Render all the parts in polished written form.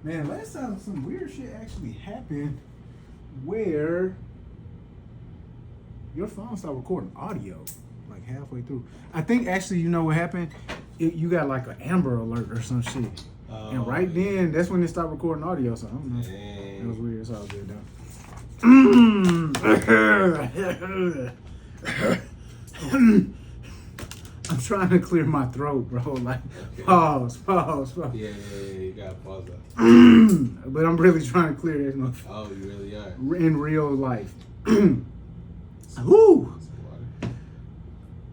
Man, last time some weird shit actually happened where your phone started recording audio like halfway through. I think actually, you know what happened? You got like an Amber Alert or some shit. And right then, that's when it stopped recording audio. So I don't know. Dang. It was weird. It's all good though. I'm trying to clear my throat, bro. Like, Okay. pause. Yeah, you gotta pause that. But I'm really trying to clear this motherfucker Oh, you really are. in real life. Woo! Some water.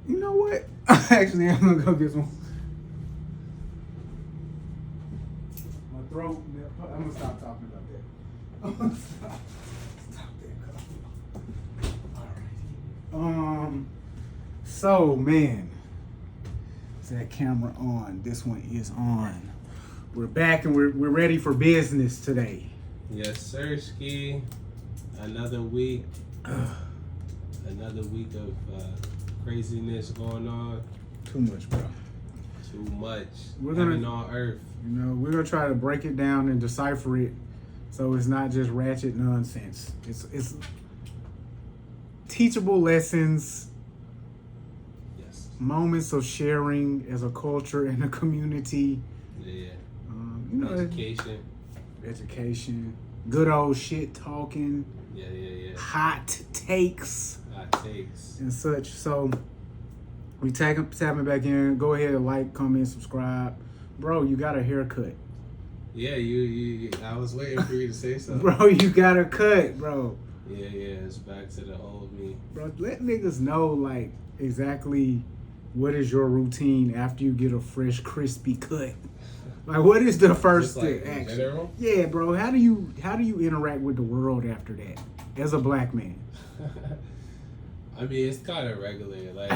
You know what? Actually, I'm gonna go get some. My throat. I'm gonna stop talking about that. I'm gonna stop that. All right. So man, is that camera on? This one is on. We're back and we're ready for business today. Yes, sir, Ski. Another week. Another week of craziness going on. Too much, bro. Too much. We're Heaven gonna- on earth. You know, we're gonna try to break it down and decipher it, so it's not just ratchet nonsense. It's teachable lessons, Yes. moments of sharing as a culture and a community. Yeah. You know, education, good old shit talking, Yeah. hot takes Hot takes. and such. So we tapping back in. Go ahead and like, comment, subscribe, bro. You got a haircut. Yeah, you. I was waiting for you to say something. Bro, you got a cut, bro. Yeah. It's back to the old me. Bro, let niggas know, like, exactly what is your routine after you get a fresh, crispy cut. Like, what is the first Just like in action? general? Yeah, bro. How do you interact with the world after that as a black man? I mean, it's kind of regular. Like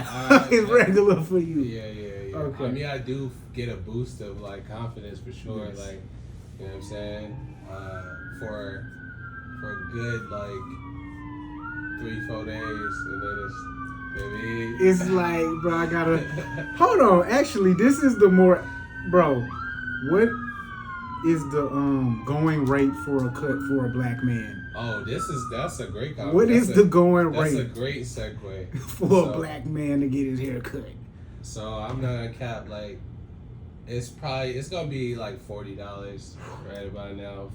It's regular for you. Yeah. Okay. I mean, I do get a boost of like confidence for sure. Yes. Like, you know what I'm saying? For a good like 3-4 days, and then it's maybe It's like, bro, I gotta hold on. Actually, this is the more, bro. What is the going rate for a cut for a black man? Oh, that's a great comment. What is the going That's a rate great segue for a black man to get his hair cut? So I'm not gonna cap, like it's gonna be like $40 right about now.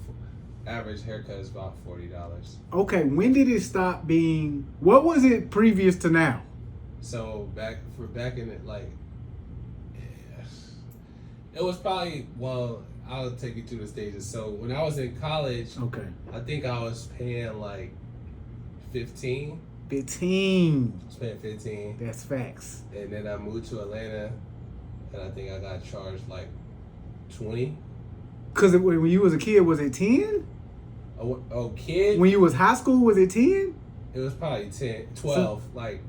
Average haircut is about $40. Okay, when did it stop being? What was it previous to now? So back in it, like it was probably, well, I'll take you through the stages. So when I was in college, Okay, I think I was paying like 15. 15. I was paying 15. That's facts. And then I moved to Atlanta, and I think I got charged like 20. Cause when you was a kid, was it 10? Oh, kid? When you was high school, was it 10? It was probably 10, 12, like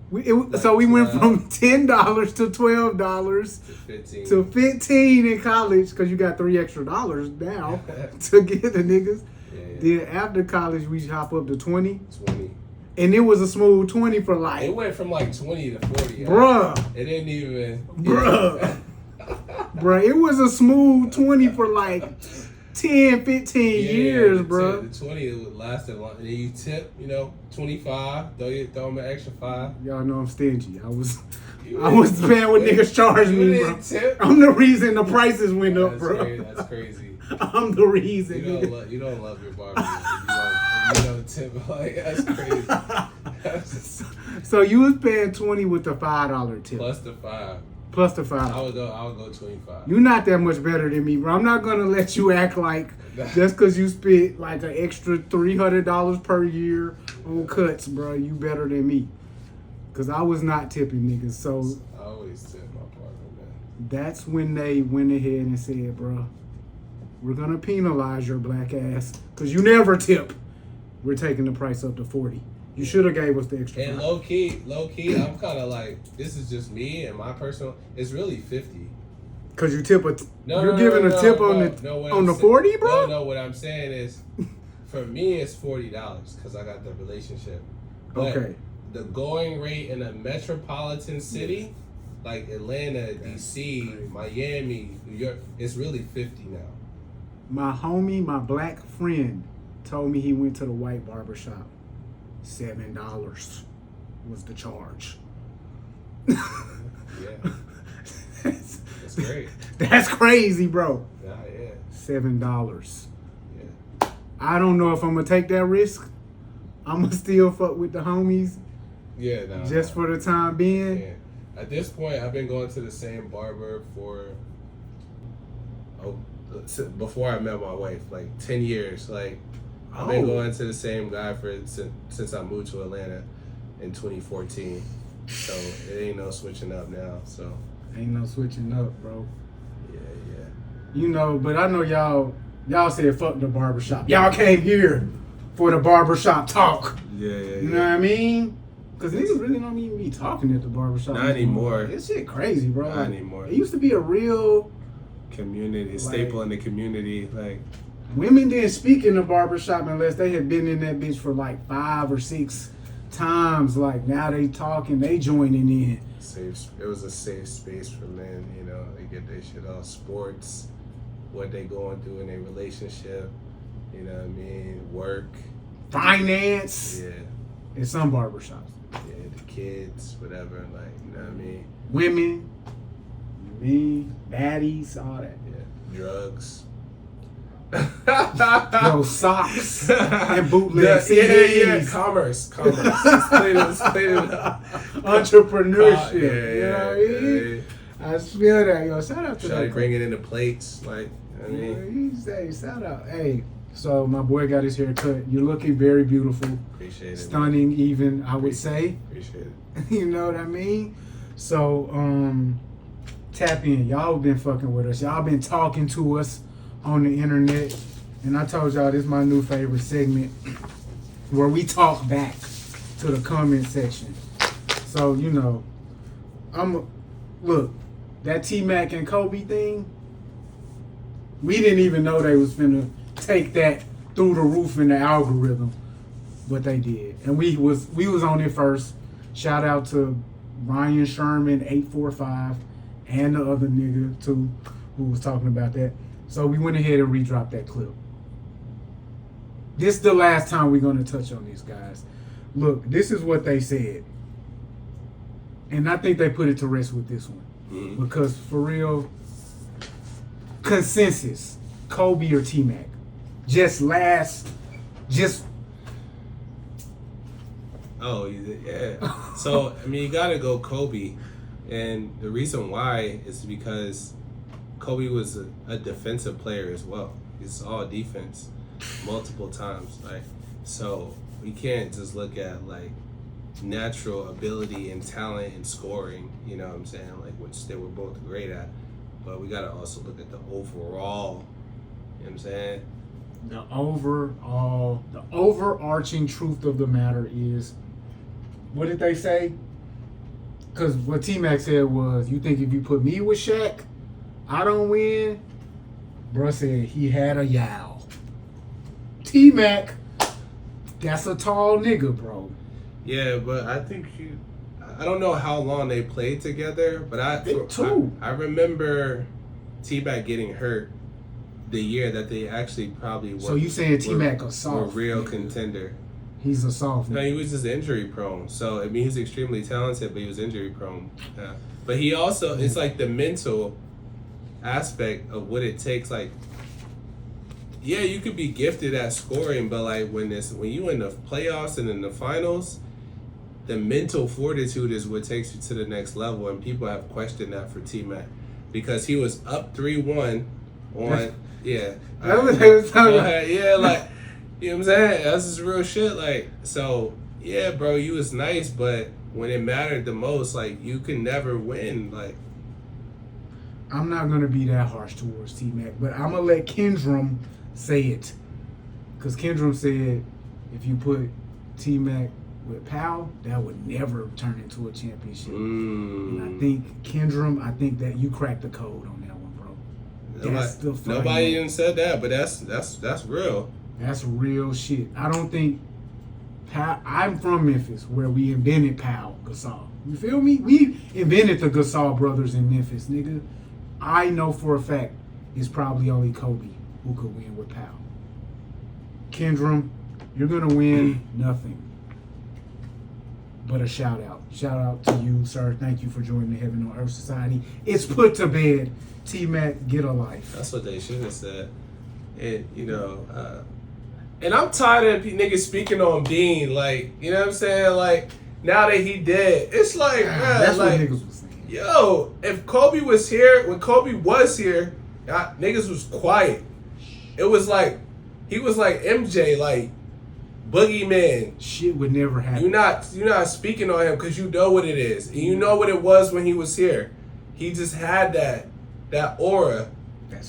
So we went 12 from $10 to $12 to 15. to 15 in college, cause you got $3 extra now to get the niggas. Yeah. Then after college, we hop up to 20, 20. and it was a smooth 20 for like, It went from like 20 to 40. bruh. It didn't even. Bruh. Bruh, it was a smooth 20 for like 10, 15 years, bruh. The 20 it would last a long. And then you tip, 25. Throw them an extra 5. Y'all know I'm stingy. I was paying what niggas charge You me, didn't bro. tip? I'm the reason the prices went up, That's bro. crazy. That's crazy. I'm the reason, You nigga. don't love your barber if you don't tip. Like, that's crazy. So you was paying 20 with the $5 tip. Plus the 5. Plus the I $5. would go 25. You're not that much better than me, bro. I'm not gonna let you act like just cause you spent like an extra $300 per year on cuts, bro. You better than me. Cause I was not tipping niggas. So I always tip my partner, man. that's when they went ahead and said, bro, we're gonna penalize your black ass cause you never tip. We're taking the price up to 40. You should have gave us the extra. And 5. low key, I'm kind of like, this is just me and my personal. It's really 50. Cause you tip you're No, giving no, a tip no, on no, the no, what on I'm the sa- 40, bro. No, what I'm saying is, for me, it's $40 because I got the relationship. But Okay. the going rate in a metropolitan city, like Atlanta, DC, Miami, New York, it's really 50 now. My homie, my black friend, told me he went to the white barber shop. $7 was the charge. Yeah. That's great. That's crazy, bro. Yeah. $7. Yeah. I don't know if I'm gonna take that risk. I'm gonna still fuck with the homies. Yeah, no. Just for the time being. Yeah. At this point, I've been going to the same barber for before I met my wife, like 10 years. Like I've been going to the same guy since I moved to Atlanta in 2014. So it ain't no switching up now. So ain't no switching up, bro. Yeah. You know, but I know y'all said fuck the barbershop. Y'all came here for the barbershop talk. Yeah. You know what I mean? Because niggas really don't even be talking at the barbershop. Not anymore. This shit crazy, bro. Not anymore. It used to be a real community, staple in the community. Like women didn't speak in the barbershop unless they had been in that bitch for like 5 or 6 times. Like now they talking, they joining in. It was a safe space for men. You know, they get their shit off. Sports, what they going through in their relationship. You know what I mean? Work, finance. Yeah. In some barbershops. Yeah, the kids, whatever. Like, you know what I mean? Women, me, baddies, all that. Yeah. Drugs. Yo, socks and bootleg CDs. Yeah. Commerce. Let's play it up. Entrepreneurship. You know what I mean? I feel that. Yo, shout out to that. Bring it into plates. Like, I mean. You say, shout out. Hey, so my boy got his hair cut. You're looking very beautiful. Appreciate it. Stunning, man. Even, I would say. Appreciate it. You know what I mean? So, tap in. Y'all been fucking with us. Y'all been talking to us on the internet. And I told y'all this is my new favorite segment where we talk back to the comment section. So, you know, look, that T-Mac and Kobe thing, we didn't even know they was finna take that through the roof in the algorithm, but they did. And we was on it first. Shout out to Ryan Sherman 845 and the other nigga too who was talking about that. So we went ahead and redropped that clip. This is the last time we're gonna touch on these guys. Look, this is what they said. And I think they put it to rest with this one. Mm-hmm. Because for real, consensus, Kobe or T-Mac. Oh, yeah. So, I mean, you got to go Kobe. And the reason why is because Kobe was a defensive player as well. It's all defense multiple times. Like, so we can't just look at, like, natural ability and talent and scoring, you know what I'm saying? Like, which they were both great at. But we got to also look at the overall, you know what I'm saying? The overarching truth of the matter is, what did they say? Because what T-Mac said was, you think if you put me with Shaq, I don't win? Bruh said he had a yow. T-Mac, that's a tall nigga, bro. Yeah, but I think I don't know how long they played together, but I remember T-Mac getting hurt the year that they actually probably were. So you saying T-Mac a soft? A real contender. He's a soft. No, he was just injury prone. So I mean, he's extremely talented, but he was injury prone. Yeah. But he also, it's like the mental aspect of what it takes. Like, yeah, you could be gifted at scoring, but like when you in the playoffs and in the finals, the mental fortitude is what takes you to the next level. And people have questioned that for T-Mac because he was up 3-1 on. Yeah. That was his time. Yeah, like, you know what I'm saying? That's just real shit. Like, so, yeah, bro, you was nice, but when it mattered the most, like, you can never win. Like, I'm not going to be that harsh towards T-Mac, but I'm going to let Kendrick say it. Because Kendrick said if you put T-Mac with Powell, that would never turn into a championship. And I think, Kendrick, that you cracked the code on that one, bro. Nobody even said that, but that's real. That's real shit. I don't think I'm from Memphis, where we invented Powell Gasol. You feel me? We invented the Gasol brothers in Memphis, nigga. I know for a fact it's probably only Kobe who could win with Powell. Kendrick, you're going to win nothing but a shout out. Shout out to you, sir. Thank you for joining the Heaven on Earth Society. It's put to bed. T-Mac, get a life. That's what they should have said. And, you know, and I'm tired of niggas speaking on Bean. Like, you know what I'm saying? Like, now that he dead, it's like, man, that's like, what niggas was saying. Yo, if Kobe was here, when Kobe was here, niggas was quiet. It was like, he was like MJ, like, boogeyman. Shit would never happen. You're not speaking on him because you know what it is. And you know what it was when he was here. He just had that aura.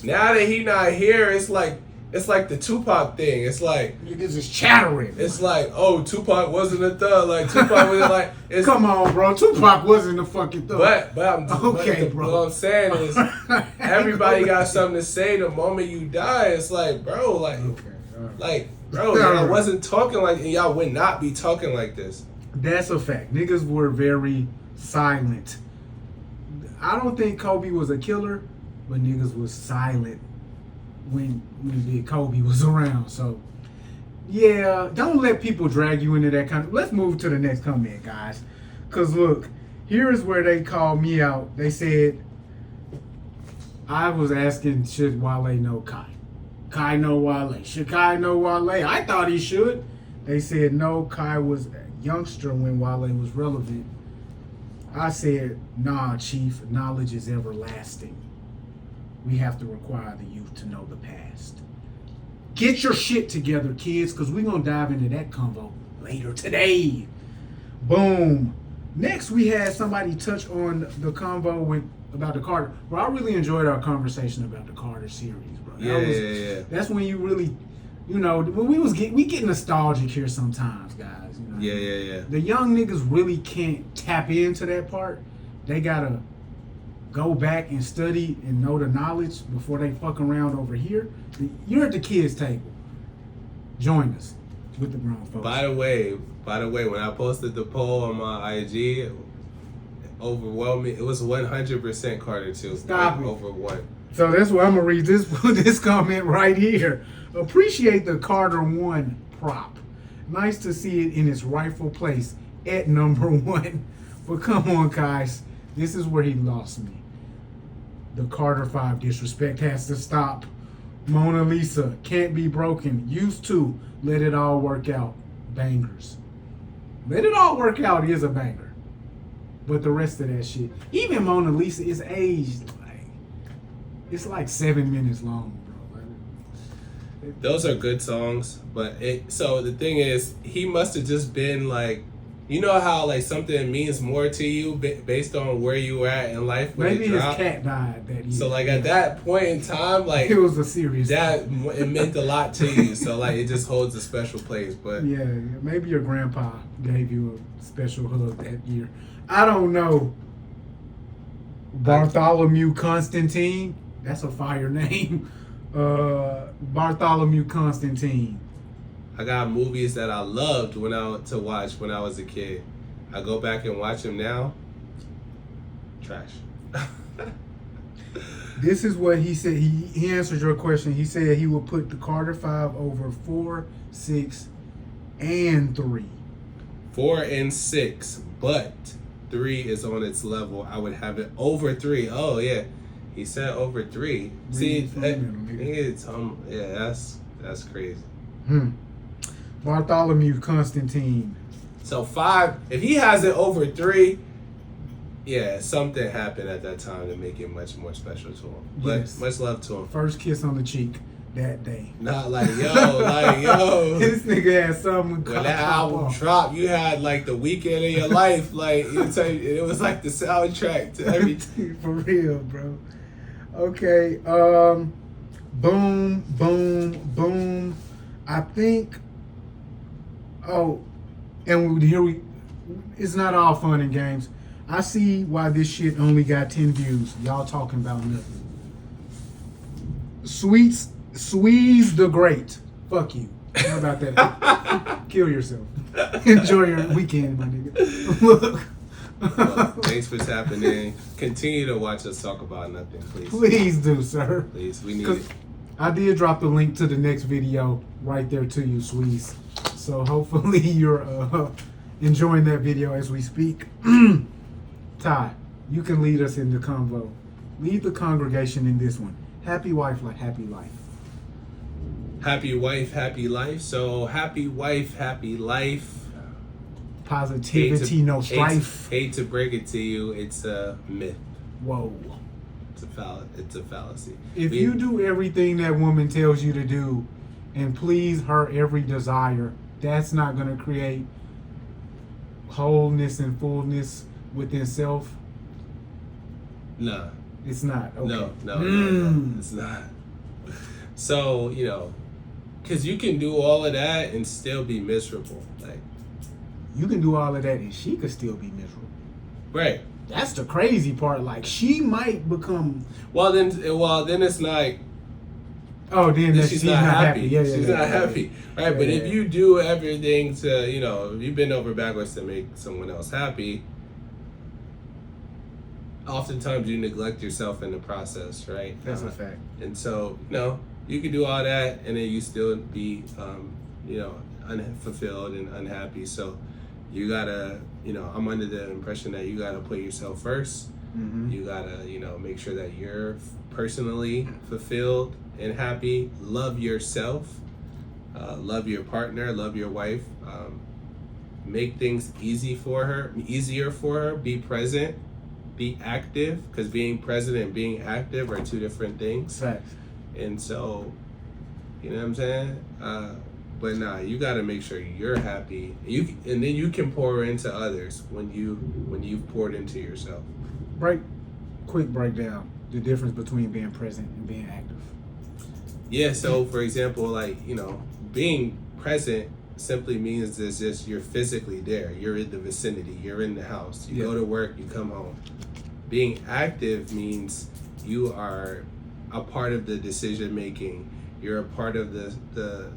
Now that he not here, it's like the Tupac thing. It's like niggas just chattering. It's like, oh, Tupac wasn't a thug. Like Tupac was like, come on, bro. Tupac wasn't a fucking thug. But bro. What I'm saying is, everybody got something to say. The moment you die, it's like, bro, like, like, bro, y'all wasn't talking like, and y'all would not be talking like this. That's a fact. Niggas were very silent. I don't think Kobe was a killer, but niggas was silent when Big Kobe was around. So, yeah, don't let people drag you into that kind of... Let's move to the next comment, guys. Because, look, here is where they called me out. They said, I was asking, should Wale know Kai? Kai know Wale. Should Kai know Wale? I thought he should. They said, no, Kai was a youngster when Wale was relevant. I said, nah, Chief, knowledge is everlasting. We have to require the youth to know the past. Get your shit together, kids, because we're going to dive into that convo later today. Boom. Next, we had somebody touch on the convo about the Carter. Bro, I really enjoyed our conversation about the Carter series, bro. Yeah. That's when you really, you know, when we get nostalgic here sometimes, guys. You know? Yeah. The young niggas really can't tap into that part. They got to go back and study and know the knowledge before they fuck around over here. You're at the kids' table. Join us with the grown folks. By the way, when I posted the poll on my IG, overwhelming, it was 100% Carter 2. Stop it. Over 1. So that's why I'm going to read this comment right here. Appreciate the Carter 1 prop. Nice to see it in its rightful place at number 1. But come on, guys. This is where he lost me. The Carter 5 disrespect has to stop. Mona Lisa, can't be broken. Used to. Let it all work out. Bangers. Let it all work out is a banger. But the rest of that shit, even Mona Lisa is aged. It's like 7 minutes long, bro. Those are good songs, but so the thing is, he must have just been like, you know how like something means more to you based on where you were at in life when maybe it dropped? His cat died that year. So like at that point in time, like it was a serious thing. It meant a lot to you. So like it just holds a special place. But yeah, maybe your grandpa gave you a special hug that year. I don't know. Bartholomew Constantine. That's a fire name. Bartholomew Constantine. I got movies that I loved to watch when I was a kid. I go back and watch them now. Trash. This is what he said. He answered your question. He said he would put the Carter 5 over 4, 6, and 3. 4 and 6, but 3 is on its level. I would have it over 3. Oh yeah, he said over 3. See, that's crazy. Bartholomew Constantine. So 5. If he has it over 3, yeah, something happened at that time to make it much more special to him. But yes. Much love to him. First kiss on the cheek that day. Not like yo. This nigga had something. When that album dropped, you had like the weekend of your life. Like it was like the soundtrack to everything. For real, bro. Okay. Boom, boom, boom. I think. Oh, and here it's not all fun and games. I see why this shit only got 10 views. Y'all talking about nothing. Squeeze the Great. Fuck you. How about that? Kill yourself. Enjoy your weekend, my nigga. Look. Well, thanks for tapping in. Continue to watch us talk about nothing, please. Please do, sir. Please, we need it. I did drop the link to the next video right there to you, Sweeze. So hopefully you're enjoying that video as we speak. Ty, you can lead us in the convo. Lead the congregation in this one. Happy wife, like happy life. Happy wife, happy life. So happy wife, happy life. Positivity, no strife. Hate to break it to you, it's a myth. Whoa. It's a fallacy. If you do everything that woman tells you to do and please her every desire, that's not going to create wholeness and fullness within self. No. It's not. Okay. No, it's not. So, because you can do all of that and still be miserable. Like, you can do all of that and she could still be miserable. Right. That's the crazy part. Like, she might become. Well, then it's not. Oh, then she's not happy. Yeah, she's not happy. Right. But if you do everything to, if you bend over backwards to make someone else happy, oftentimes you neglect yourself in the process, right? That's a fact. And so, you can do all that and then you still be, unfulfilled and unhappy. So you gotta, I'm under the impression that you gotta put yourself first. Mm-hmm. You gotta, make sure that you're personally fulfilled and happy. Love yourself. Love your partner. Love your wife. Make things easier for her. Be present. Be active, because being present and being active are two different things. Facts. And so, you know what I'm saying? But you got to make sure you're happy. And then you can pour into others when you've poured into yourself. Quick breakdown: the difference between being present and being active. Yeah. So, for example, being present simply means it's just you're physically there. You're in the vicinity. You're in the house. You go to work. You come home. Being active means you are a part of the decision making. You're a part of the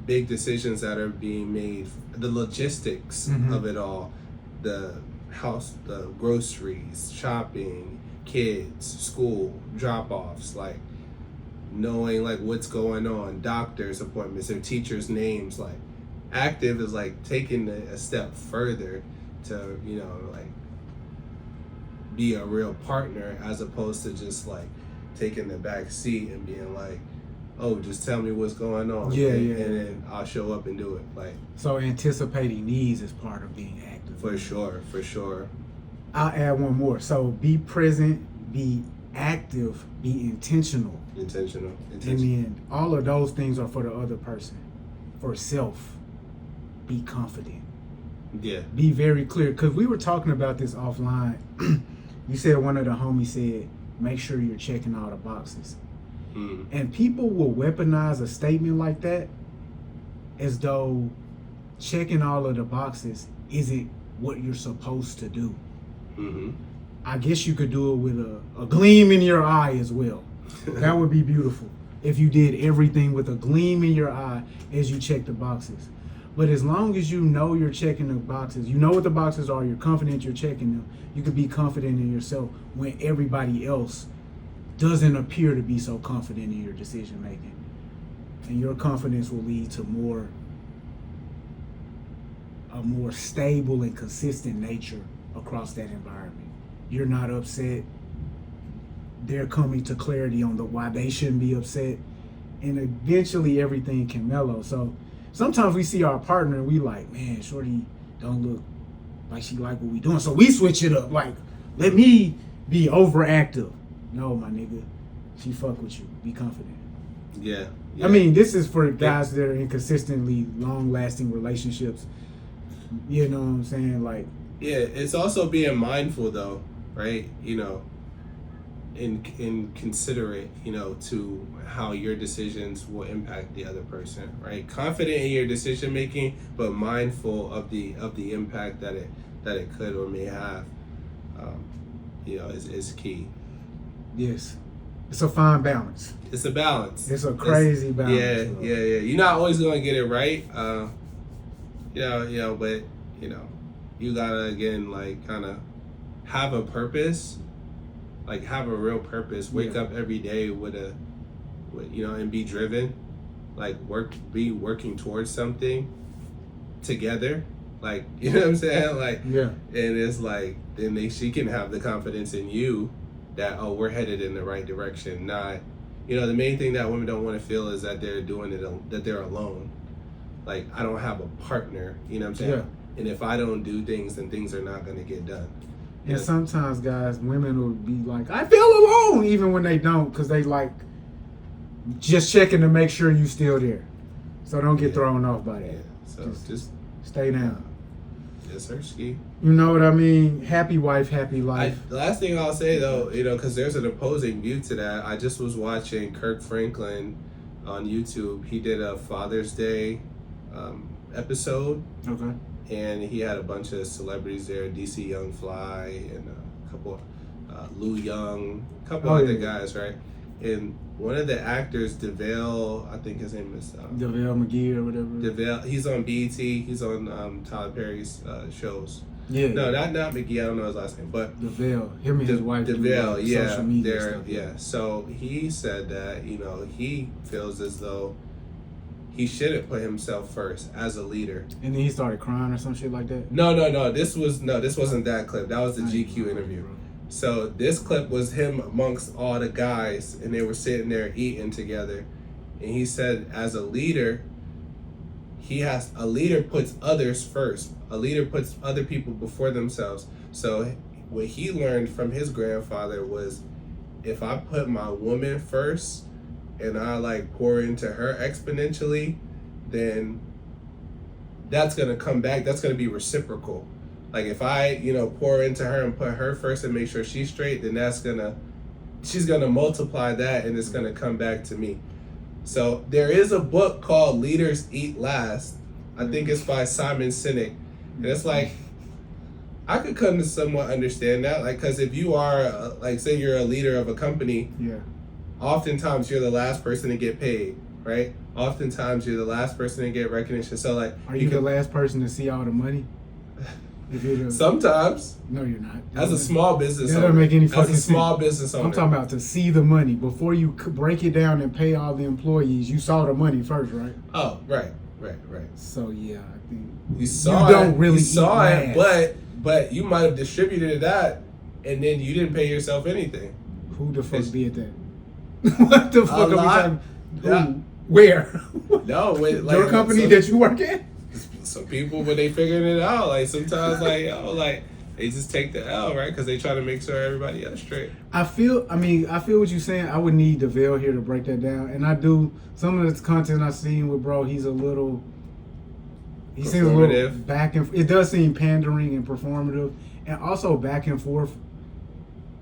big decisions that are being made, the logistics of it all, the house, the groceries, shopping, kids, school, drop-offs, knowing what's going on, doctor's appointments, or teachers' names. Active is taking a step further to be a real partner, as opposed to just taking the back seat and being oh, just tell me what's going on. And then I'll show up and do it. So anticipating needs is part of being active. For sure. I'll add one more. So be present, be active, be intentional. Intentional. And then all of those things are for the other person. For self, be confident. Yeah. Be very clear. Because we were talking about this offline. You said one of the homies said, make sure you're checking all the boxes. And people will weaponize a statement like that as though checking all of the boxes isn't what you're supposed to do. I guess you could do it with a gleam in your eye as well. That would be beautiful if you did everything with a gleam in your eye as you check the boxes. But as long as you know you're checking the boxes, you know what the boxes are, you're confident you're checking them, you can be confident in yourself when everybody else doesn't appear to be so confident in your decision making. And your confidence will lead to a more stable and consistent nature across that environment. You're not upset. They're coming to clarity on why they shouldn't be upset. And eventually everything can mellow. So sometimes we see our partner and we man, shorty don't look like she like what we doing. So we switch it up. Let me be overactive. No, my nigga, she fuck with you. Be confident. Yeah. I mean, this is for guys that are in consistently long-lasting relationships. You know what I'm saying? Yeah, it's also being mindful though, right? And considerate, to how your decisions will impact the other person, right? Confident in your decision making, but mindful of the impact that it could or may have. Is key. Yes, it's a fine balance. It's a balance. It's a crazy balance. Yeah. You're not always gonna get it right. But you gotta again kind of have a purpose. Have a real purpose. Wake up every day with and be driven, like be working towards something together, like, you know what I'm saying, like, yeah, and it's like then she can have the confidence in you that, oh, we're headed in the right direction. Not, the main thing that women don't want to feel is that they're doing it, that they're alone. Like, I don't have a partner, you know what I'm saying? Yeah. And if I don't do things, then things are not going to get done. And sometimes, guys, women will be like, I feel alone, even when they don't, because they like just checking to make sure you still there. So don't get thrown off by that. Yeah. So just stay down. It's her ski. You know what I mean? Happy wife, happy life. The last thing I'll say, though, because there's an opposing view to that. I just was watching Kirk Franklin on YouTube. He did a Father's Day episode. Okay. And he had a bunch of celebrities there, DC Young Fly and a couple, Lou Young, a couple other guys, right? And one of the actors, DeVale, I think his name is DeVale McGee or whatever. DeVale, he's on BET. He's on Tyler Perry's shows. Yeah. No, not McGee. I don't know his last name, but DeVale. Him and his wife. DeVale, yeah, social media stuff. yeah. So he said that he feels as though he shouldn't put himself first as a leader. And then he started crying or some shit like that? No. This wasn't that clip. That was the GQ interview. So this clip was him amongst all the guys, and they were sitting there eating together. And he said, as a leader, a leader puts others first. A leader puts other people before themselves. So what he learned from his grandfather was, if I put my woman first, and I like pour into her exponentially, then that's gonna come back. That's gonna be reciprocal. Like, if I, pour into her and put her first and make sure she's straight, then she's gonna multiply that, and it's gonna come back to me. So there is a book called Leaders Eat Last. I think it's by Simon Sinek, and it's like, I could come to somewhat understand that, like, because if you are, say you're a leader of a company, yeah. Oftentimes you're the last person to get paid, right? Oftentimes you're the last person to get recognition. So, like, are you the last person to see all the money? Sometimes. No, you're not. As a small business owner. That doesn't make any fucking sense. As a small business owner. I'm talking about to see the money. Before you break it down and pay all the employees, you saw the money first, right? Oh, right. So, yeah, I think you saw it, but you might have distributed that, and then you didn't pay yourself anything. Who the fuck did that? What the fuck are we talking? Yeah. Where? No, like, your company that you work at? Some people, when they figuring it out, like, sometimes, like, they just take the L, right? Because they try to make sure everybody else straight. I feel what you're saying. I would need DeVale here to break that down. And I do, some of the content I've seen with bro, he seems a little back and it does seem pandering and performative, and also back and forth.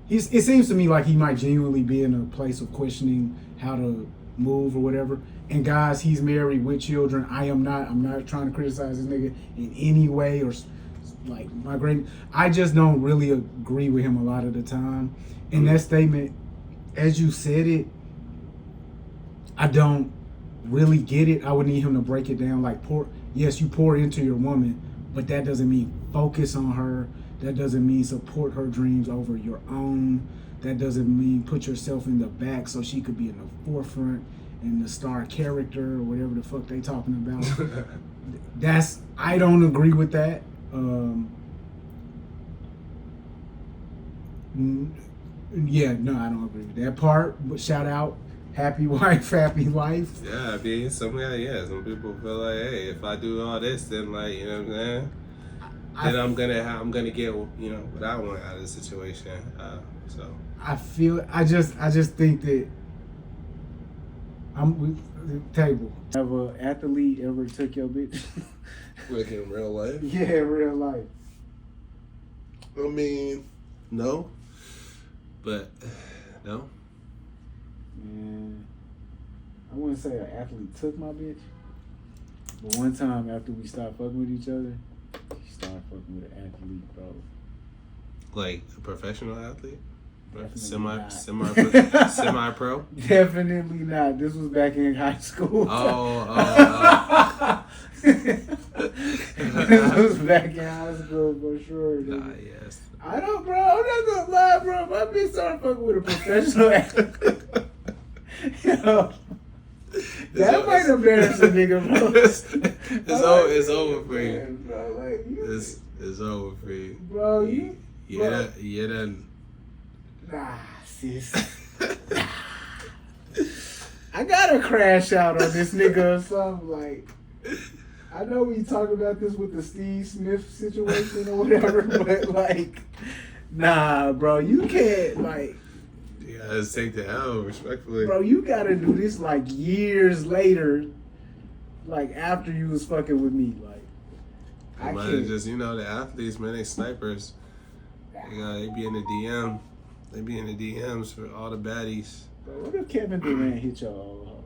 It seems to me like he might genuinely be in a place of questioning how to move or whatever. And guys, he's married with children. I'm not trying to criticize this nigga in any way, or like I just don't really agree with him a lot of the time. And that statement, as you said it, I don't really get it. I would need him to break it down. Like, you pour into your woman, but that doesn't mean focus on her. That doesn't mean support her dreams over your own. That doesn't mean put yourself in the back so she could be in the forefront and the star character or whatever the fuck they talking about. I don't agree with that. Yeah, no, I don't agree with that part. But shout out, happy wife, happy life. Yeah, I mean, some people feel like, hey, if I do all this, then, like, you know what I'm saying? Then I'm gonna get what I want out of the situation. So I just think that table. Have an athlete ever took your bitch? Like in real life? Yeah, real life. I mean, no. But no. Man, I wouldn't say an athlete took my bitch, but one time after we stopped fucking with each other, she started fucking with an athlete, bro. Like a professional athlete? Definitely Semi-pro? Definitely not. This was back in high school. This was back in high school for sure. Yes. I don't, bro. I'm not gonna lie, bro. My bitch started fucking with a professional athlete. Yo. That might embarrass a nigga, bro. It's over for you. Man, bro, like, It's over for you. Bro, You done. Nah, sis. I gotta crash out on this nigga or something. Like, I know we talked about this with the Steve Smith situation or whatever, but like, nah, bro, you can't, like. You gotta take the L respectfully. Bro, you gotta do this like years later, like after you was fucking with me. Like, I can't. Just, the athletes, man, they snipers. They be in the DM. They be in the DMs for all the baddies. Bro, what if Kevin Durant hit y'all?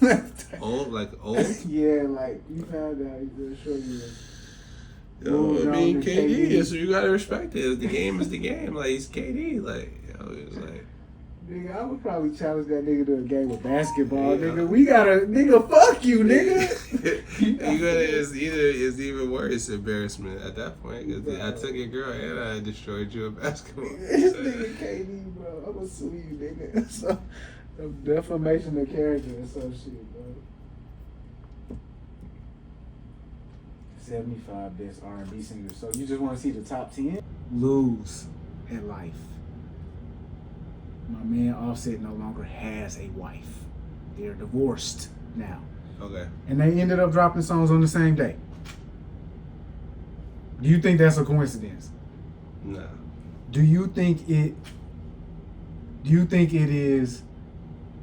Like, old? Yeah, like you found out he's gonna show you. I mean, KD, so you gotta respect it. The game is the game. Like, he's KD. Like, it's like. Nigga, I would probably challenge that nigga to a game of basketball, nigga. We gotta, nigga, fuck you, nigga. It's even worse embarrassment at that point. Cause I took your girl and I destroyed you in basketball. This nigga KD, bro. I'm gonna sue you, nigga. So, defamation of character and some shit, bro. 75 best R&B singers. So you just want to see the top 10? Lose in life. My man Offset no longer has a wife. They're divorced now. Okay. And they ended up dropping songs on the same day. Do you think that's a coincidence? No. Do you think it is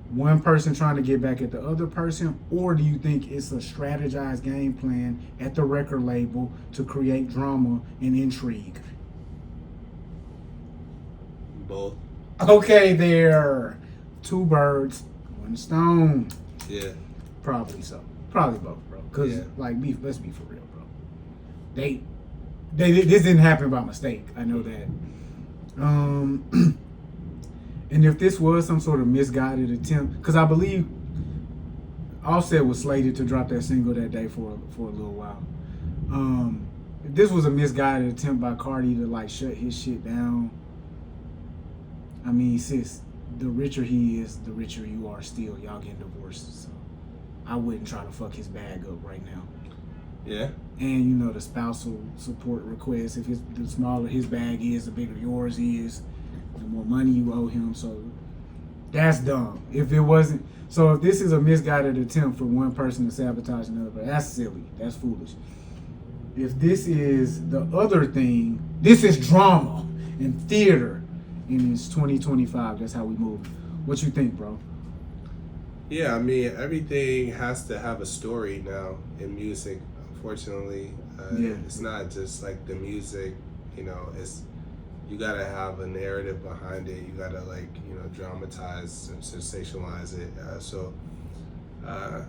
one person trying to get back at the other person, or do you think it's a strategized game plan at the record label to create drama and intrigue? Both. Okay, there. Two birds, one stone. Yeah. Probably so. Probably both, bro. Cause let's be for real, bro. They this didn't happen by mistake. I know that. And if this was some sort of misguided attempt, because I believe Offset was slated to drop that single that day for a little while. If this was a misguided attempt by Cardi to like shut his shit down, I mean, sis, the richer he is, the richer you are still. Y'all getting divorced, so I wouldn't try to fuck his bag up right now. Yeah. And the spousal support request, if the smaller his bag is, the bigger yours is, the more money you owe him. So that's dumb. If this is a misguided attempt for one person to sabotage another, that's silly. That's foolish. If this is the other thing, this is drama and theater. And it's 2025. That's how we move. What you think, bro? Yeah, I mean, everything has to have a story now in music. Unfortunately, It's not just like the music. It's you gotta have a narrative behind it. You gotta dramatize and sensationalize it. I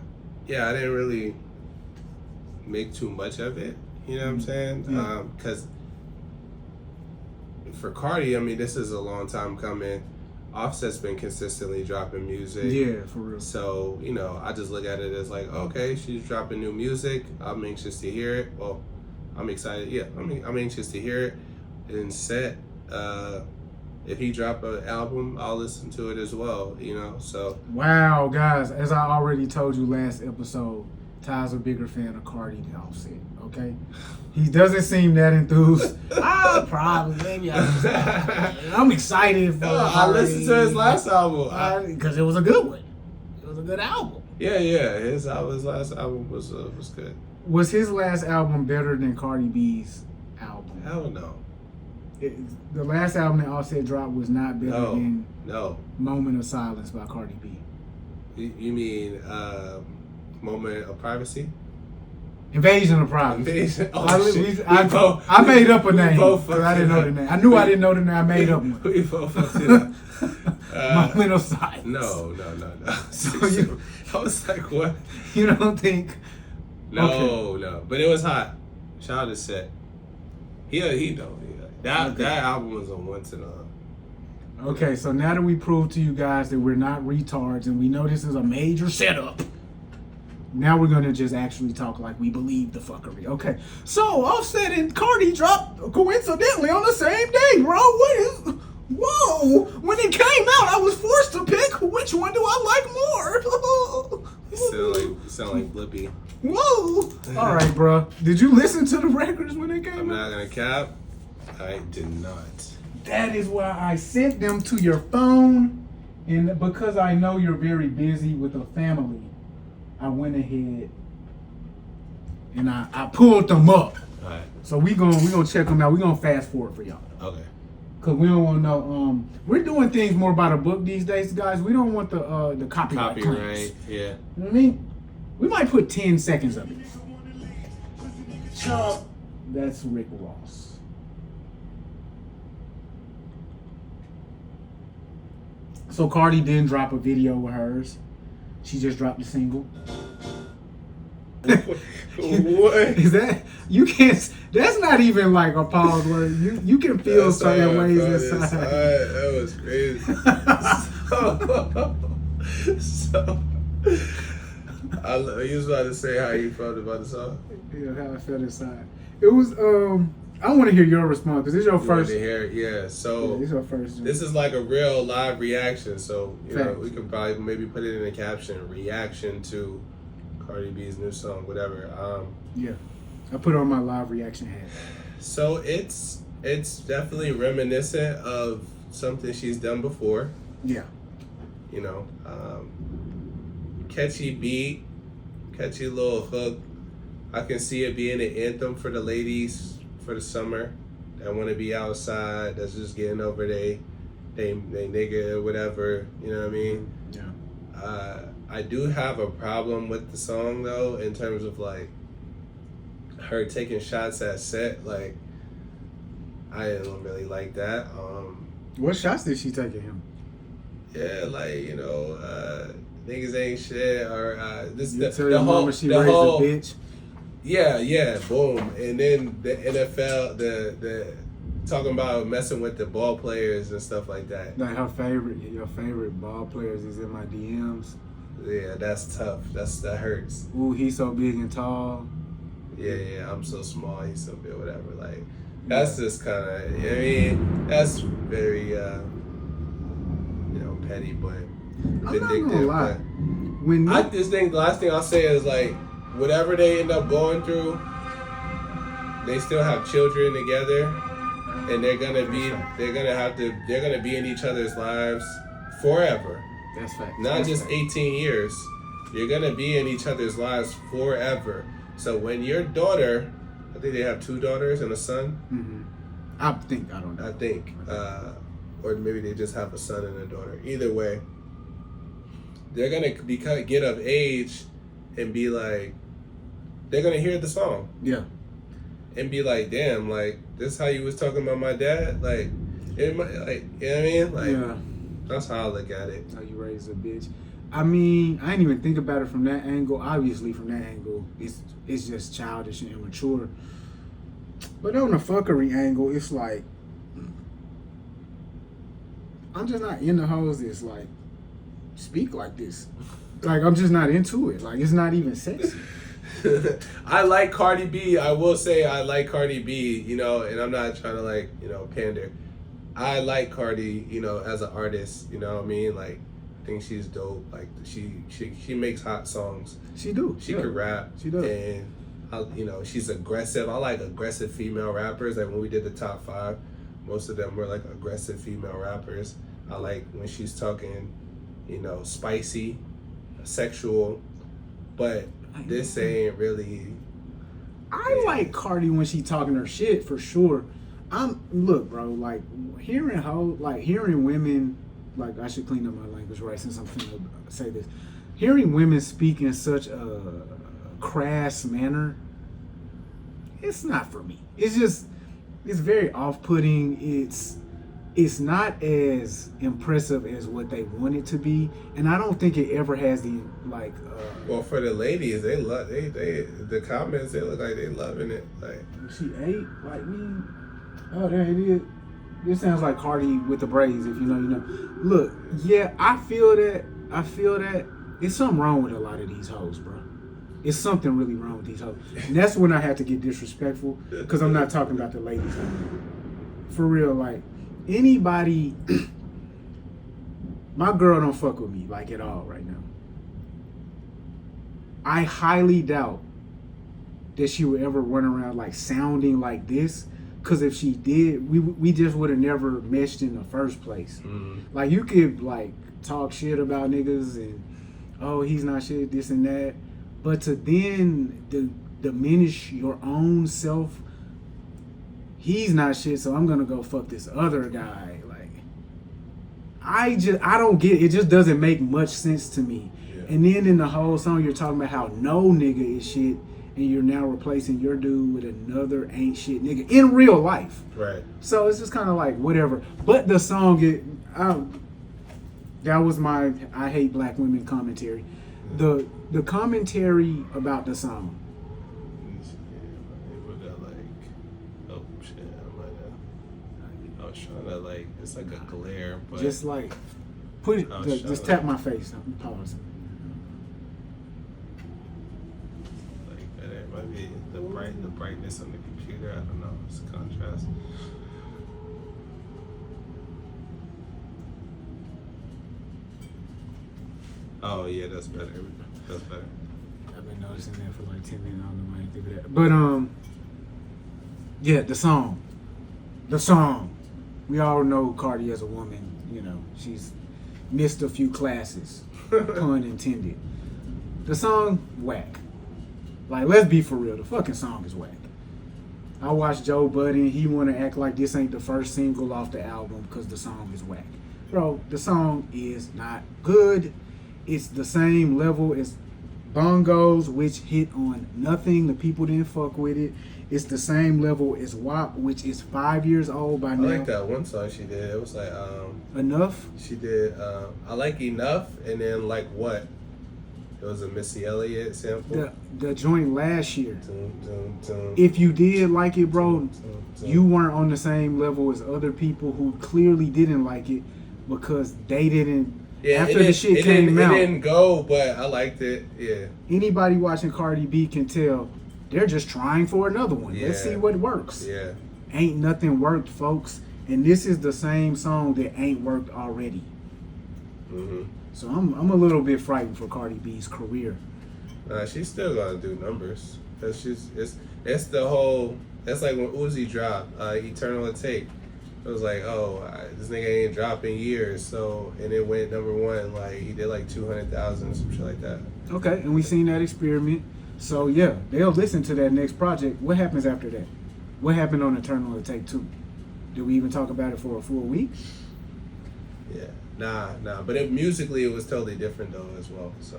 didn't really make too much of it. You know what I'm saying? Yeah. Because for Cardi, I mean, this is a long time coming. Offset's been consistently dropping music. Yeah, for real. So, I just look at it as like, okay, she's dropping new music. I'm anxious to hear it. Well, I'm excited. Yeah, I'm anxious to hear it. And set, if he drop an album, I'll listen to it as well, so. Wow, guys, as I already told you last episode, Ty's a bigger fan of Cardi than Offset, okay? He doesn't seem that enthused. Maybe I'm excited for I listened to his last album. Because it was a good one. It was a good album. Yeah, his last album was good. Was his last album better than Cardi B's album? Hell no. The last album that Offset dropped was not better than Moment of Silence by Cardi B. You mean Moment of Privacy? Invasion of Privacy. Invasion. Oh, I made up a name. I didn't know the name. I knew I didn't know the name. I made up one. We both fucked it up. Moment of Silence. No. So I was like, what? You don't think? No. But it was hot. Shout out to Set. He know. That album was a once in a. Okay, so now that we proved to you guys that we're not retards and we know this is a major setup, now we're gonna just actually talk like we believe the fuckery. Okay, so Offset and Cardi dropped coincidentally on the same day, bro. Whoa! When it came out, I was forced to pick which one do I like more. Silly. Sound like Blippi. Whoa! All right, bro. Did you listen to the records when they came I'm out? not gonna cap. I did not. That is why I sent them to your phone, and because I know you're very busy with a family, I went ahead and I pulled them up. All right. So we gonna check them out. We gonna fast forward for y'all. Okay. Cause we don't want to know. We're doing things more by the book these days, guys. We don't want the copyright claims. Copyright. Yeah. You know what I mean? We might put 10 seconds of it. That's Rick Ross. So Cardi didn't drop a video with hers. She just dropped a single. What? Is that you can't? That's not even like a pause word. You can feel That's certain how I ways felt inside. That was crazy. so you was about to say how you felt about the song. Yeah, how I felt inside. It was. I want to hear your response because it's your first. To hear, yeah. So it's your first. This is like a real live reaction. So you know, Facts. we could probably maybe put it in a caption: reaction to Cardi B's new song, whatever. Yeah, I put on my live reaction hat. So it's definitely reminiscent of something she's done before. Yeah. You know, catchy beat, catchy little hook. I can see it being an anthem for the ladies for the summer that want to be outside, that's just getting over they nigga or whatever. You know what I mean? Yeah. I do have a problem with the song though, in terms of like her taking shots at set. Like, I don't really like that. What shots did she take at him? Yeah, like, you know, niggas ain't shit, or this You the tell your mama she raised whole a bitch. yeah, boom, and then the NFL, the talking about messing with the ball players and stuff like that. Like your favorite ball players is in my DMs. Yeah, that's tough. That hurts. Ooh, he's so big and tall. Yeah, I'm so small, he's so big, whatever. Like, that's just kind of, I mean, that's very, petty, but vindictive. gonna lie. But When I just think the last thing I'll say is like, whatever they end up going through, they still have children together, and they're gonna be in each other's lives forever. that's fact. Not That's just fact. 18 years. You're gonna be in each other's lives forever. So when your daughter, I think they have 2 daughters and a son. Mm-hmm. I don't know. I think, or maybe they just have a son and a daughter. Either way, they're gonna get of age and be like, they're gonna hear the song Yeah. and be like, damn, like, this is how you was talking about my dad, like, you know what I mean? Like, Yeah. that's how I look at it. How you raise a bitch. I mean, I didn't even think about it from that angle. Obviously, from that angle, it's just childish and immature. But on the fuckery angle, it's like, I'm just not into hoes that's like speak like this. Like, I'm just not into it. Like, it's not even sexy. I like Cardi B. I will say I like Cardi B, you know, and I'm not trying to, like, you know, pander. I like Cardi, you know, as an artist, you know what I mean? Like, I think she's dope. Like, she makes hot songs. She do. She can rap. She does. And, you know, she's aggressive. I like aggressive female rappers. Like, when we did the top 5, most of them were, like, aggressive female rappers. I like when she's talking, you know, spicy, sexual, but this ain't really... I like Cardi when she talking her shit for sure. Look, bro, like hearing women, like, I should clean up my language right since I'm finna say this. Hearing women speak in such a crass manner, it's not for me. It's very off-putting. It's not as impressive as what they want it to be, and I don't think it ever has the like. Well, for the ladies, they love the comments. They look like they loving it. Like, she ate like me. Oh, there it is. This sounds like Cardi with the braids. If you know, you know. Look, yeah, I feel that. It's something wrong with a lot of these hoes, bro. It's something really wrong with these hoes, and that's when I have to get disrespectful because I'm not talking about the ladies. For real, like. Anybody, my girl don't fuck with me like at all right now. I highly doubt that she would ever run around like sounding like this. Cause if she did, we just would have never meshed in the first place. Like you could like talk shit about niggas and oh he's not shit, this and that, but to then diminish your own self, he's not shit, so I'm gonna go fuck this other guy. Like I don't get it. It just doesn't make much sense to me. Yeah. And then in the whole song you're talking about how no nigga is shit. And you're now replacing your dude with another ain't shit nigga in real life. Right. So it's just kind of like whatever. But the song, that was my I hate black women commentary. The commentary about the song. I was trying to like, it's like a glare, but just like put it. Just tap my face. Pause. Maybe the brightness on the computer. I don't know. It's a contrast. Oh yeah, that's better. That's better. I've been noticing that for like 10 minutes. I don't know why I think of that. But yeah, the song. We all know Cardi as a woman. You know, she's missed a few classes, pun intended. The song whack. Like, let's be for real. The fucking song is whack. I watched Joe Budden. He want to act like this ain't the first single off the album because the song is whack. Bro, the song is not good. It's the same level as Bongos, which hit on nothing. The people didn't fuck with it. It's the same level as WAP, which is 5 years old by now. I like that one song she did. It was like... Enough? She did... I like Enough, and then like What? It was a Missy Elliott sample. The joint last year. If you did like it, bro, you weren't on the same level as other people who clearly didn't like it because they didn't. Yeah, after the shit came out, it didn't go, but I liked it. Yeah. Anybody watching Cardi B can tell they're just trying for another one. Yeah. Let's see what works. Yeah. Ain't nothing worked, folks, and this is the same song that ain't worked already. So I'm a little bit frightened for Cardi B's career. She's still gonna do numbers. It's the whole. That's like when Uzi dropped Eternal Take. It was like, oh, this nigga ain't dropped in years. So and it went number one. Like he did like 200,000 some shit like that. Okay, and we seen that experiment. So yeah, they'll listen to that next project. What happens after that? What happened on Eternal Take 2? Did we even talk about it for a full week? Yeah. Nah. But musically, it was totally different though as well. So,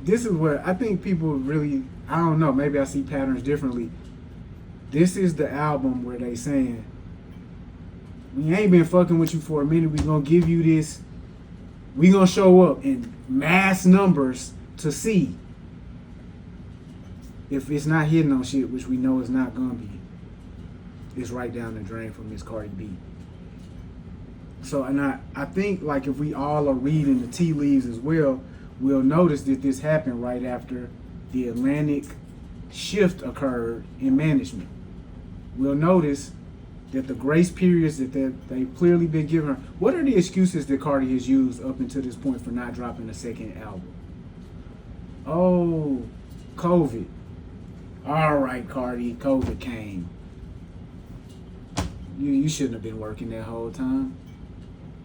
this is where I think people really, I don't know, maybe I see patterns differently. This is the album where they saying, we ain't been fucking with you for a minute. We gonna give you this. We gonna show up in mass numbers to see if it's not hitting on shit, which we know it's not gonna be. It's right down the drain from Miss Cardi B. So, and I think, like, if we all are reading the tea leaves as well, we'll notice that this happened right after the Atlantic shift occurred in management. We'll notice that the grace periods that they've clearly been giving her. What are the excuses that Cardi has used up until this point for not dropping a second album? Oh, COVID. All right, Cardi, COVID came. You shouldn't have been working that whole time.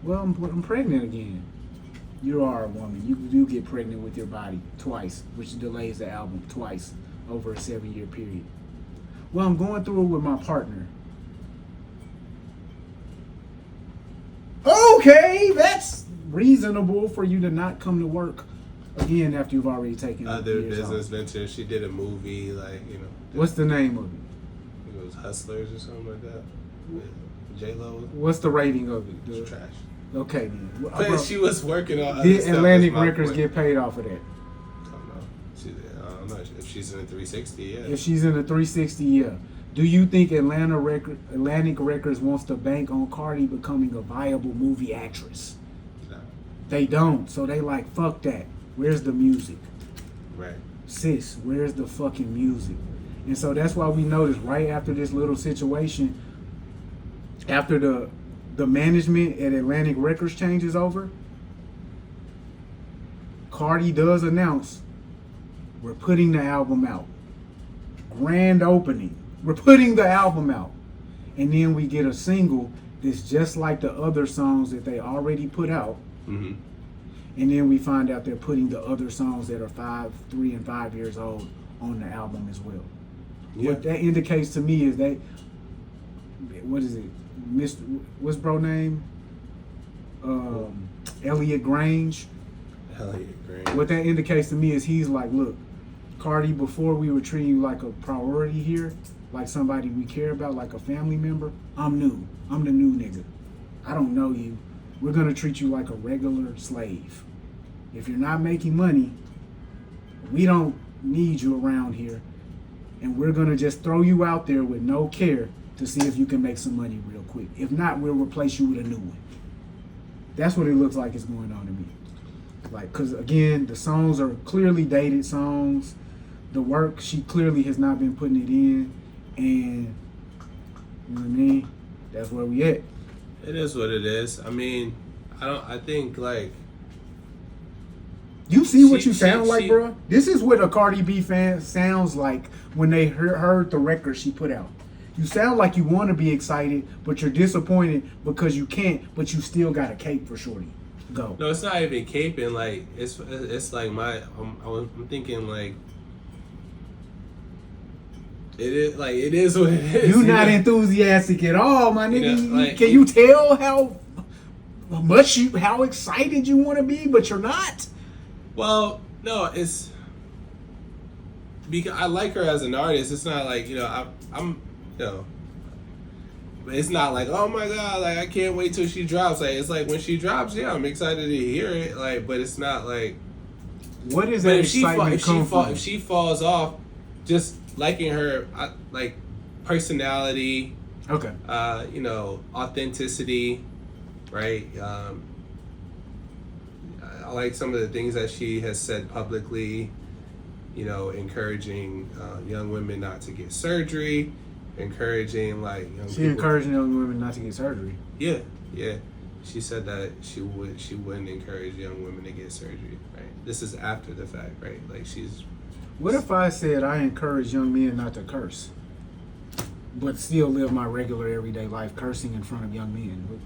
Well, I'm pregnant again. You are a woman. You do get pregnant with your body twice, which delays the album twice over a 7-year period. Well, I'm going through it with my partner. Okay, that's reasonable for you to not come to work again after you've already taken other business ventures. She did a movie, like, you know. What's the name of it? It was Hustlers or something like that. J-Lo. What's the rating of it? It's trash. Okay, then. But she was working on. Did Atlantic Records get paid off of that? I don't know. If she's in a 360, yeah. If she's in a 360, yeah. Do you think Atlantic Records wants to bank on Cardi becoming a viable movie actress? No. They don't. So they like, fuck that. Where's the music? Right. Sis, where's the fucking music? And so that's why we noticed right after this little situation, after the management at Atlantic Records changes over, Cardi does announce We're putting the album out. Grand opening. We're putting the album out. And then we get a single that's just like the other songs that they already put out. Mm-hmm. And then we find out they're putting the other songs that are 3 and 5 years old on the album as well. Yeah. What that indicates to me is they, what is it? What's bro name? Elliot Grange. Elliot Grange. What that indicates to me is he's like, look, Cardi, before we were treating you like a priority here, like somebody we care about, like a family member, I'm new. I'm the new nigga. I don't know you. We're going to treat you like a regular slave. If you're not making money, we don't need you around here. And we're going to just throw you out there with no care to see if you can make some money real quick. If not, we'll replace you with a new one. That's what it looks like is going on to me. Like, because again, the songs are clearly dated songs. The work, she clearly has not been putting it in. And, you know what I mean? That's where we at. It is what it is. I mean, I think, like... You see what you sound like, bro? This is what a Cardi B fan sounds like when they heard the record she put out. You sound like you want to be excited, but you're disappointed because you can't, but you still got a cape for shorty. Go. No, it's not even caping. Like, it's like I'm thinking, like... It is what it is. You're not enthusiastic at all, my nigga. You know, like, can you tell how excited you want to be, but you're not? Well, no, it's because I like her as an artist. It's not like, I'm but it's not like, oh my god, like I can't wait till she drops. Like, it's like when she drops, yeah, I'm excited to hear it. Like, but it's not like, what is that excitement come from? If she falls off, just liking her, like personality, okay, authenticity, right? I like some of the things that she has said publicly, encouraging young women not to get surgery, encouraging encouraging young women not to get surgery. Yeah. She said that she wouldn't encourage young women to get surgery, right? This is after the fact, right? Like What if I said I encourage young men not to curse, but still live my regular everyday life cursing in front of young men?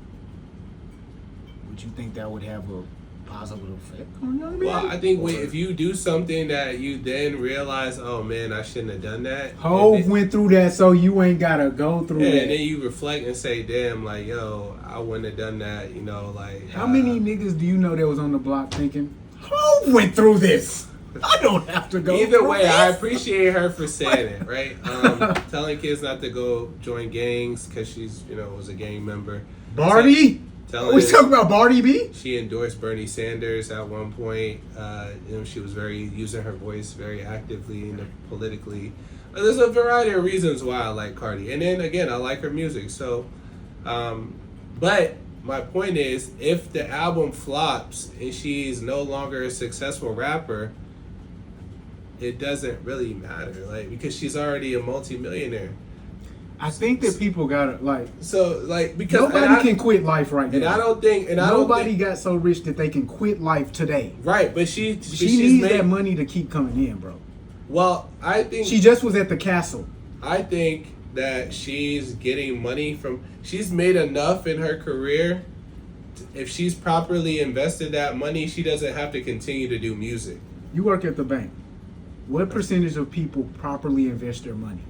Would you think that would have a positive effect on young men? Well, I think if you do something that you then realize, oh man, I shouldn't have done that. Hov went through that, so you ain't gotta go through that. And then you reflect and say, damn, like, yo, I wouldn't have done that, like. How many niggas do you know that was on the block thinking, Hov went through this? I don't have to go. Either way, I appreciate her for saying it, right? Telling kids not to go join gangs because she's, was a gang member. Barty? We talking about Cardi B? She endorsed Bernie Sanders at one point. She was using her voice very actively and politically. There's a variety of reasons why I like Cardi. And then again, I like her music. So, but my point is, if the album flops and she's no longer a successful rapper, it doesn't really matter, like, because she's already a multimillionaire. I think that people gotta because nobody can quit life right now. And I don't think nobody got so rich that they can quit life today. Right, but she needs that money to keep coming in, bro. Well, I think she just was at the castle. I think that she's getting money she's made enough in her career. If she's properly invested that money, she doesn't have to continue to do music. You work at the bank. What percentage of people properly invest their money?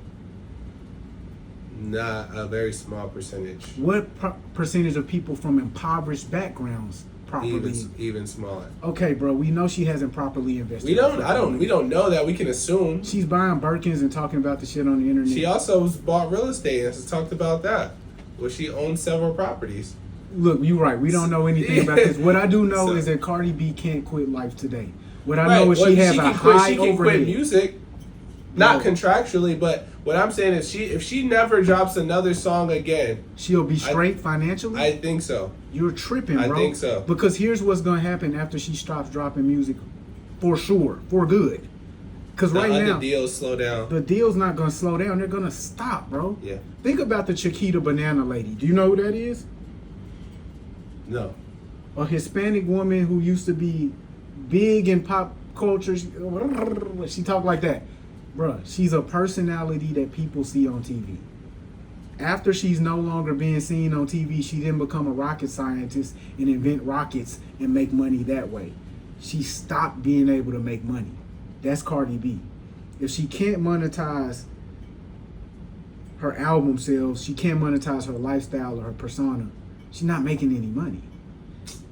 Not a very small percentage. What percentage of people from impoverished backgrounds properly? Even smaller. Okay, bro. We know she hasn't properly invested. We don't know that. We can assume. She's buying Birkins and talking about the shit on the internet. She also bought real estate and talked about that. Well, she owns several properties. Look, you're right. We don't know anything about this. What I do know is that Cardi B can't quit life today. What I know is she has a high overhead. She can quit music, not contractually, but what I'm saying is if she never drops another song again, she'll be straight financially? I think so. You're tripping, bro. I think so. Because here's what's going to happen after she stops dropping music for sure, for good. Because right now, the deals slow down. The deal's not going to slow down. They're going to stop, bro. Yeah. Think about the Chiquita Banana lady. Do you know who that is? No. A Hispanic woman who used to be big in pop culture. She talk like that. Bruh, she's a personality that people see on TV. After she's no longer being seen on TV, she didn't become a rocket scientist and invent rockets and make money that way. She stopped being able to make money. That's Cardi B. If she can't monetize her album sales, she can't monetize her lifestyle or her persona, she's not making any money.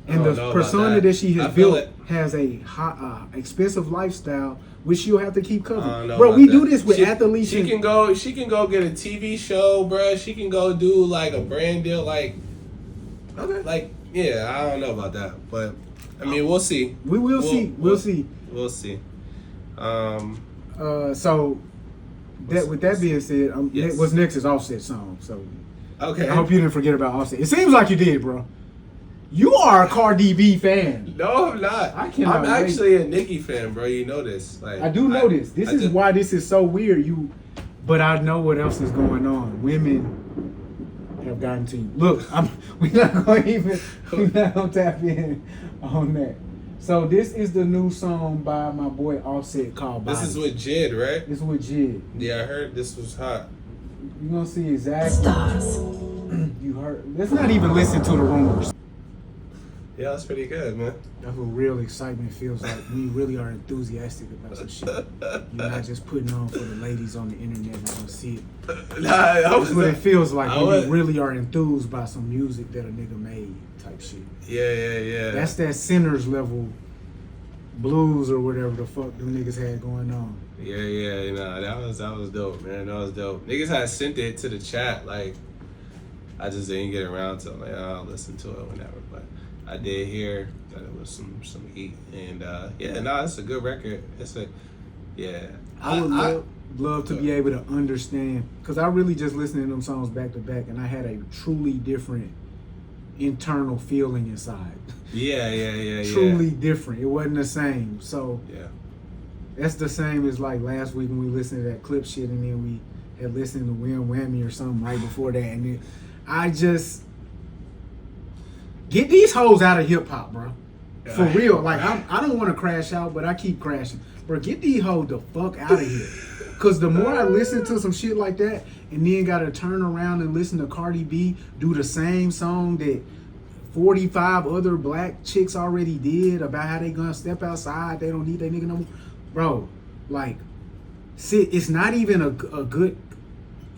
And the persona that she has built has a high, expensive lifestyle, which she'll have to keep covering. Bro, we do this with athletes. She can go get a TV show, bro. She can go do like a brand deal, like, okay, like, yeah, I don't know about that, but I mean, we'll see. We'll see. We'll see. We'll see. So with that being said, yes. What's next is Offset's song. So okay, I hope you didn't forget about Offset. It seems like you did, bro. You are a Cardi B fan. No, I'm not. I'm actually a Nicki fan, bro. You know this. Like, I do know this. This is why this is so weird. But I know what else is going on. Women have gotten to you. Look, we're not going to tap in on that. So this is the new song by my boy Offset called Body. This is with Jid, right? This is with Jid. Yeah, I heard this was hot. You're going to see exactly. Stars. You heard. Let's not even listen to the rumors. Yeah, that's pretty good, man. That's what real excitement feels like when you really are enthusiastic about some shit. You're not just putting on for the ladies on the internet and don't see it. That's what it feels like when you really are enthused by some music that a nigga made type shit. Yeah. That's that sinners level blues or whatever the fuck them niggas had going on. Yeah, that was dope, man. That was dope. Niggas had sent it to the chat, like, I just didn't get around to it. Like, I'll listen to it whenever, but I did hear that it was some heat, and it's a good record. I would love to be able to understand, because I really just listened to them songs back to back, and I had a truly different internal feeling inside. Yeah. Truly different. It wasn't the same. So yeah, that's the same as like last week when we listened to that clip shit, and then we had listened to Wham Whammy or something right before that, and then I just. Get these hoes out of hip hop, bro. For real. Like, I don't want to crash out, but I keep crashing. Bro, get these hoes the fuck out of here. Because the more I listen to some shit like that, and then got to turn around and listen to Cardi B do the same song that 45 other black chicks already did about how they gonna step outside, they don't need that nigga no more. Bro, like, it's not even a good,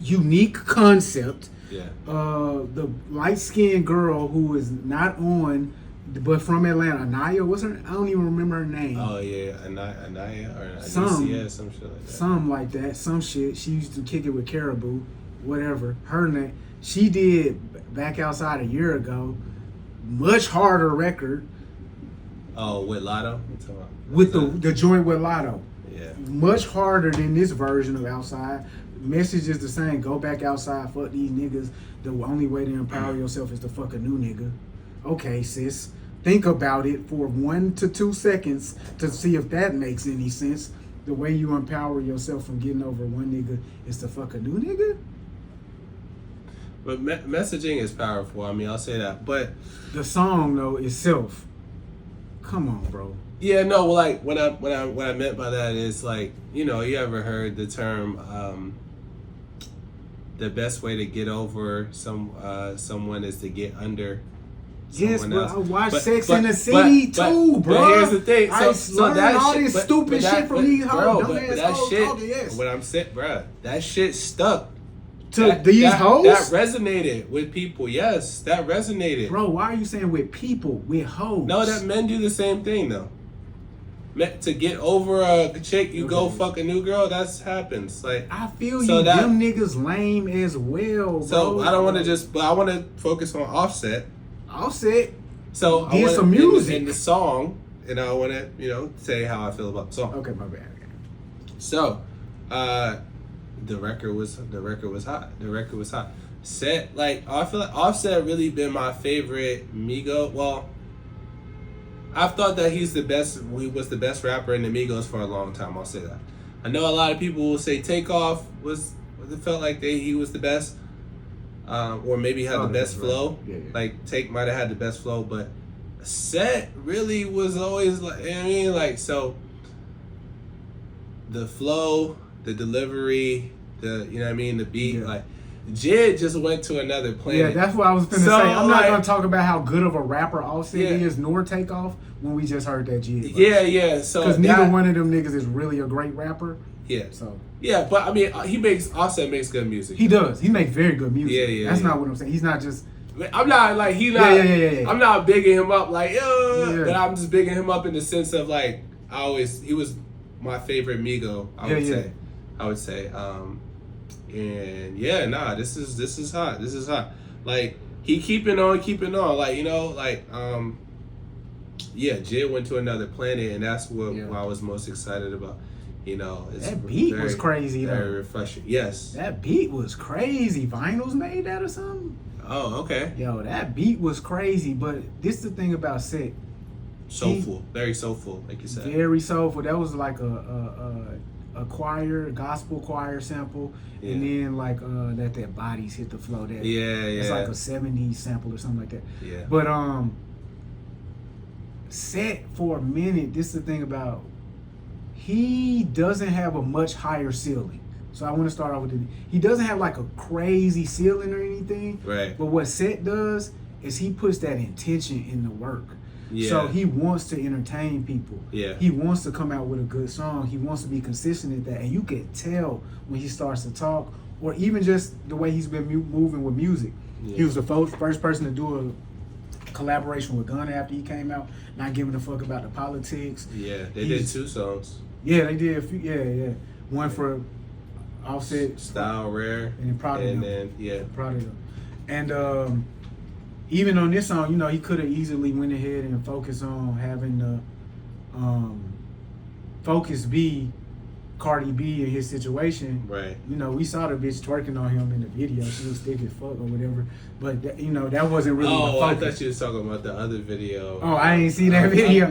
unique concept. Yeah. The light-skinned girl who is not on, but from Atlanta, Anaya, what's her? I don't even remember her name. Oh yeah, Anaya or some shit like that. Something like that. Some shit. She used to kick it with Caribou, whatever. Her name. She did Back Outside a year ago. Much harder record. Oh, with Lotto. With the joint with Lotto. Yeah. Much harder than this version of Outside. Message is the same. Go back outside. Fuck these niggas. The only way to empower yourself is to fuck a new nigga. Okay, sis. Think about it for 1 to 2 seconds to see if that makes any sense. The way you empower yourself from getting over one nigga is to fuck a new nigga? But messaging is powerful. I mean, I'll say that. But the song though itself. Come on, bro. Yeah, no. Well, like what I meant by that is like, you know, you ever heard the term the best way to get over someone is to get under someone else. I watched Sex in the City too, bro. But here's the thing. So learned all this stupid shit from these hoes. But that shit, what I'm saying, bro, that shit stuck. To these hoes? That resonated with people. Yes, that resonated. Bro, why are you saying with people? With hoes? No, that men do the same thing though. To get over a chick, you go fuck a new girl. That happens. Like I feel you. Them niggas lame as well, bro. So I don't want to but I want to focus on Offset. So did some music in the song, and I want to say how I feel about the song. Okay, my bad. So, the record was hot. The record was hot. I feel like Offset really been my favorite Migo. Well, I've thought that he was the best rapper in the Migos for a long time. I'll say that. I know a lot of people will say Takeoff felt like he was the best, or maybe had the best flow. Yeah. Like Take might have had the best flow, but Set really was always like, I mean, like so. the flow, the delivery, the you know what I mean, the beat, like Jid just went to another planet. Yeah, that's what I was finna say. I'm not gonna talk about how good of a rapper Offset is, nor Takeoff, when we just heard that Jid. Yeah. So because neither one of them niggas is really a great rapper. Yeah. So yeah, but I mean, Offset makes good music. He does. He makes very good music. Yeah. That's not what I'm saying. He's not just. I'm not like Yeah. I'm not bigging him up like but I'm just bigging him up in the sense of like he was my favorite Migo. I would say. And this is hot. This is hot. Like he keeping on. Like Jid went to another planet, and that's what I was most excited about. That beat was crazy though. Very refreshing. Yes. That beat was crazy. Vinyls made that or something? Oh, okay. Yo, that beat was crazy, but this is the thing about Set. Soulful. Very soulful, like you said. Very soulful. That was like a gospel choir sample. Yeah. And then like that bodies hit the flow. It's like a 70s sample or something like that. Yeah. But Set for a minute, this is the thing about he doesn't have a much higher ceiling. So I want to start off with it. He doesn't have like a crazy ceiling or anything. Right. But what Set does is he puts that intention in the work. Yeah. So he wants to entertain people. Yeah. He wants to come out with a good song. He wants to be consistent at that. And you can tell when he starts to talk, or even just the way he's been moving with music. Yeah. He was the first person to do a collaboration with Gunna after he came out, not giving a fuck about the politics. Yeah, they did 2 songs. Yeah, they did a few. Yeah. One for Offset, Style Rare, and Proud of them. Proud of them. And even on this song, he could have easily went ahead and focused on having the focus be Cardi B in his situation. Right. We saw the bitch twerking on him in the video. She was thick as fuck or whatever. But that wasn't really the focus. I thought you was talking about the other video. Oh, I didn't see that video.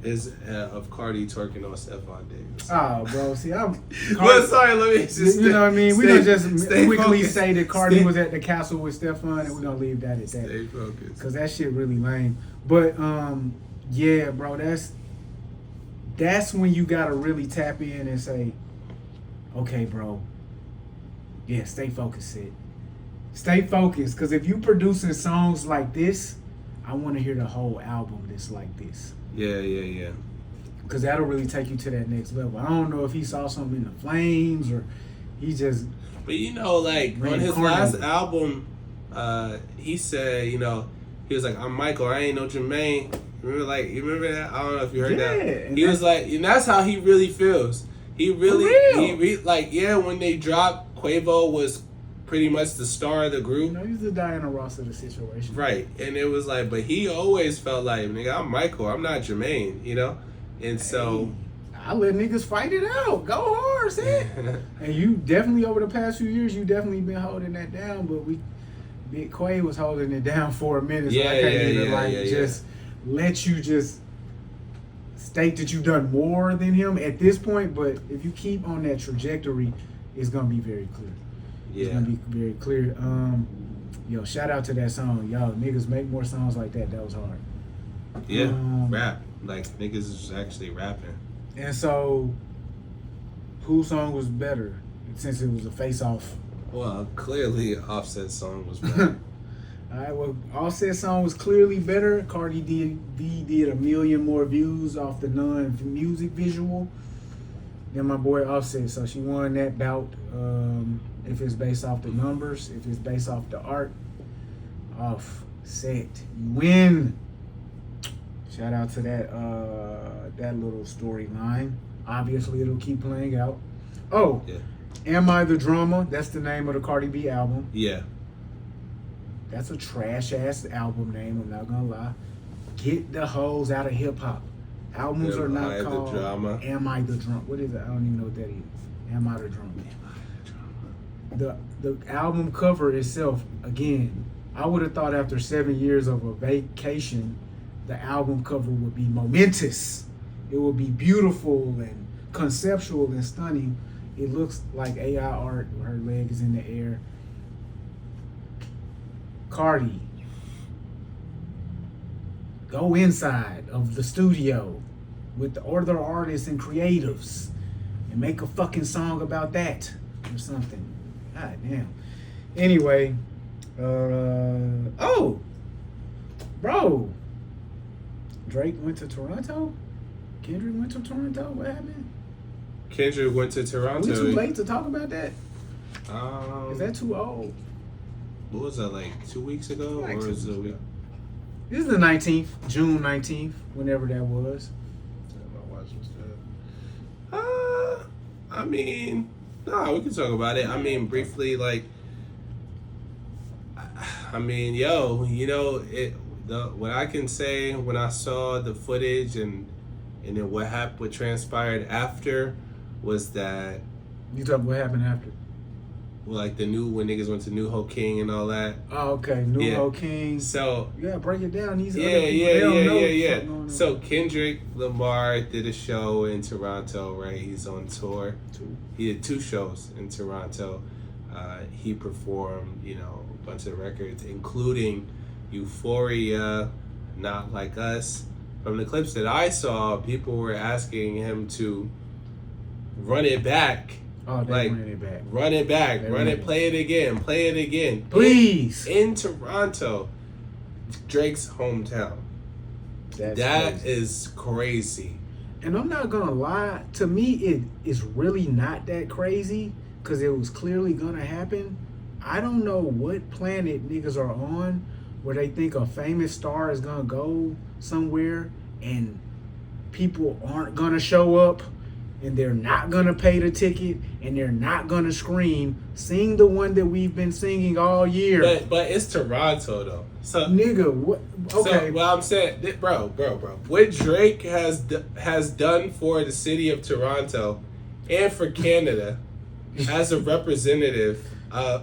Of Cardi twerking on Stephon Diggs. Oh, bro. See, Well, sorry, let me just. You know what I mean? We don't just quickly say that Cardi was at the castle with Stephon, and we're going to leave that at that. Stay focused. Because that shit really lame. But, yeah, bro, that's when you got to really tap in and say, okay, bro, yeah, stay focused, Sid. Stay focused. Because if you producing songs like this, I want to hear the whole album that's like this. Yeah. Because that'll really take you to that next level. I don't know if he saw something in the flames or he just. But on his last album, he said, he was like, "I'm Michael. I ain't no Jermaine." You remember that? I don't know if you heard that. He was like, and that's how he really feels. He really, when they dropped, Quavo was pretty much the star of the group. He's the Diana Ross of the situation. Right. And it was like, but he always felt like, nigga, I'm Michael. I'm not Jermaine, And so. I let niggas fight it out. Go hard, Sid. And you definitely, over the past few years, you definitely been holding that down. But Big Quay was holding it down for a minute. So I can't even just let you just state that you've done more than him at this point. But if you keep on that trajectory, it's going to be very clear. Yeah. It's gonna be very clear. Shout out to that song. Y'all niggas make more songs like that. That was hard. Yeah, rap. Like niggas is actually rapping. And so, whose song was better since it was a face-off? Well, clearly Offset's song was better. All right, well, Offset's song was clearly better. Cardi B did 1 million more views off the non-music visual than my boy Offset. So she won that bout. If it's based off the numbers, if it's based off the art, Offset, you win. Shout out to that little storyline. Obviously, it'll keep playing out. Oh, yeah. Am I the Drama? That's the name of the Cardi B album. Yeah. That's a trash ass album name. I'm not gonna lie. Get the hoes out of hip hop. Albums are not called Am I the Drama? What is it? I don't even know what that is. Am I the Drama? The album cover itself, again, I would have thought after 7 years of a vacation, the album cover would be momentous. It would be beautiful and conceptual and stunning. It looks like AI art. Her leg is in the air. Cardi, go inside of the studio. with the other artists and creatives and make a fucking song about that or something. God damn. Anyway, oh, bro, Drake went to Toronto. Kendrick went to Toronto. What happened? Kendrick went to Toronto. We too late to talk about that? Is that too old? What was that, like 2 weeks ago? Like or 2 is it a week? This is the 19th, June 19th, whenever that was. My watch was good. I mean, no, we can talk about it. I mean, briefly, like, I mean, yo, you know, what I can say when I saw the footage and then what transpired after was that, You talking what happened after? well, like when niggas went to New Ho King and all that. Oh, okay. New Ho King. So yeah, break it down. These yeah. So Kendrick Lamar did a show in Toronto, right? He's on tour. He did 2 shows in Toronto. He performed, you know, a bunch of records, including Euphoria, Not Like Us. From the clips that I saw, people were asking him to run it back. Oh, they ran it back. Run it back. Play it again. Please. In Toronto, Drake's hometown. That is crazy. And I'm not gonna lie, to me it is really not that crazy because it was clearly gonna happen. I don't know what planet niggas are on where they think a famous star is gonna go somewhere and people aren't gonna show up and they're not gonna pay the ticket and they're not gonna sing the one that we've been singing all year. But it's Toronto though. So nigga, what? Okay. So, well, I'm saying, bro, what Drake has done for the city of Toronto and for Canada as a representative,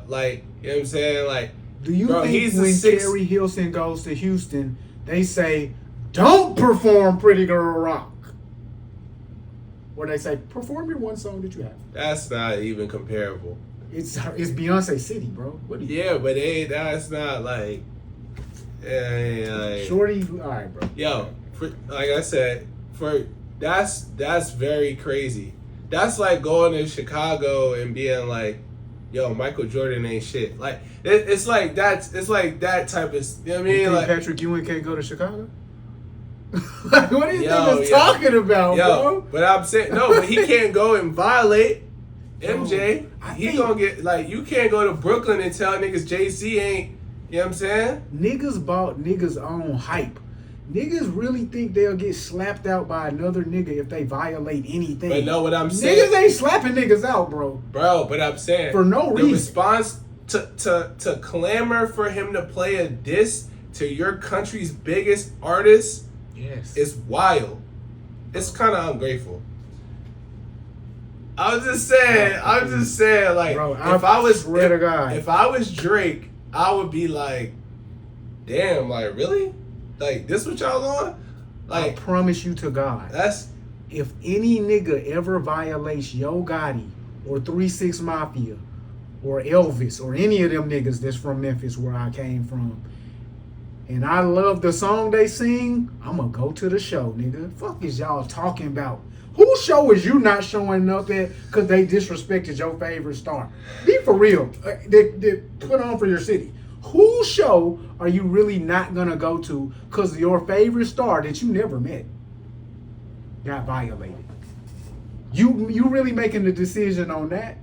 like, you know what I'm saying, like, do you think when Terry Hilson goes to Houston, they say, "Don't perform Pretty Girl Rock"? Or they say, "Perform your one song that you have"? That's not even comparable. It's Beyonce City, bro. What do you? Yeah, but that's not like. Shorty, all right, bro. Yo, like I said, that's very crazy. That's like going to Chicago and being like, "Yo, Michael Jordan ain't shit." Like it's like that type of. You know what I mean? You think like Patrick Ewing can't go to Chicago? Like, what are you talking about, bro? But I'm saying no, but he can't go and violate MJ. He gonna get like you can't go to Brooklyn and tell niggas Jay-Z ain't. You know what I'm saying? Niggas bought niggas on hype. Niggas really think they'll get slapped out by another nigga if they violate anything. But know what I'm saying? Niggas ain't slapping niggas out, bro. Bro, but I'm saying for no reason. The response to clamor for him to play a diss to your country's biggest artist, yes, is wild. It's kind of ungrateful. I'm just saying, like, bro, if I was Drake, I would be like, damn, like, really? Like, this what y'all on? Like, I promise you to God. If any nigga ever violates Yo Gotti or 3 6 Mafia or Elvis or any of them niggas that's from Memphis where I came from, and I love the song they sing, I'm gonna go to the show, nigga. Fuck is y'all talking about? Whose show is you not showing up at because they disrespected your favorite star? Be for real. They put on for your city. Whose show are you really not gonna go to because your favorite star that you never met got violated? You really making the decision on that?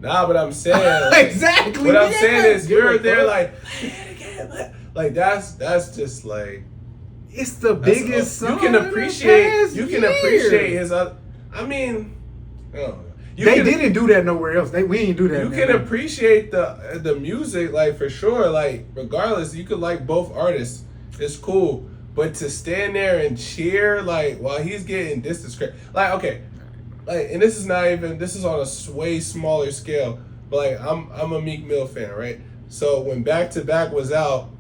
Nah, but I'm saying like, exactly. What I'm saying is you're there like that's just like. It's the biggest song. You can appreciate his other. I mean, they didn't do that nowhere else. We ain't do that. You can appreciate the music, like, for sure. Like, regardless, you could like both artists. It's cool, but to stand there and cheer like while he's getting disrespect, like, okay, like, and this is on a way smaller scale. But like, I'm a Meek Mill fan, right? So when Back to Back was out,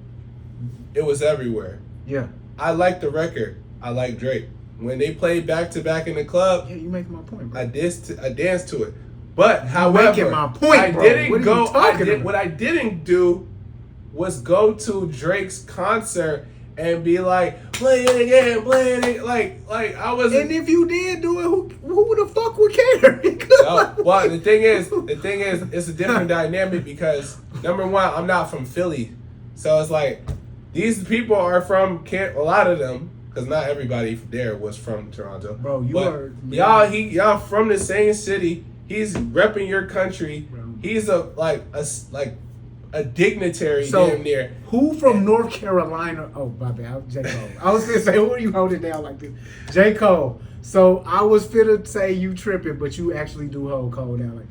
it was everywhere. Yeah. I like the record. I like Drake. When they played Back to Back in the club, yeah, you make my point, bro. I danced to it. But however, making my point, bro. What I didn't do was go to Drake's concert and be like, play it again, play it again. Like I was. And if you did do it, who the fuck would care? No, well, the thing is, it's a different dynamic because number one, I'm not from Philly, so it's like these people are from a lot of them, because not everybody there was from Toronto. Bro, y'all from the same city. He's repping your country. Bro. He's a dignitary damn near. Who from North Carolina? Oh, my bad, J. Cole. I was gonna say, who are you holding down like this? J. Cole. So I was finna say you tripping, but you actually do hold Cole down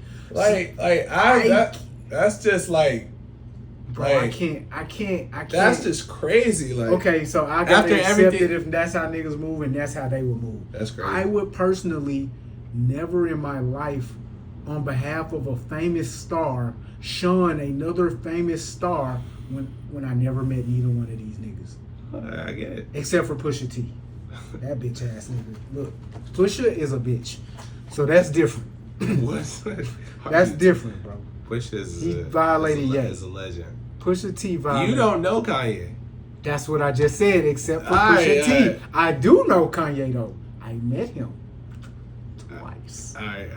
that's just like. Bro, like, I can't. That's just crazy. Like, okay, so I gotta accept it if that's how niggas move and that's how they would move. That's crazy. I would personally never in my life, on behalf of a famous star, shun another famous star when I never met neither one of these niggas. I get it. Except for Pusha T. That bitch ass nigga. Look, Pusha is a bitch. So that's different. What's That's different, bro. Pusha is a legend. Pusha T violated. You don't know Kanye. That's what I just said, except for Pusha T. I do know Kanye though. I met him twice. I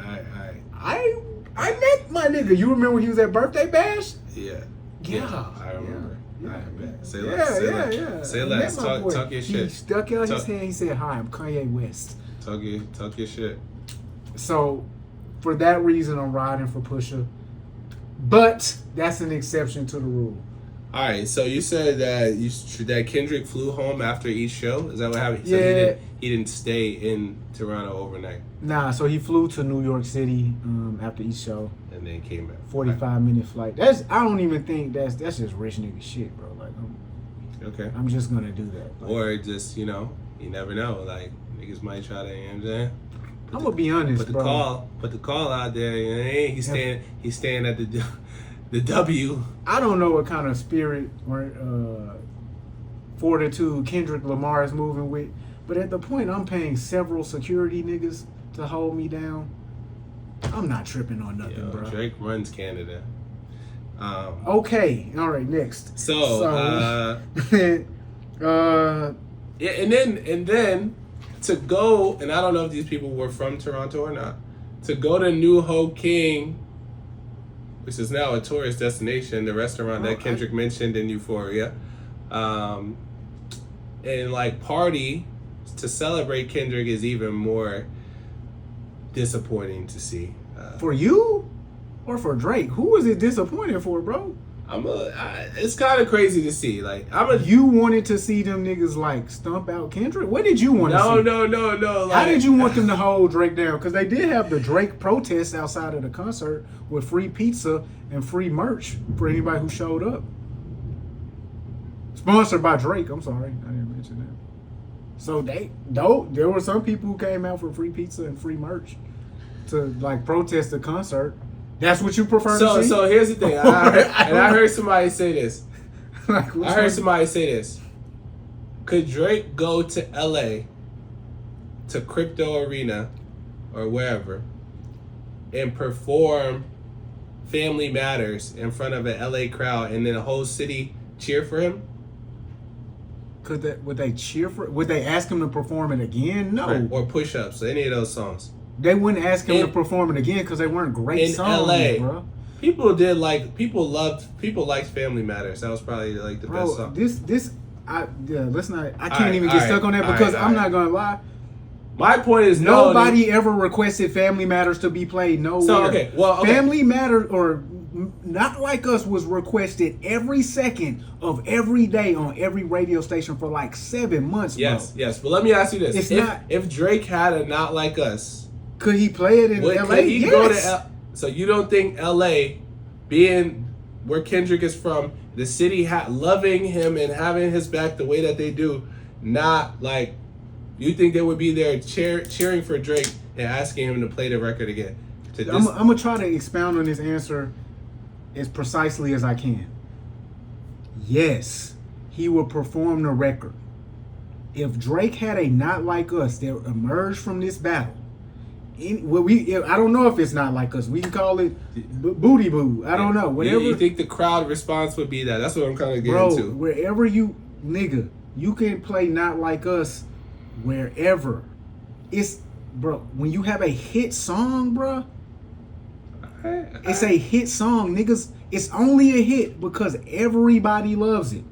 met my nigga. You remember when he was at Birthday Bash? Yeah. Yeah. I remember. Yeah. I bet. Say Yeah. Say less. Talk your shit. He stuck out his hand. He said, "Hi, I'm Kanye West." Talk your shit. So, for that reason, I'm riding for Pusha. But that's an exception to the rule. All right, so you said that Kendrick flew home after each show. Is that what happened? Yeah. So he didn't stay in Toronto overnight. Nah, so he flew to New York City after each show. And then came back. 45-minute flight. I don't even think that's just rich nigga shit, bro. Like, okay. I'm just gonna do that. Like, or just you never know. Like niggas might try to, you know what I'm saying. I'm gonna be honest, bro. Put the call out there. You know, he's staying at the W. I don't know what kind of spirit or fortitude Kendrick Lamar is moving with, but at the point I'm paying several security niggas to hold me down, I'm not tripping on nothing, bro. Drake runs Canada. Okay, all right, next. So yeah, and then to go, and I don't know if these people were from Toronto or not, to go to New Hope King, which is now a tourist destination, the restaurant that Kendrick mentioned in Euphoria, and like party to celebrate Kendrick is even more disappointing to see. For you or for Drake? Who is it disappointing for, bro? It's kind of crazy to see. Like you wanted to see them niggas like stump out Kendrick? What did you want to see? No. How did you want them to hold Drake down? Because they did have the Drake protest outside of the concert with free pizza and free merch for anybody who showed up. Sponsored by Drake. I'm sorry, I didn't mention that. So there were some people who came out for free pizza and free merch to like protest the concert. That's what you prefer to see? So here's the thing. I heard somebody say this. Somebody say this. Could Drake go to LA, to Crypto Arena, or wherever, and perform Family Matters in front of an LA crowd and then a whole city cheer for him? Would they cheer for? Would they ask him to perform it again? No. Or Push-Ups, any of those songs. They wouldn't ask him to perform it again because they weren't great songs, LA, bro. People liked Family Matters. That was probably like the best song. I can't even get stuck on that because I'm not gonna lie. My point is nobody ever requested Family Matters to be played nowhere. So okay. Family Matters or Not Like Us was requested every second of every day on every radio station for like 7 months. Yes. But let me ask you this: if Drake had a Not Like Us, could he play it in LA? Could he go to so you don't think LA, being where Kendrick is from, the city loving him and having his back the way that they do, not like, you think they would be there cheering for Drake and asking him to play the record again? I'm going to try to expound on this answer as precisely as I can. Yes, he will perform the record. If Drake had a Not Like Us that emerged from this battle, I don't know if it's Not Like Us. We can call it Booty Boo. I don't know. Whatever. You think the crowd response would be that? That's what I'm kind of getting to. Wherever you, nigga, You can play Not Like Us wherever. It's, bro, when you have a hit song, bro, it's a hit song, niggas. It's only a hit because everybody loves it.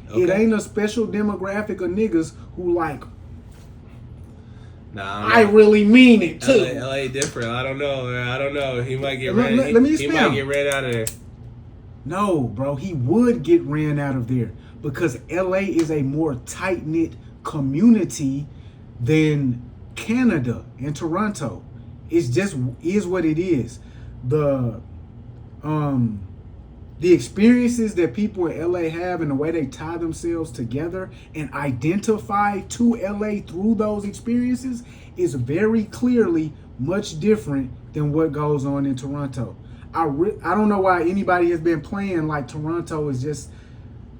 Okay. It ain't a special demographic of niggas who like, nah, I really mean it too. LA different. I don't know. He might get ran. Let me he might get ran out of there. No, bro, he would get ran out of there because LA is a more tight-knit community than Canada and Toronto. It's just is what it is. The experiences that people in LA have and the way they tie themselves together and identify to LA through those experiences is very clearly much different than what goes on in Toronto. I don't know why anybody has been playing like Toronto is just,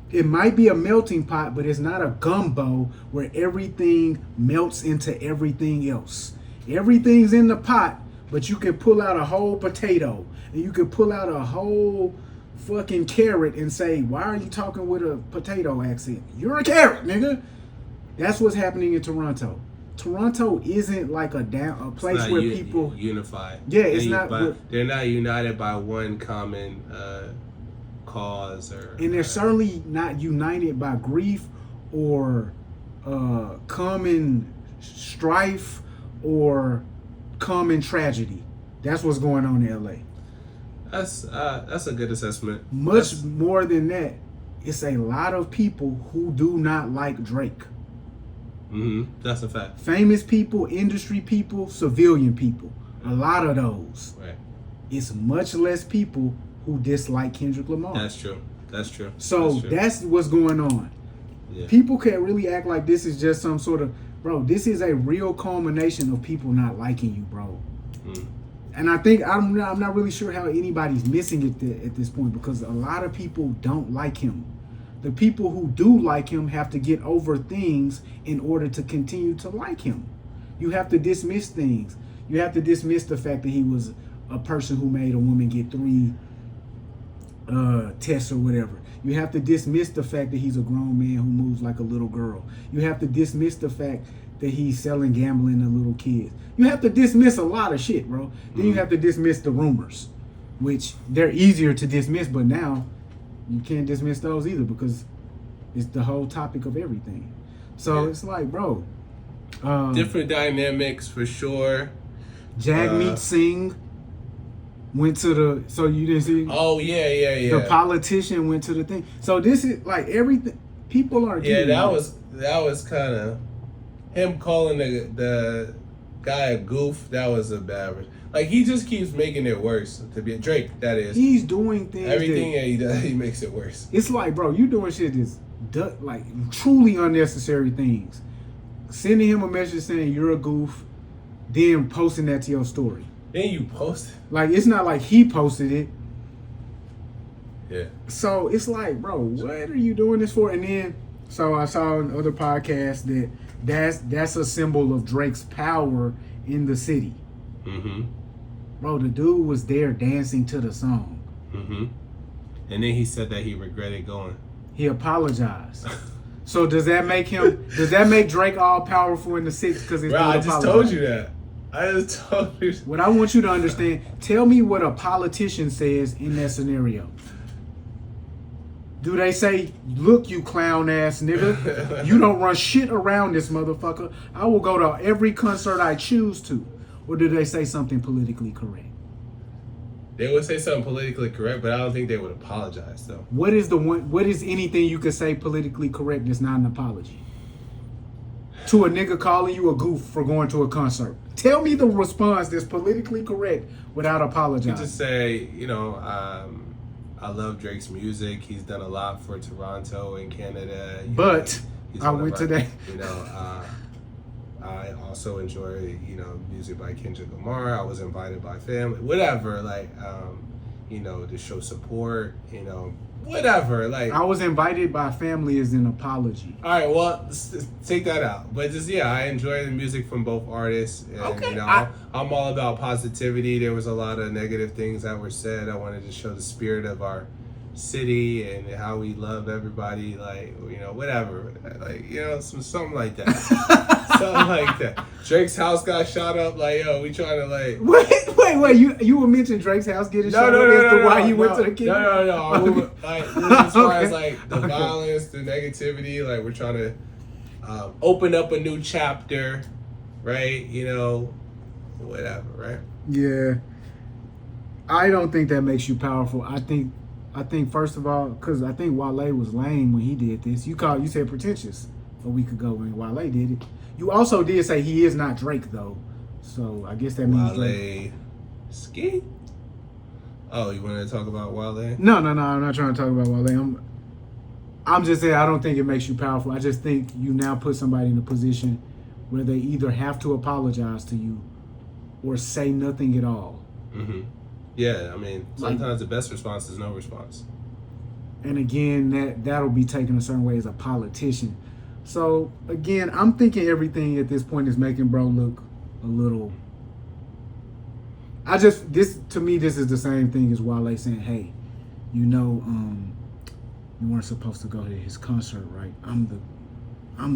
it might be a melting pot, but it's not a gumbo where everything melts into everything else. Everything's in the pot, but you can pull out a whole potato and you can pull out a whole fucking carrot and say, why are you talking with a potato accent? You're a carrot, nigga. That's what's happening in Toronto. Toronto isn't like a place where people unified. Yeah, it's not. They're not united by one common cause, and they're certainly not united by grief or common strife or common tragedy. That's what's going on in LA. That's a good assessment. Much more than that, it's a lot of people who do not like Drake. That's a fact. Famous people, industry people, civilian people. A lot of those. Right. It's much less people who dislike Kendrick Lamar. That's true. So that's what's going on. Yeah. People can't really act like this is just some sort of, bro, this is a real culmination of people not liking you, bro. And I think, I'm not really sure how anybody's missing it at this point because a lot of people don't like him. The people who do like him have to get over things in order to continue to like him. You have to dismiss things. You have to dismiss the fact that he was a person who made a woman get 3 tests or whatever. You have to dismiss the fact that he's a grown man who moves like a little girl. You have to dismiss the fact that he's selling gambling to little kids. You have to dismiss a lot of shit, bro. Then you have to dismiss the rumors, which they're easier to dismiss, but now you can't dismiss those either because it's the whole topic of everything. So it's like, bro. Different dynamics for sure. Jagmeet Singh went to the, so you didn't see? Oh, yeah. The politician went to the thing. So this is like everything. People are getting that was kind of him calling the guy a goof. That was a bad one. Like, he just keeps making it worse. To be Drake, that is. He's doing things. Everything that he does, he makes it worse. It's like, bro, you doing shit that's like truly unnecessary things. Sending him a message saying you're a goof, then posting that to your story. Then you post it. Like, it's not like he posted it. Yeah. So it's like, bro, what are you doing this for? And then, so I saw on other podcasts that's a symbol of Drake's power in the city. Bro, the dude was there dancing to the song. And then he said that he regretted going. He apologized. So does that make Drake all powerful in the city? Because it's I just told you that. I just told you. What I want you to understand, tell me what a politician says in that scenario. Do they say, look, you clown ass nigga, you don't run shit around this motherfucker. I will go to every concert I choose to. Or do they say something politically correct? They would say something politically correct, but I don't think they would apologize, though. What is anything you could say politically correct that's not an apology? To a nigga calling you a goof for going to a concert. Tell me the response that's politically correct without apologizing. You just say, I love Drake's music. He's done a lot for Toronto and Canada. But I went today. I also enjoy, music by Kendrick Lamar. I was invited by family, whatever, to show support, whatever. Like, I was invited by family is an apology. All right, well, take that out. But just, I enjoy the music from both artists. And, okay. I'm all about positivity. There was a lot of negative things that were said. I wanted to show the spirit of our city and how we love everybody, like, you know, whatever, like, you know, something like that. Something like that. Drake's house got shot up, like, yo, we trying to, like... Wait, you were mentioning Drake's house getting shot up as to why he went to the kid? No. Like, as far as, like, the violence, the negativity, like, we're trying to open up a new chapter, right? You know, whatever, right? Yeah. I don't think that makes you powerful. I think first of all, because I think Wale was lame when he did this. You said pretentious a week ago when Wale did it. You also did say he is not Drake though, so I guess that means Drake. Ski. Oh, you want to talk about Wale? No. I'm not trying to talk about Wale. I'm just saying I don't think it makes you powerful. I just think you now put somebody in a position where they either have to apologize to you or say nothing at all. Mm-hmm. Yeah, I mean, sometimes the best response is no response. And again, that'll be taken a certain way as a politician. So, again, I'm thinking everything at this point is making bro look a little... to me, this is the same thing as Wale saying, hey, you know, you weren't supposed to go to his concert, right? I'm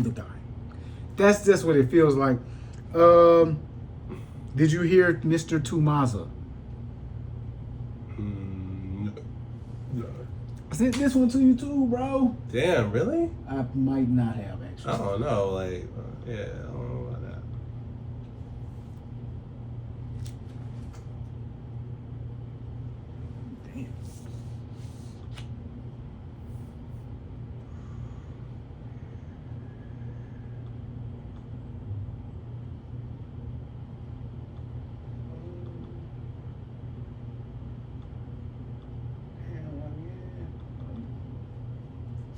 the guy. That's just what it feels like. Did you hear Mr. Tumaza? No. I sent this one to you too, bro. Damn, really? I might not have, actually. I don't know, like, yeah, I don't know about that. Damn.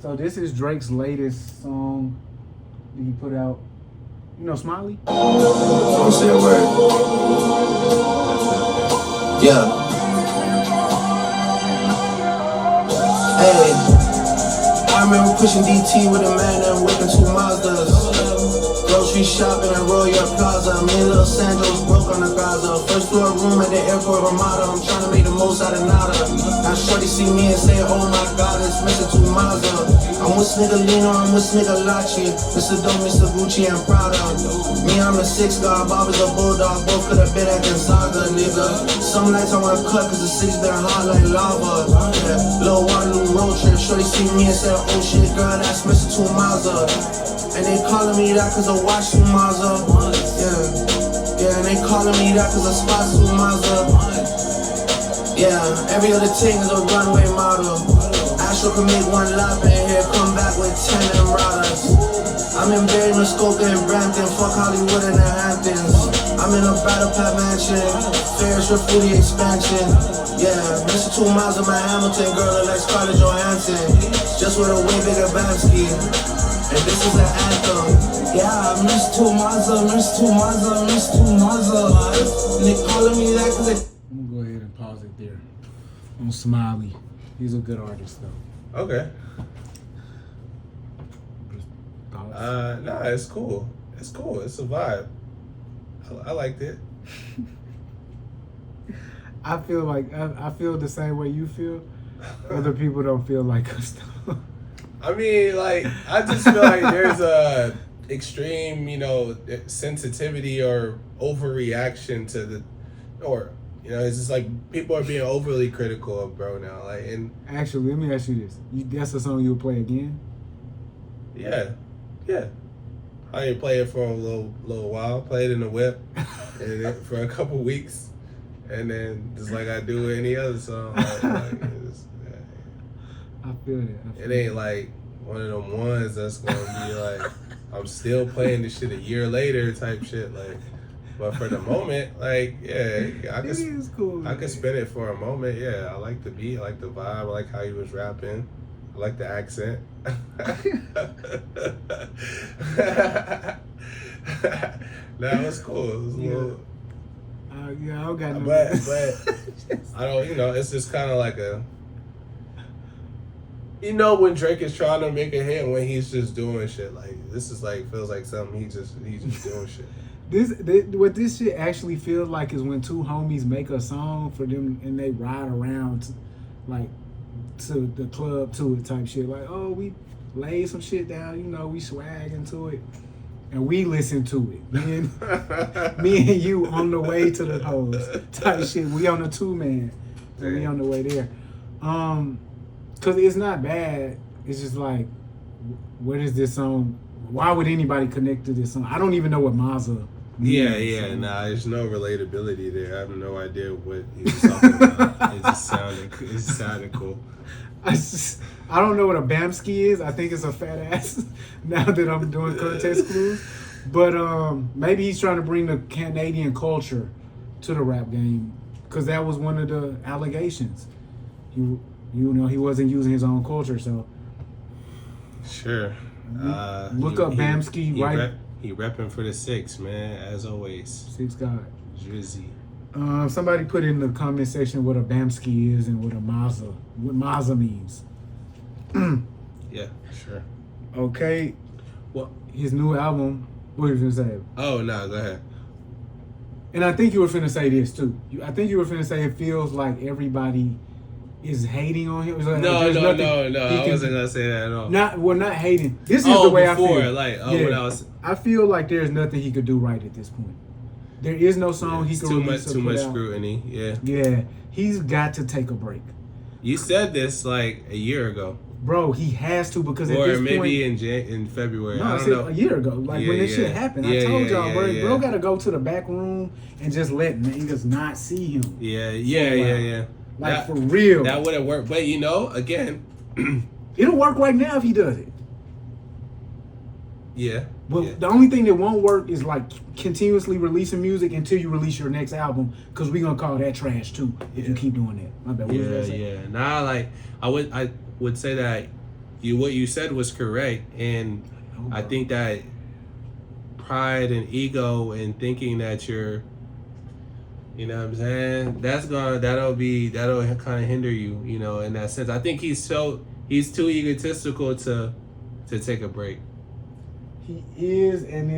So this is Drake's latest song that he put out. You know Smiley? Don't say a word. Yeah. Hey, I remember pushing DT with a man and whipping 2 Mazdas. Grocery shopping at Royal Plaza. Me and Lil Sandals broke on the Gaza. First floor room at the airport Ramada. I'm trying to make the most out of nada. Now shorty see me and say, oh my God, it's Mr. Tumaza. I'm with Snigga Lino, I'm with Snigga Lachi. Mr. Dome, Mr. Gucci, and Prada. Me, I'm a 6 guard, Bob is a bulldog. Both could have been at Gonzaga, nigga. Some nights I wanna cut cause the city's been hot like lava. Yeah. Lil Waterloo road trip. Shorty see me and said, oh shit, girl, that's Mr. Tumaza. And they calling me that cause I watch Tumaza. Yeah, and they calling me that cause I spot Tumaza. Yeah, every other thing is a runway model. Astro can make 1 lap and here come back with 10 Embradas. I'm in Barry, Muskoka, and Brampton. Fuck Hollywood and the Hamptons. I'm in a battle pack mansion. Ferris for foodie expansion. Yeah, Mr. Tumaza, my Hamilton girl, like Scarlett Johansson. Just with a way bigger Bamski. And this is an anthem. Yeah, Miss Tumaza, Miss Tumaza, Miss Tumaza. And they calling me that cause they... I'm gonna go ahead and pause it there. On Smiley. He's a good artist though. Okay. Thoughts? Nah, it's cool. It's cool. It's a vibe. I liked it. I feel like I feel the same way you feel. Other people don't feel like us though. I mean, like, I just feel like there's a extreme, you know, sensitivity or overreaction to the, or, you know, it's just like people are being overly critical of bro now. Like, and Actually, let me ask you this: that's a song you'll play again? yeah. I didn't play it for a little while. Played in the whip, and then for a couple weeks, and then just like I do with any other song. I feel it. It ain't like one of them ones that's gonna be like I'm still playing this shit a year later type shit. Like, but for the moment, like, yeah, It is cool. I can spin it for a moment. Yeah, I like the beat, I like the vibe, I like how he was rapping, I like the accent. That was cool. It was a little. Yeah, I don't got no. But I don't. You know, it's just kind of like a. You know when Drake is trying to make a hit when he's just doing shit. Like, this is like feels like something he's just doing shit. What this shit actually feels like is when 2 homies make a song for them and they ride around like to the club to it type shit. Like, oh, we laid some shit down, you know, we swag into it. And we listen to it. Me and you on the way to the hoes type shit. We on the 2-man. And we on the way there. Cause it's not bad. It's just like, what is this song? Why would anybody connect to this song? I don't even know what Mazza means. Nah, there's no relatability there. I have no idea what he was talking about. It just sounded cool. I don't know what a Bamski is. I think it's a fat ass now that I'm doing context clues. But maybe he's trying to bring the Canadian culture to the rap game, because that was one of the allegations. He wasn't using his own culture, so. Sure. Look up Bamski, right? He repping for the 6, man, as always. 6 God. Drizzy. Somebody put in the comment section what a Bamski is and what Mazza means. Yeah, sure. Okay. Well, his new album. What were you finna say? Oh, no, go ahead. And I think you were finna say this too. I think you were finna say it feels like everybody is hating on him. Like, no. I wasn't gonna say that at all. Not hating. This is the way before, I feel. I feel like there's nothing he could do right at this point. There is no song he could release. Too much scrutiny. Yeah. Yeah. He's got to take a break. You said this like a year ago. Bro, he has to, because at or this maybe point, in February. No, I don't know. A year ago, like when this shit happened. I told y'all, bro got to go to the back room and just let niggas not see him. Yeah. Like, for real. That would have worked. But, again. It'll work right now if he does it. Yeah. But the only thing that won't work is like continuously releasing music until you release your next album, because we're going to call that trash too if you keep doing that. My bad. What was that say? Nah, like, I would say that what you said was correct. And I think that pride and ego and thinking that you're, you know what I'm saying? That'll kind of hinder you, in that sense. I think he's too egotistical to take a break. He is, and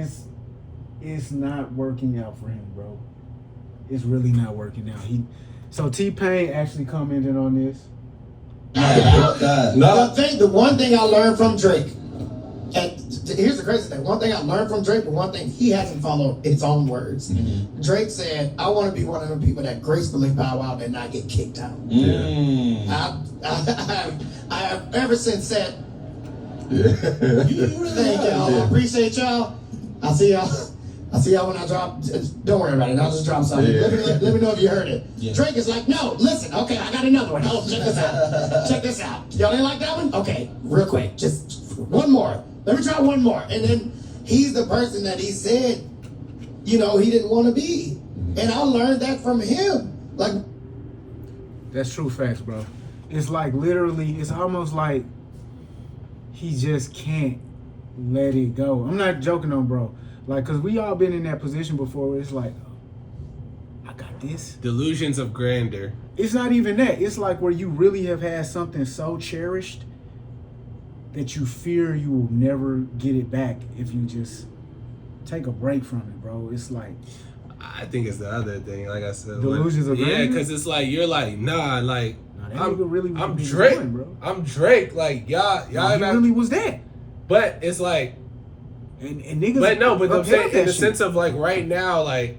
it's not working out for him, bro. It's really not working out. So T-Pain actually commented on this. The one thing I learned from Drake, and here's the crazy thing. One thing I learned from Drake, but one thing he hasn't followed his own words. Mm-hmm. Drake said, I want to be one of the people that gracefully bow out and not get kicked out. I have ever since said, thank y'all. I appreciate y'all. I'll see y'all when I drop. Don't worry about it. I'll just drop something. Let me know if you heard it. Yeah. Drake is like, no, listen. Okay, I got another one. Oh, check this out. Y'all ain't like that one? Okay, real quick. Just one more. Let me try one more. And then he's the person that he said, he didn't want to be. And I learned that from him. Like, that's true facts, bro. It's like literally, it's almost like he just can't let it go. I'm not joking on bro. Like, cause we all been in that position before where it's like, I got this. Delusions of grandeur. It's not even that. It's like where you really have had something so cherished that you fear you will never get it back if you just take a break from it, bro. It's like, I think it's the other thing, like I said. Delusions of grandeur? Yeah, because it's like, you're like, nah, like, I'm Drake. Going, bro. I'm Drake. Like, y'all. No, he really was that. But it's like, and niggas. But no, but I'm saying in the sense of like right now, like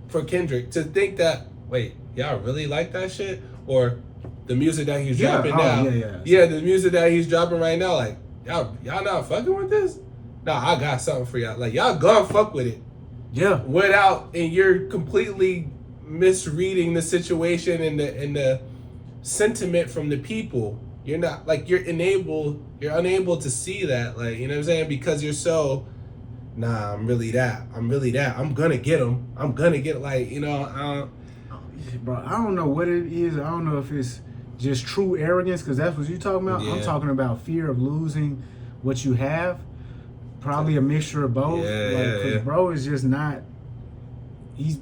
for Kendrick to think that, wait, y'all really like that shit, or the music that he's dropping now? Yeah, the music that he's dropping right now, like y'all not fucking with this? Nah, I got something for y'all. Like y'all gonna fuck with it. Yeah. And you're completely misreading the situation and the sentiment from the people. You're not like you're unable to see that, like, you know what I'm saying, because you're so I'm really that I'm gonna get him, like, bro, I don't know what it is. I don't know if it's just true arrogance, because that's what you're talking about. I'm talking about fear of losing what you have, probably a mixture of both. Because bro is just not, he's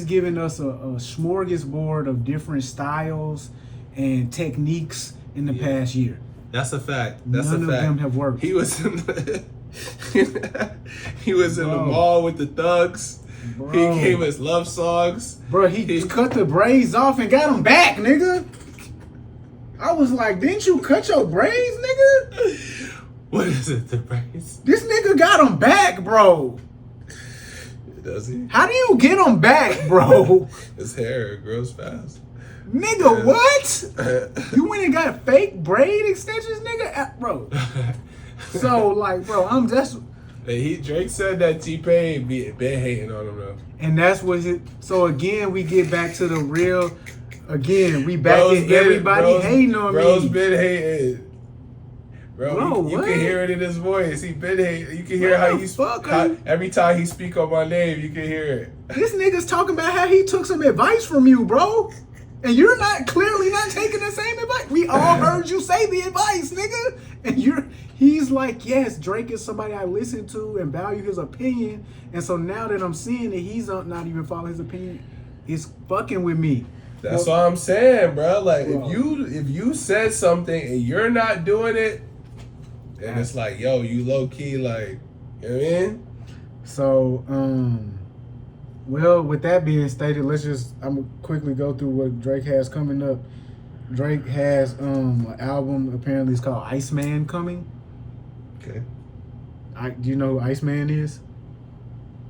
giving us a smorgasbord of different styles and techniques in the past year. That's a fact. None of them have worked. He was in the mall with the thugs. Bro. He gave us love songs. Bro, he cut the braids off and got them back, nigga. I was like, didn't you cut your braids, nigga? What is it, the braids? This nigga got them back, bro. Does he? How do you get them back, bro? His hair grows fast. Nigga, what? You went and got fake braid extensions, nigga? Bro. So, like, bro, I'm just... Drake said that T-Pain been hating on him, though. And that's what so, again, we get back to the real... Again, we back at everybody hating on me. Bro's been hating. Bro, you what? can hear it in his voice. He been hating. You can hear how he's... Every time he speak on my name, you can hear it. This nigga's talking about how he took some advice from you, bro. And you're clearly not taking the same advice. We all heard you say the advice, nigga. And he's like, yes, Drake is somebody I listen to and value his opinion. And so now that I'm seeing that he's not even following his opinion, it's fucking with me. That's what I'm saying, bro. Like, bro. if you said something and you're not doing it, and it's like, yo, you low key, like, you know what I mean? So, well, with that being stated, I'm gonna quickly go through what Drake has coming up. Drake has an album, apparently it's called Iceman coming. Okay. Do you know who Iceman is?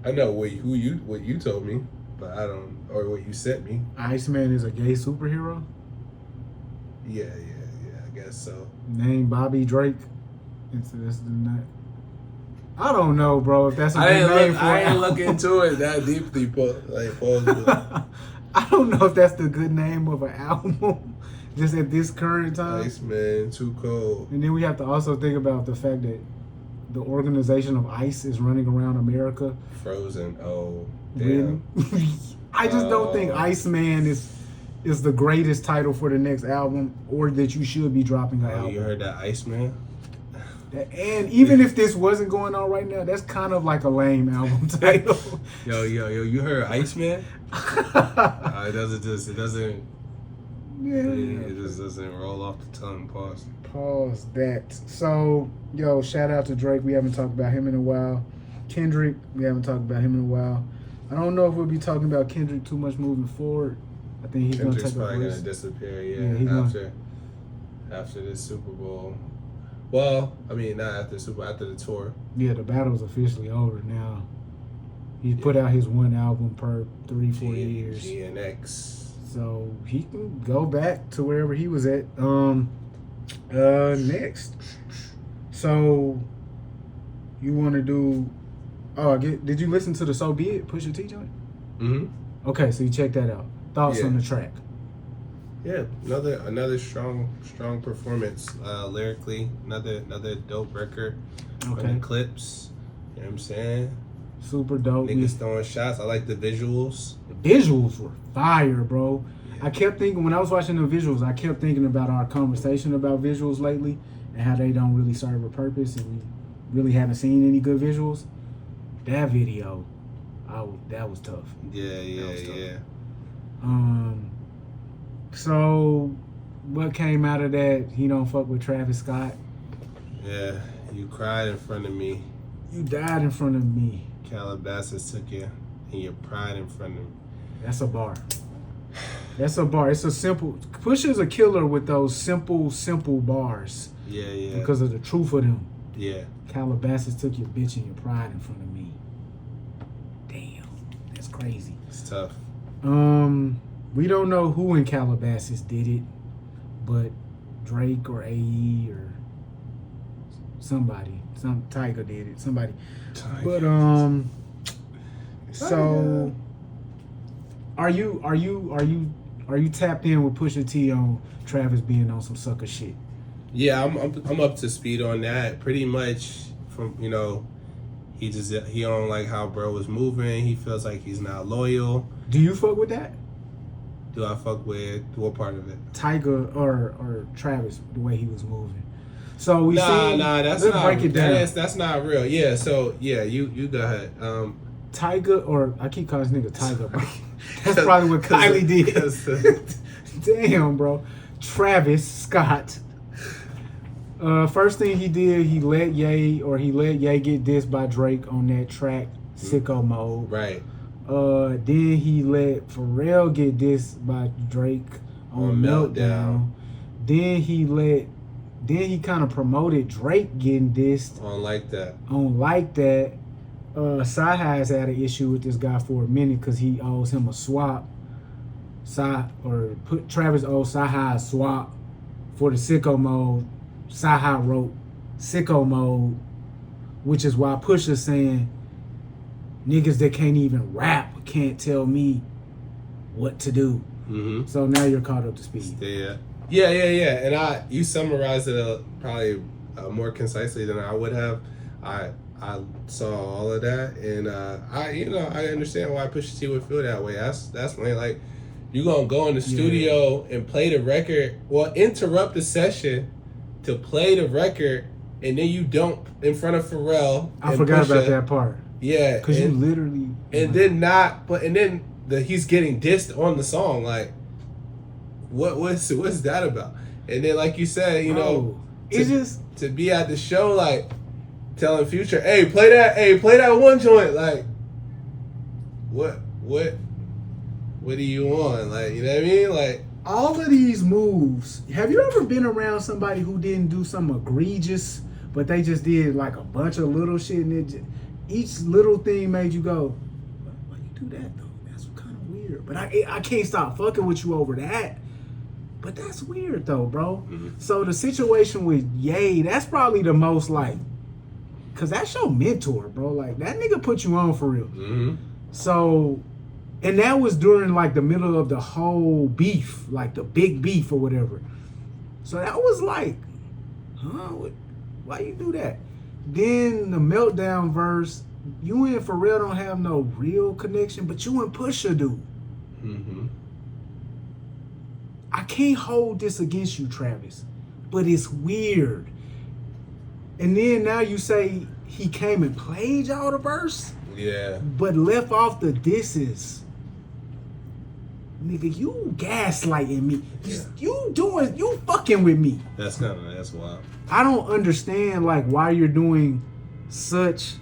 I know what you told me, but I don't, or what you sent me. Iceman is a gay superhero. Yeah, I guess so. Named Bobby Drake. I don't know, bro, if that's a good name for it. I didn't look into it that deeply, I don't know if that's the good name of an album, just at this current time. Iceman, Too Cold. And then we have to also think about the fact that the organization of ICE is running around America. Frozen. Oh, damn. I just don't think Iceman is the greatest title for the next album, or that you should be dropping an album. You heard that, Iceman? And even if this wasn't going on right now, that's kind of like a lame album title. Yo, you heard Iceman? It just doesn't roll off the tongue. Pause that. So, yo, shout out to Drake. We haven't talked about him in a while. Kendrick, we haven't talked about him in a while. I don't know if we'll be talking about Kendrick too much moving forward. I think he's going to take a probably risk. Gonna disappear, after this Super Bowl. Well, I mean, not after after the tour. Yeah, the battle's officially over now. He put out his one album per 3-4 years. GNX. So he can go back to wherever he was at. Next. So you want to do? Did you listen to the So Be It Pusha T joint? Mm-hmm. Okay, so you check that out. Thoughts on the track? Yeah, another strong performance lyrically. Another dope record. Okay. On the Clipse. You know what I'm saying? Super dope. Niggas throwing shots. I like the visuals. The visuals were fire, bro. Yeah. I kept thinking, when I was watching the visuals, I kept thinking about our conversation about visuals lately and how they don't really serve a purpose, and we really haven't seen any good visuals. That video, that was tough. Yeah. So, what came out of that? He don't fuck with Travis Scott. Yeah, you cried in front of me. You died in front of me. Calabasas took you and your pride in front of me. That's a bar. That's a bar. It's a simple... Pusha's a killer with those simple bars. Yeah. Because of the truth of them. Yeah. Calabasas took your bitch and your pride in front of me. Damn. That's crazy. It's tough. We don't know who in Calabasas did it, but Drake or AE or somebody. Tiger did it. Somebody. But so are you tapped in with Pusha T on Travis being on some sucker shit? Yeah, I'm up to speed on that. Pretty much from, he don't like how bro was moving. He feels like he's not loyal. Do you fuck with that? Do I fuck with what part of it? Tiger or Travis, the way he was moving. So we that's let's not break it down. That's not real. Yeah, so you go ahead. Tiger, or I keep calling this nigga Tiger, bro. That's probably what Kylie did. Damn, bro. Travis Scott. First thing he did, he let Ye get dissed by Drake on that track, Sicko Mode. Right. Then he let Pharrell get dissed by Drake on Meltdown. Then he kind of promoted Drake getting dissed On Like That. on Like That. Sci-Hi's had an issue with this guy for a minute because he owes him a swap. Travis owes Sci-Hi a swap for the Sicko Mode. Sci-Hi wrote Sicko Mode, which is why Pusha's saying niggas that can't even rap can't tell me what to do. Mm-hmm. So now you're caught up to speed. Yeah. And you summarized it probably more concisely than I would have. I saw all of that, and I understand why Pusha T would feel that way. That's when, like, you gonna go in the studio and play the record, interrupt the session to play the record, and then you don't in front of Pharrell. I forgot about that part. Yeah, because you literally he's getting dissed on the song. Like, what's that about? And then, like you said, to be at the show, like, telling Future, hey, play that one joint. Like, what do you want? Like, you know what I mean? Like, all of these moves. Have you ever been around somebody who didn't do something egregious, but they just did like a bunch of little shit, and each little thing made you go, why you do that though? That's kind of weird. But I can't stop fucking with you over that. But that's weird though, bro. Mm-hmm. So the situation with Ye, that's probably the most like, cause that's your mentor, bro. Like, that nigga put you on for real. Mm-hmm. So, and that was during like the middle of the whole beef, like the big beef or whatever. So that was like, why you do that? Then the Meltdown verse, you and Pharrell don't have no real connection, but you and Pusha do. Mm-hmm. I can't hold this against you, Travis, but it's weird. And then now you say he came and played y'all the verse? Yeah. But left off the disses. Nigga, you gaslighting me. Yeah. You fucking with me. That's wild. I don't understand like why you're doing such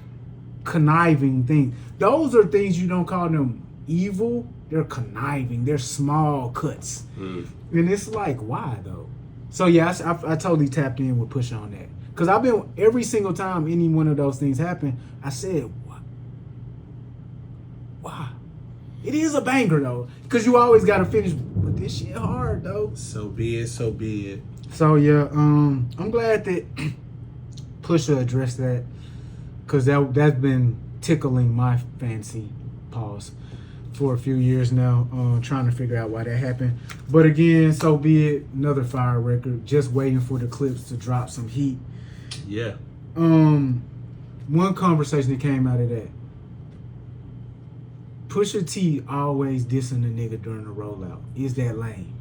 conniving things. Those are things you don't call them evil. They're conniving. They're small cuts. Mm. And it's like, why though? So yeah, I totally tapped in with Pusha on that. Because I've been, every single time any one of those things happen, I said, what? Why? It is a banger though. Because you always got to finish with this shit hard though. So be it, so be it. So yeah, I'm glad that Pusha addressed that. Because that's been tickling my fancy pause for a few years now, trying to figure out why that happened. But again, so be it. Another fire record. Just waiting for the Clipse to drop some heat. Yeah. One conversation that came out of that. Pusha T always dissing a nigga during the rollout. Is that lame?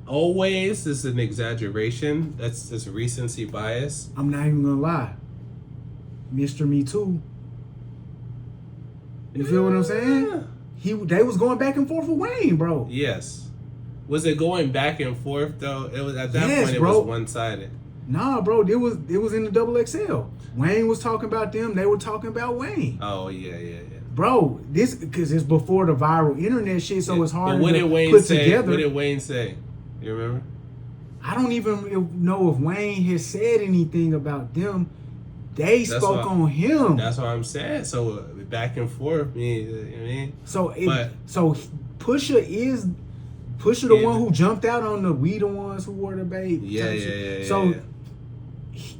Always is an exaggeration. That's just recency bias. I'm not even gonna lie. Mr. Me Too. You feel what I'm saying? They was going back and forth with Wayne, bro. Yes. Was it going back and forth though? It was at that point. It bro. Was one-sided. Nah, bro. It was in the XXL. Wayne was talking about them. They were talking about Wayne. Oh yeah. Bro, this because it's before the viral internet shit, so it's hard to put together. What did Wayne say? You remember? I don't even know if Wayne has said anything about them. They spoke on him. That's what I'm saying. So back and forth, you know what I mean? So Pusha the one who jumped out on the we the ones who wore the bait. Yeah. So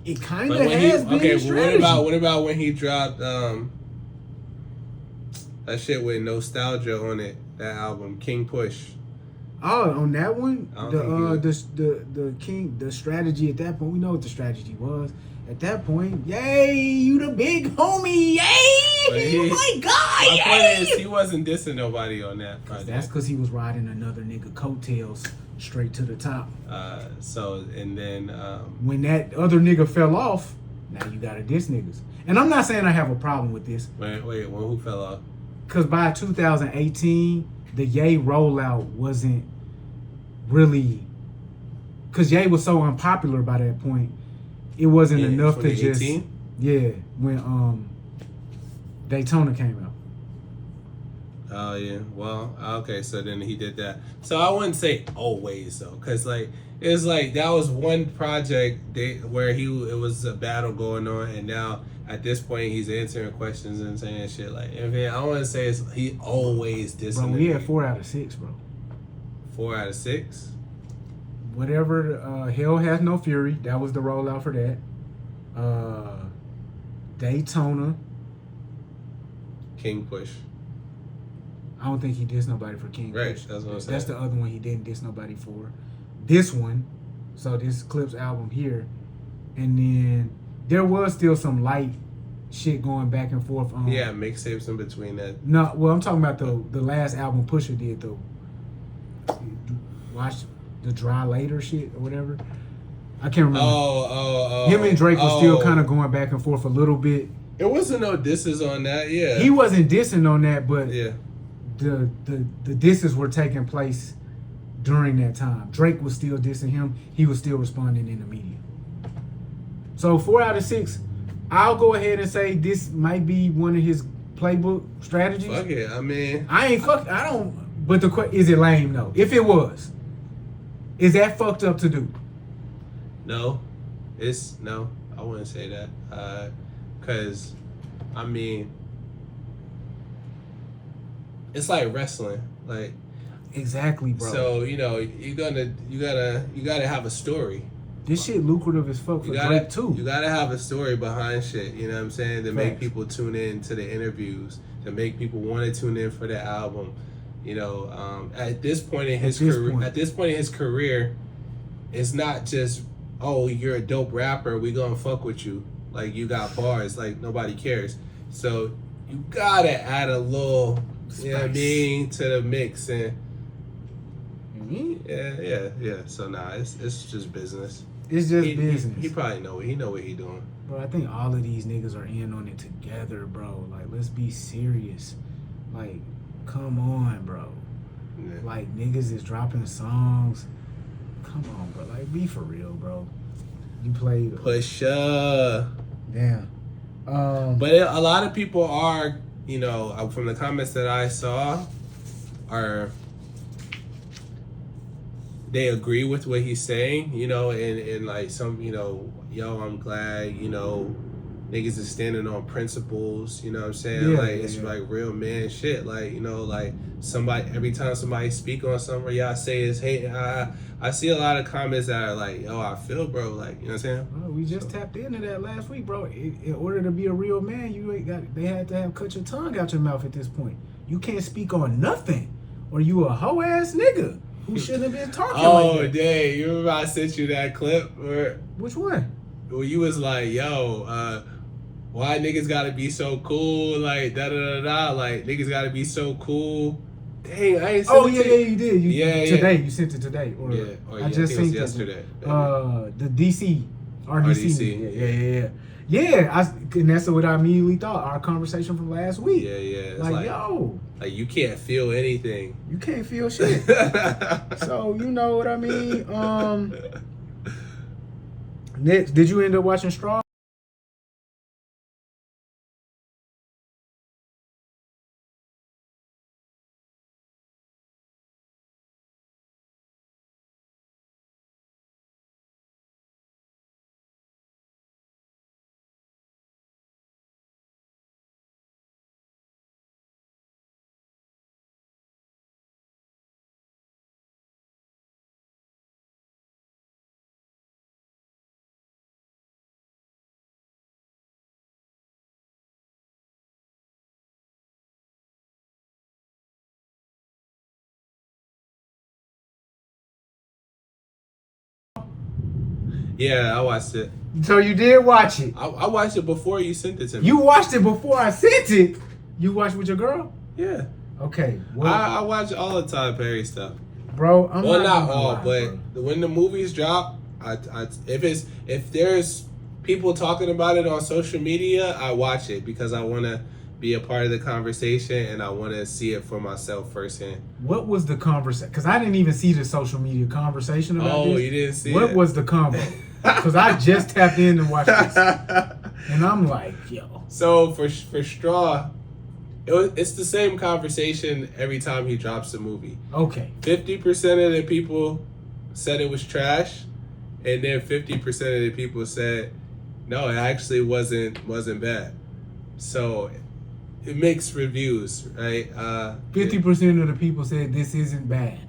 it kind of has been a strategy. What about when he dropped that shit with Nostalgia on it? That album, King Push. Oh, on that one, the strategy at that point, we know what the strategy was. At that point, yay, you the big homie, yay, you my guy, my point is, he wasn't dissing nobody on that project. That's because he was riding another nigga coattails straight to the top. And then when that other nigga fell off, now you gotta diss niggas. And I'm not saying I have a problem with this. Wait, who fell off? Because by 2018, the Ye rollout wasn't really, because Ye was so unpopular by that point. It wasn't enough to just when Daytona came out. Oh yeah. Well, okay. So then he did that. So I wouldn't say always though, because like it's like that was one project where it was a battle going on, and now at this point he's answering questions and saying shit like. I mean, I wouldn't say he always dissing. Bro, we had 4 out of 6, bro. 4 out of 6. Whatever. Hell Has No Fury. That was the rollout for that. Daytona. King Push. I don't think he dissed nobody for King Right, Push. that's what I'm saying. That's the other one he didn't diss nobody for. This one, so this Clipse album here, and then there was still some light shit going back and forth on. Yeah, mixtapes in between that. No, well, I'm talking about the last album Pusha did though. Watch the Dry Later shit or whatever. I can't remember. Oh. Him and Drake was still kind of going back and forth a little bit. It wasn't no disses on that. Yeah. He wasn't dissing on that, but Yeah. the disses were taking place during that time. Drake was still dissing him. He was still responding in the media. So 4 out of 6, I'll go ahead and say this might be one of his playbook strategies. Fuck it. I mean, I don't. But is it lame though? If it was, is that fucked up to do? no. No. I wouldn't say that. Cause, I mean, it's like wrestling. Like. Exactly, bro. So you gotta have a story. This shit lucrative as fuck for Drake too. You gotta have a story behind shit. You know what I'm saying? To make Facts. people tune in to the interviews, to make people want to tune in for the album. You know, at this point in his career, it's not just you're a dope rapper. We gonna fuck with you. Like you got bars. Like nobody cares. So you gotta add a little, you know what I mean, to the mix and. Yeah. So it's just business. It's just business. He probably know what he doing. Bro, I think all of these niggas are in on it together, bro. Like, let's be serious. Like, come on, bro. Yeah. Like, niggas is dropping songs. Come on, bro. Like, be for real, bro. You played Pusha. Damn. But a lot of people are, from the comments that I saw, they agree with what he's saying, and like some, I'm glad, niggas is standing on principles, you know what I'm saying? It's like real man shit. Like, like somebody, every time somebody speak on something, y'all say is hate. I see a lot of comments that are like, I feel, bro, like, you know what I'm saying? Bro, we just tapped into that last week, bro. In order to be a real man, they had to have cut your tongue out your mouth at this point. You can't speak on nothing, or you a hoe ass nigga who shouldn't have been talking like that. Dang, you remember I sent you that clip where Which one? you was like, why niggas gotta be so cool, like da-da-da-da, like niggas gotta be so cool. Dang, I ain't sent it you did. Today, you sent it today. I just seen it yesterday. The DC, RDC. Yeah, and that's what I immediately thought. Our conversation from last week. Yeah. It's like you can't feel anything. You can't feel shit. So you know what I mean. Next, did you end up watching Straw? Yeah, I watched it. So you did watch it. I watched it before you sent it to me. You watched it before I sent it. You watched with your girl? Yeah. Okay. Well, I watch all the Tyler Perry stuff. Bro, not all, but when the movies drop, if there's people talking about it on social media, I watch it because I want to be a part of the conversation and I want to see it for myself firsthand. What was the conversation? Because I didn't even see the social media conversation about this. Oh, you didn't see What was the convo? Because I just tapped in and watched this. And I'm like, yo. So for Straw, it's the same conversation every time he drops a movie. Okay. 50% of the people said it was trash, and then 50% of the people said no, it actually wasn't bad. So it makes reviews, right? 50% of the people said this isn't bad.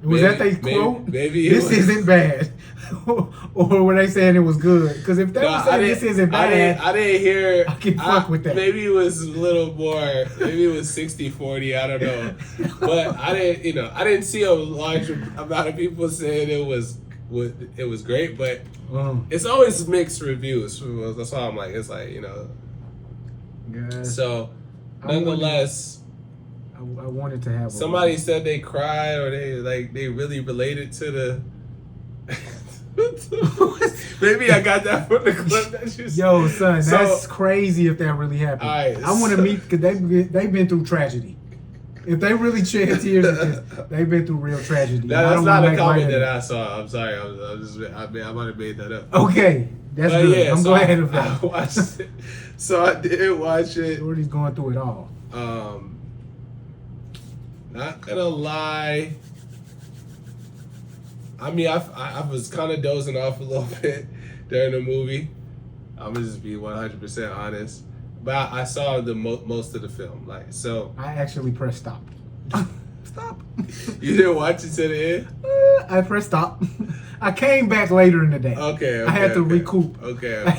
Was that they quote? Maybe this isn't bad, or were they saying it was good? Because if they were saying this isn't bad, I didn't hear. I can fuck with that. Maybe it was a little more. Maybe it was 60-40. I don't know, but I didn't see a large amount of people saying it was great. But it's always mixed reviews. That's why I'm like, it's like So, nonetheless. I wanted to have somebody said they cried or they really related to the. Maybe I got that from the clip that you said. Yo, son, that's crazy if that really happened. Right, I want to meet because they've been through tragedy. If they really shed tears at this, they've been through real tragedy. That's not a comment that I saw. I'm sorry. I might have made that up. Okay, that's good. Yeah, I'm glad of that. I watched it. So I did watch it. Shorty's going through it all. Not gonna lie. I mean, I was kind of dozing off a little bit during the movie. I'm gonna just be 100% honest. But I saw the most of the film. Like, so I actually pressed stop. Stop. You didn't watch it to the end? I pressed stop. I came back later in the day. Okay. I had to recoup. Okay. I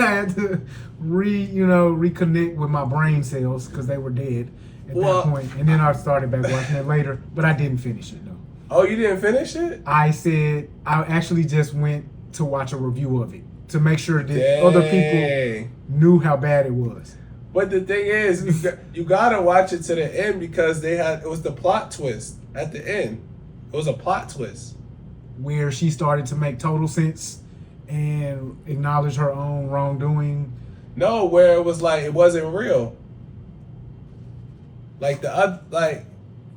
had to reconnect with my brain cells because they were dead at that point. And then I started back watching it later, but I didn't finish it though. Oh, you didn't finish it? I actually just went to watch a review of it to make sure that other people knew how bad it was. But the thing is, you gotta watch it to the end because it was the plot twist at the end. It was a plot twist where she started to make total sense and acknowledge her own wrongdoing. No, where it was like it wasn't real. Like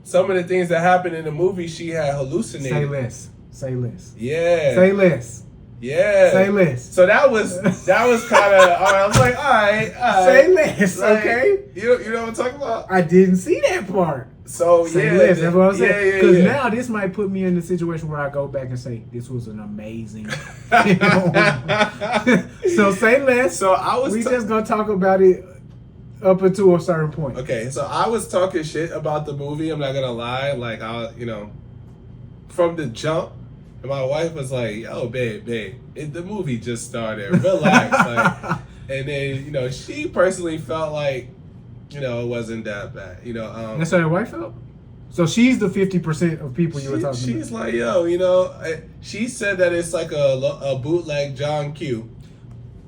some of the things that happened in the movie, she had hallucinated. Say less. Say less. Yeah. Say less. Yeah. Say less. So that was kind of. I was like, all right. Say less. Like, okay. You know what I'm talking about? I didn't see that part. So say less. That's what I'm saying. Because Yeah. now this might put me in the situation where I go back and say this was an amazing. So say less. So we just gonna talk about it up until a certain point. Okay, so I was talking shit about the movie. I'm not gonna lie. Like from the jump, and my wife was like, "Yo, babe, the movie just started. Relax." And then she personally felt like it wasn't that bad. That's how your wife felt. So she's the 50% of people you were talking about. She's like, yo, she said that it's like a bootleg John Q.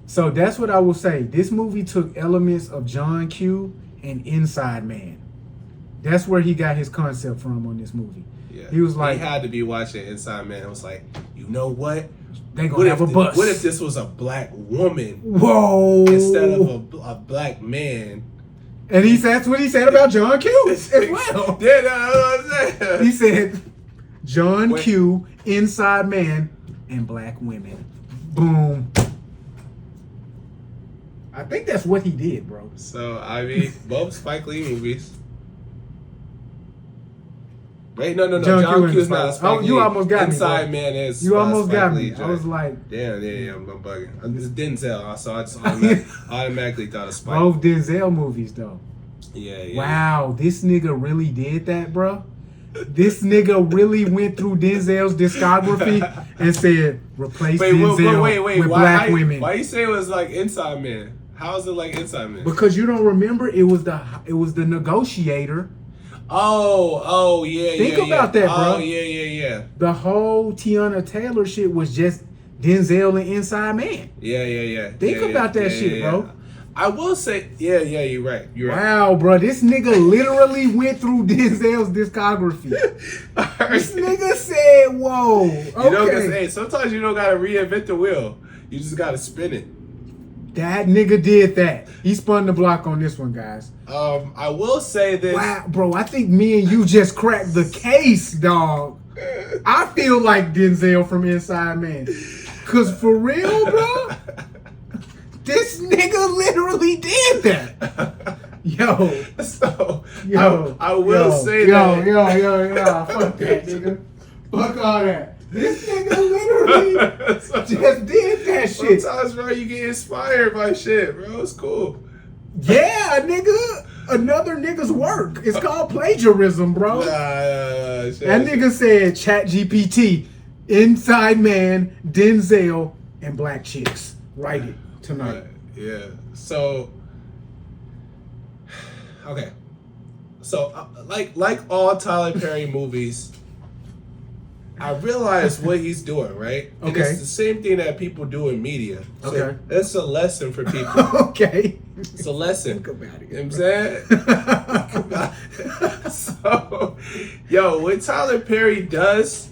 So that's what I will say. This movie took elements of John Q and Inside Man. That's where he got his concept from on this movie. Yeah. He was like, he had to be watching Inside Man. It was like, you know what? They gonna have a bus. What if this was a black woman? Whoa! Instead of a black man. And that's what he said about John Q as well. Yeah, that's what I'm saying. He said, John Q, Inside Man, and black women. Boom. I think that's what he did, bro. So, I mean, both Spike Lee movies. Wait, no. John Q is not Spike Lee. You almost got me. Inside Man is You almost Spike got Lee, me. I was like... Damn, I'm bugging. It's Denzel, so I just automatically thought of Spike. Both Denzel movies, though. Yeah. Wow, this nigga really did that, bro? This nigga really went through Denzel's discography and said, replace Denzel with black women. Why you say it was like Inside Man? How is it like Inside Man? Because you don't remember it was the Negotiator. Oh, yeah. Think about that, bro. Oh, yeah. The whole Tiana Taylor shit was just Denzel and Inside Man. Yeah. Think about that shit, bro. I will say, yeah, you're right. Wow, bro, this nigga literally went through Denzel's discography. This nigga said, whoa. Okay. Sometimes you don't gotta reinvent the wheel. You just gotta spin it. That nigga did that. He spun the block on this one, guys. I will say this. Wow, bro, I think me and you just cracked the case, dog. I feel like Denzel from Inside Man. Cause for real, bro, this nigga literally did that. Yo. So Yo. I will say that. that. Yo. Fuck that, nigga. Fuck all that. This nigga literally just did that shit. Sometimes, bro, you get inspired by shit, bro. It's cool. Yeah, nigga. Another nigga's work. It's called plagiarism, bro. That nigga said ChatGPT, Inside Man, Denzel, and black chicks. Write it tonight. Yeah. So, okay. So, like all Tyler Perry movies, I realize what he's doing, right? And Okay. it's the same thing that people do in media. So Okay. it's a lesson for people. Okay. It's a lesson. Think about it. You know what I'm saying? So, yo, what Tyler Perry does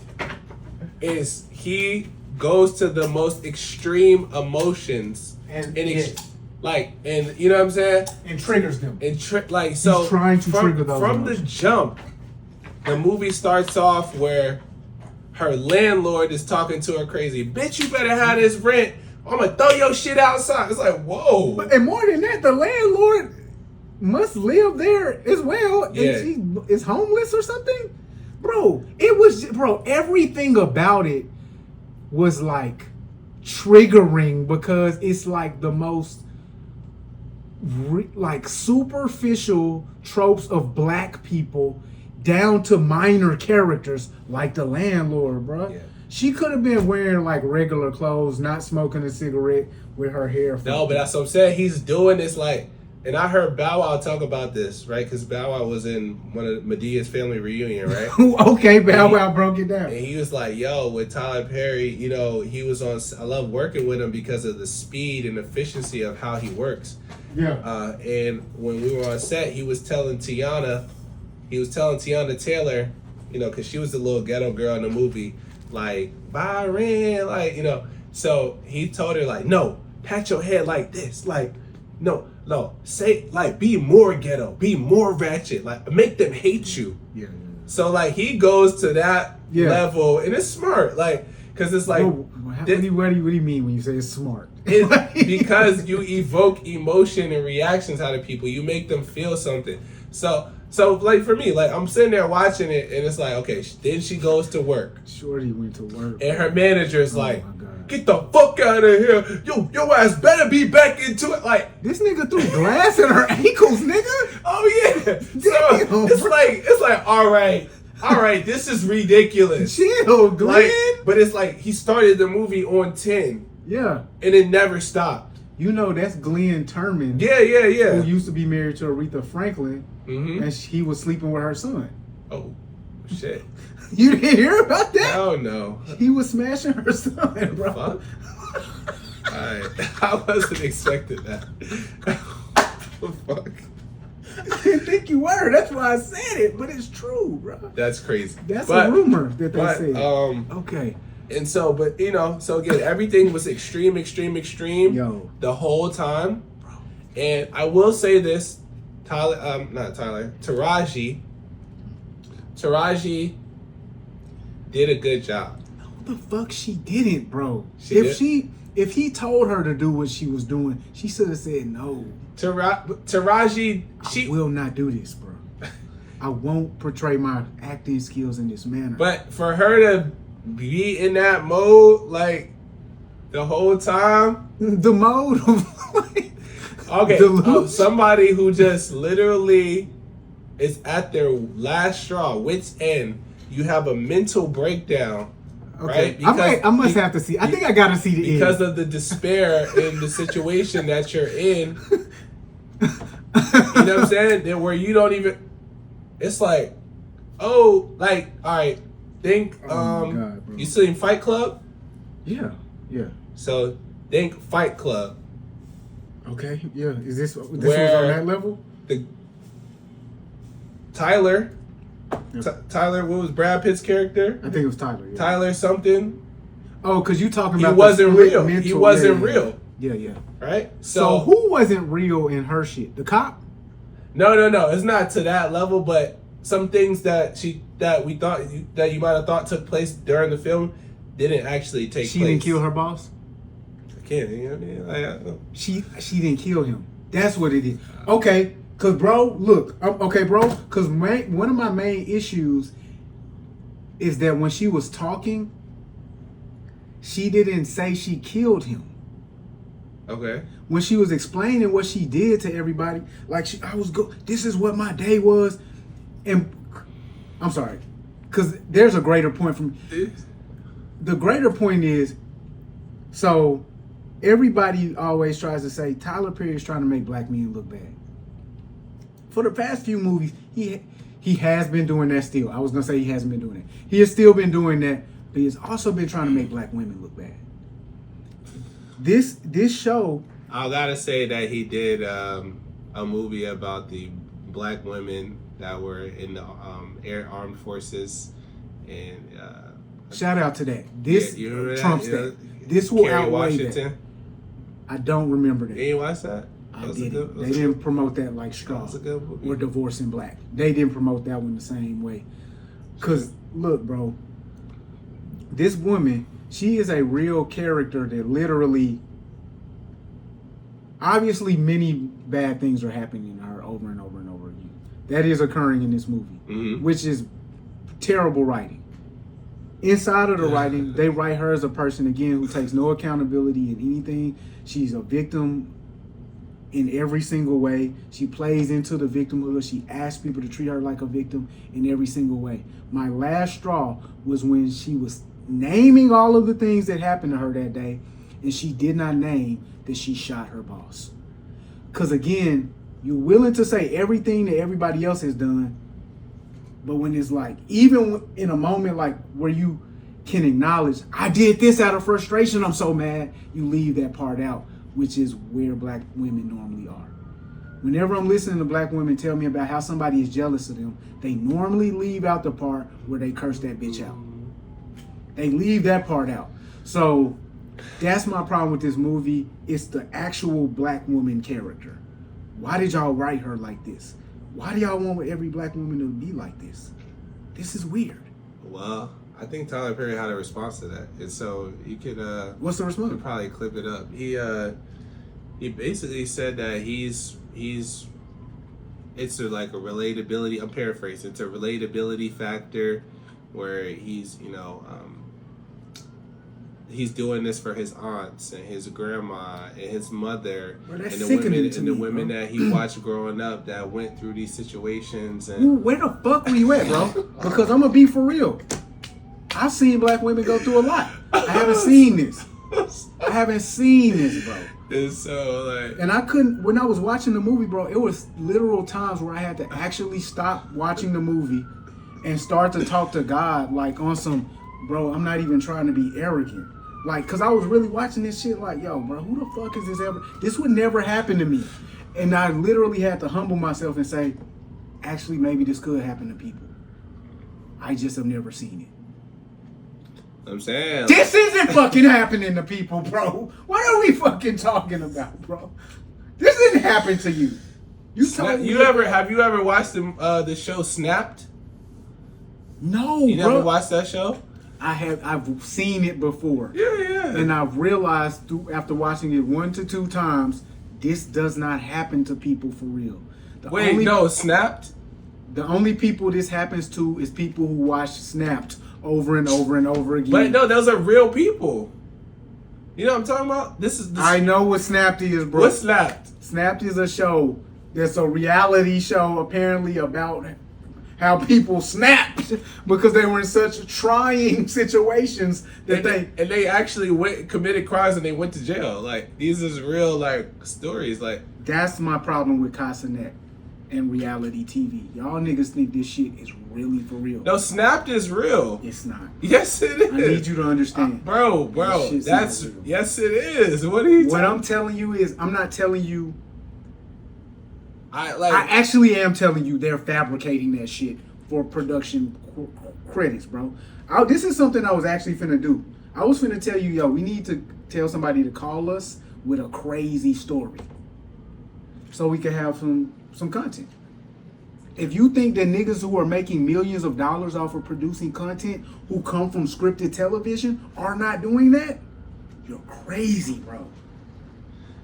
is he goes to the most extreme emotions and you know what I'm saying? And triggers them. And so he's trying to trigger those from the emotions. jump, the movie starts off where her landlord is talking to her crazy. Bitch, you better have this rent. I'm gonna throw your shit outside. It's like, whoa. And more than that, the landlord must live there as well. Yeah. And she is homeless or something. Bro, everything about it was like triggering because it's like the most like superficial tropes of black people down to minor characters like the landlord, bro. Yeah. She could have been wearing like regular clothes, not smoking a cigarette with her hair. No, but that's what I'm saying. He's doing this like, and I heard Bow Wow talk about this, right? Because Bow Wow was in one of Medea's family reunion, right? Okay, Bow Wow broke it down. And he was like, yo, with Tyler Perry, you know, he was on, I love working with him because of the speed and efficiency of how he works. Yeah. And when we were on set, he was telling Tiana Taylor, you know, because she was the little ghetto girl in the movie, like, Byron, like, you know. So he told her, like, no, pat your head like this. Like, no, say, like, be more ghetto, be more ratchet, like, make them hate you. Yeah. So, like, he goes to that level, and it's smart, like, because it's like... What do you mean when you say it's smart? Because you evoke emotion and reactions out of people. You make them feel something. So like for me, like I'm sitting there watching it and it's like, okay, then she goes to work. Shorty went to work. And her manager's like, get the fuck out of here. Your ass better be back into it. Like, this nigga threw glass in her ankles, nigga. Oh yeah. So it's like, all right, this is ridiculous. Chill, Glenn. Like, but it's like he started the movie on 10. Yeah. And it never stopped. You know, that's Glenn Turman. Yeah. Who used to be married to Aretha Franklin. Mm-hmm. And he was sleeping with her son. Oh, shit. You didn't hear about that? Oh, no. He was smashing her son, bro. Fuck? I wasn't expecting that. Fuck. I didn't think you were. That's why I said it. But it's true, bro. That's crazy. That's a rumor that they said. Okay. And so, but, you know, so again, everything was extreme the whole time. And I will say this, Taraji did a good job. No, the fuck she didn't, bro. If he told her to do what she was doing, she should have said no. Taraji, I will not do this, bro. I won't portray my acting skills in this manner. But for her to be in that mode, like, the whole time. The mode of, like, okay, somebody who just literally is at their last straw, wit's end. You have a mental breakdown, okay. right? Because I must have to see. I think I gotta see the because end. of the despair in the situation that you're in. You know what I'm saying? That where you don't even. It's like, oh, like, all right. Think, God, bro. You seen Fight Club? Yeah. So think Fight Club. Okay, yeah. Is this was on that level? Tyler, Yep. Tyler, what was Brad Pitt's character? I think it was Tyler. Yeah. Tyler something. Oh, because you talking He about wasn't real. mental, He wasn't yeah. real. Yeah. Right. So who wasn't real in her shit? The cop? No. It's not to that level, but some things that we thought that you might have thought took place during the film didn't actually take place. She didn't kill her boss? I can't. You know what I mean? She didn't kill him. That's what it is. Okay. Cause bro, look, okay, bro. Cause one of my main issues is that when she was talking, she didn't say she killed him. Okay. When she was explaining what she did to everybody, like this is what my day was, and I'm sorry, cause there's a greater point from. The greater point is, so everybody always tries to say Tyler Perry is trying to make black men look bad. For the past few movies, he has been doing that still. I was gonna say he hasn't been doing it. He has still been doing that, but he's also been trying to make black women look bad. This show, I gotta say that he did a movie about the black women that were in the air armed forces, and shout out to that. This trumps that. This will Kerry outweigh Washington. that. I don't remember that. You didn't watch that? I didn't. They didn't promote that like Straw or Divorcing Black. They didn't promote that one the same way. Cause look, bro, this woman, she is a real character that literally, obviously many bad things are happening to her over and over and over again. That is occurring in this movie, which is terrible writing. Inside of the writing, they write her as a person, again, who takes no accountability in anything. She's a victim in every single way. She plays into the victimhood. She asks people to treat her like a victim in every single way. My last straw was when she was naming all of the things that happened to her that day, and she did not name that she shot her boss. Because again, you're willing to say everything that everybody else has done, but when it's like, even in a moment like where you can acknowledge, I did this out of frustration, I'm so mad, you leave that part out, which is where black women normally are. Whenever I'm listening to black women tell me about how somebody is jealous of them, they normally leave out the part where they curse that bitch out. They leave that part out. So that's my problem with this movie. It's the actual black woman character. Why did y'all write her like this? Why do y'all want every black woman to be like this? This is weird. Well, I think Tyler Perry had a response to that, and so you could. What's the response? You could probably clip it up. He basically said that he's. It's like a relatability. I'm paraphrasing. It's a relatability factor, where he's he's doing this for his aunts and his grandma and his mother and the women that he watched growing up that went through these situations. And ooh, where the fuck were you at, bro? Because I'm gonna be for real. I've seen black women go through a lot. I haven't seen this. Bro. And so like, and I couldn't, when I was watching the movie, bro, it was literal times where I had to actually stop watching the movie and start to talk to God, like on some, bro, I'm not even trying to be arrogant. Like, cause I was really watching this shit like, yo, bro, who the fuck is this ever? This would never happen to me. And I literally had to humble myself and say, actually, maybe this could happen to people. I just have never seen it. I'm saying this isn't fucking happening to people, bro. What are we fucking talking about, bro? This didn't happen to you. Have you ever watched the show Snapped? No, you bro. never watched that show? I've seen it before. Yeah. And I've realized after watching it 1 to 2 times, this does not happen to people for real. Snapped? The only people this happens to is people who watch Snapped over and over and over again. But no, those are real people. You know what I'm talking about? This I know what Snapped is, bro. What's Snapped? Snapped is a show that's a reality show apparently about how people snapped because they were in such trying situations that they actually committed crimes and they went to jail. Like, these is real like stories. Like, that's my problem with Casanet and reality TV. Y'all niggas think this shit is really for real. No, Snapped is real. It's not. Yes, it is. I need you to understand, bro. That's yes, it is. What are you? What I'm telling you is, I'm not telling you. I actually am telling you they're fabricating that shit for production credits, bro. This is something I was actually finna do. I was finna tell you, yo, we need to tell somebody to call us with a crazy story so we can have some content. If you think that niggas who are making millions of dollars off of producing content who come from scripted television are not doing that, you're crazy, bro.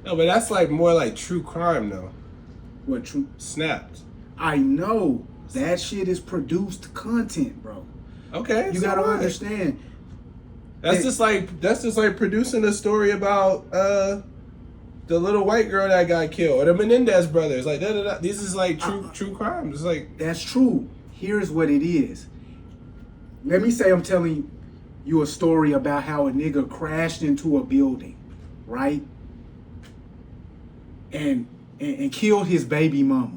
No, but that's like more like true crime, though. What true? Snapped. I know that shit is produced content, bro. Okay. You gotta understand. That's just like producing a story about the little white girl that got killed, or the Menendez brothers. Like da. These is like true crimes. It's like that's true. Here's what it is. Let me say I'm telling you a story about how a nigga crashed into a building, right? And killed his baby mama.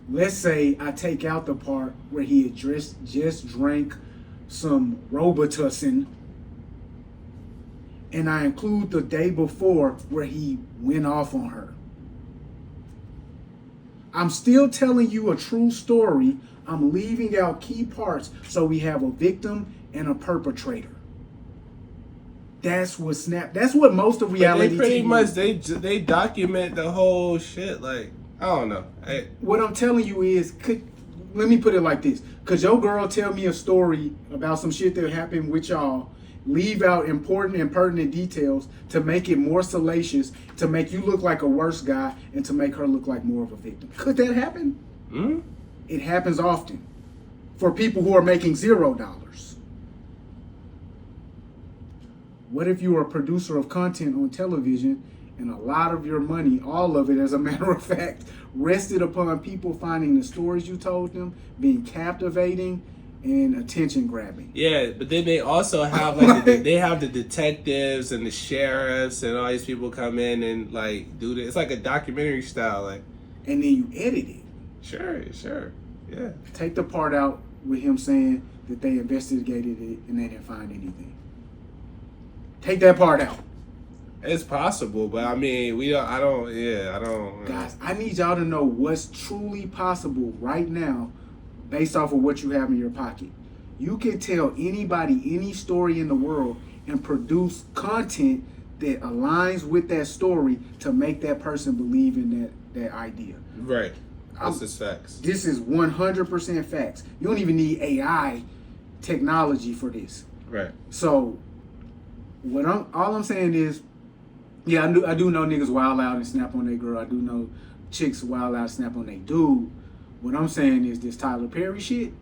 Let's say I take out the part where he had just drank some Robitussin, and I include the day before where he went off on her. I'm still telling you a true story. I'm leaving out key parts so we have a victim and a perpetrator. That's what most of reality. They pretty TV much they document the whole shit. Like I don't know. What I'm telling you is, let me put it like this: could your girl tell me a story about some shit that happened with y'all, leave out important and pertinent details to make it more salacious, to make you look like a worse guy, and to make her look like more of a victim? Could that happen? Mm-hmm. It happens often for people who are making $0. What if you were a producer of content on television and a lot of your money, all of it as a matter of fact, rested upon people finding the stories you told them, being captivating and attention grabbing? Yeah, but then they also have like they have the detectives and the sheriffs and all these people come in and like do this. It's like a documentary style, like. And then you edit it. Sure, yeah. Take the part out with him saying that they investigated it and they didn't find anything. Take that part out. It's possible, but I mean, I don't. Guys, I need y'all to know what's truly possible right now based off of what you have in your pocket. You can tell anybody any story in the world and produce content that aligns with that story to make that person believe in that idea. Right. This is facts. This is 100% facts. You don't even need AI technology for this. Right. So, all I'm saying is, yeah, I do know niggas wild out and snap on their girl. I do know chicks wild out and snap on their dude. What I'm saying is this Tyler Perry shit,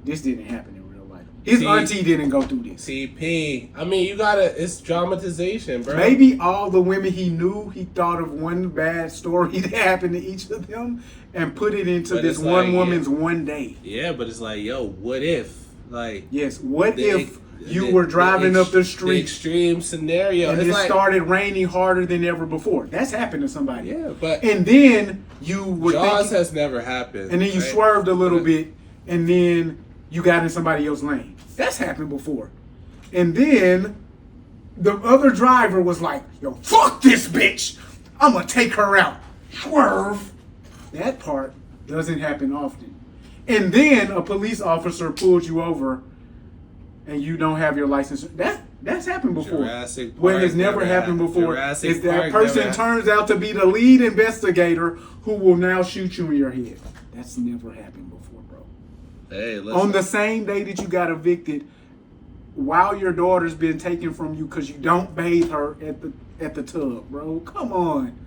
this didn't happen in real life. His auntie didn't go through this. CP. I mean, it's dramatization, bro. Maybe all the women he knew, he thought of one bad story that happened to each of them and put it into this one woman's one day. Yeah, but it's like, yo, what if? Like, yes, what if you were driving up the street? The extreme scenario. And it started raining harder than ever before. That's happened to somebody. Yeah, but. And then you were Jaws has never happened. And then you swerved a little bit, and then you got in somebody else's lane. That's happened before. And then the other driver was like, yo, fuck this bitch. I'm going to take her out. Swerve. That part doesn't happen often. And then a police officer pulls you over and you don't have your license. That's happened before. Jurassic Park, what has never happened before is that person turns out to be the lead investigator who will now shoot you in your head. That's never happened before, bro. Hey, listen. On the same day that you got evicted, while your daughter's been taken from you because you don't bathe her at the tub, bro. Come on.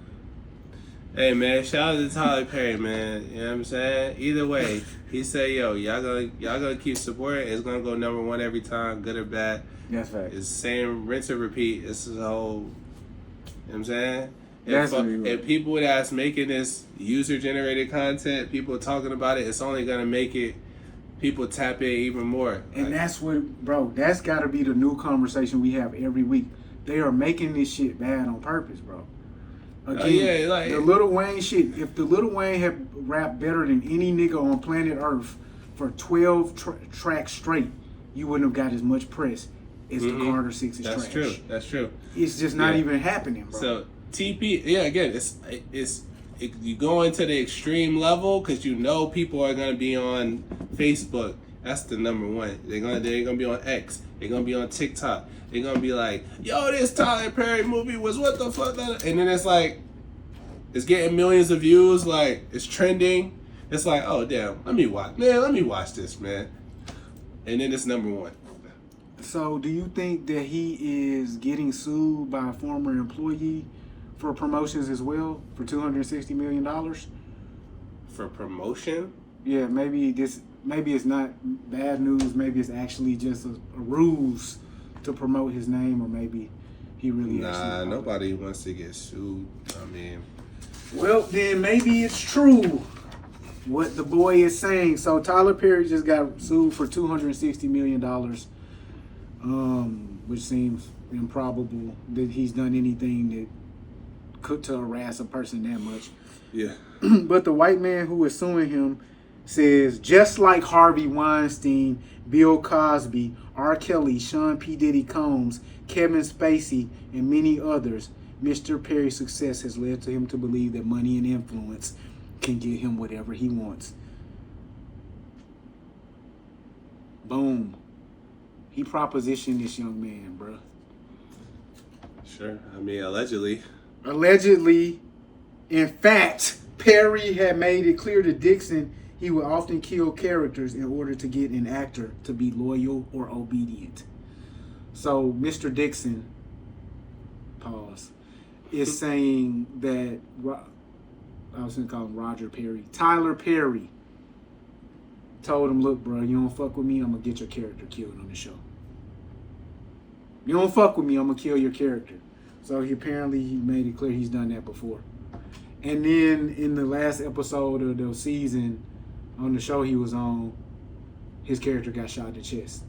Hey man, shout out to Tyler Perry, man. You know what I'm saying? Either way, he said, yo, y'all gonna keep supporting. It's gonna go number one every time, good or bad. That's right. It's the same rinse and repeat. This is a whole, you know what I'm saying? If people that's making this user generated content, people talking about it, it's only gonna make it people tap in even more. And that's gotta be the new conversation we have every week. They are making this shit bad on purpose, bro. Again, the Lil Wayne shit, if the Lil Wayne had rapped better than any nigga on planet Earth for 12 tracks straight, you wouldn't have got as much press as the Carter 6's trash. That's true. It's just not even happening, bro. So, TP, again, you go into the extreme level because you know people are going to be on Facebook. That's the number one. They're gonna be on X. They're gonna be on TikTok. They're gonna be like, yo, this Tyler Perry movie was what the fuck? And then it's like, it's getting millions of views. Like, it's trending. It's like, oh damn, let me watch this, man. And then it's number one. So, do you think that he is getting sued by a former employee for promotions as well for $260 million. For promotion? Yeah, maybe it's not bad news. Maybe it's actually just a ruse to promote his name, or maybe he really actually. Nobody wants to get sued. I mean, well, then maybe it's true what the boy is saying. So Tyler Perry just got sued for $260 million, which seems improbable that he's done anything that could to harass a person that much. yeah. But the white man who is suing him says, just like Harvey Weinstein, Bill Cosby, R. Kelly, Sean P. Diddy Combs, Kevin Spacey, and many others, Mr. Perry's success has led to him to believe that money and influence can get him whatever he wants. Boom. He propositioned this young man, bruh. Sure. I mean, allegedly. Allegedly, in fact, Perry had made it clear to Dixon he would often kill characters in order to get an actor to be loyal or obedient. So Mr. Dixon, pause, is saying that, I was going to call him Roger Perry, Tyler Perry told him, look, bro, you don't fuck with me, I'm going to get your character killed on the show. You don't fuck with me, I'm going to kill your character. So he made it clear he's done that before. And then in the last episode of the season, on the show he was on, his character got shot in the chest.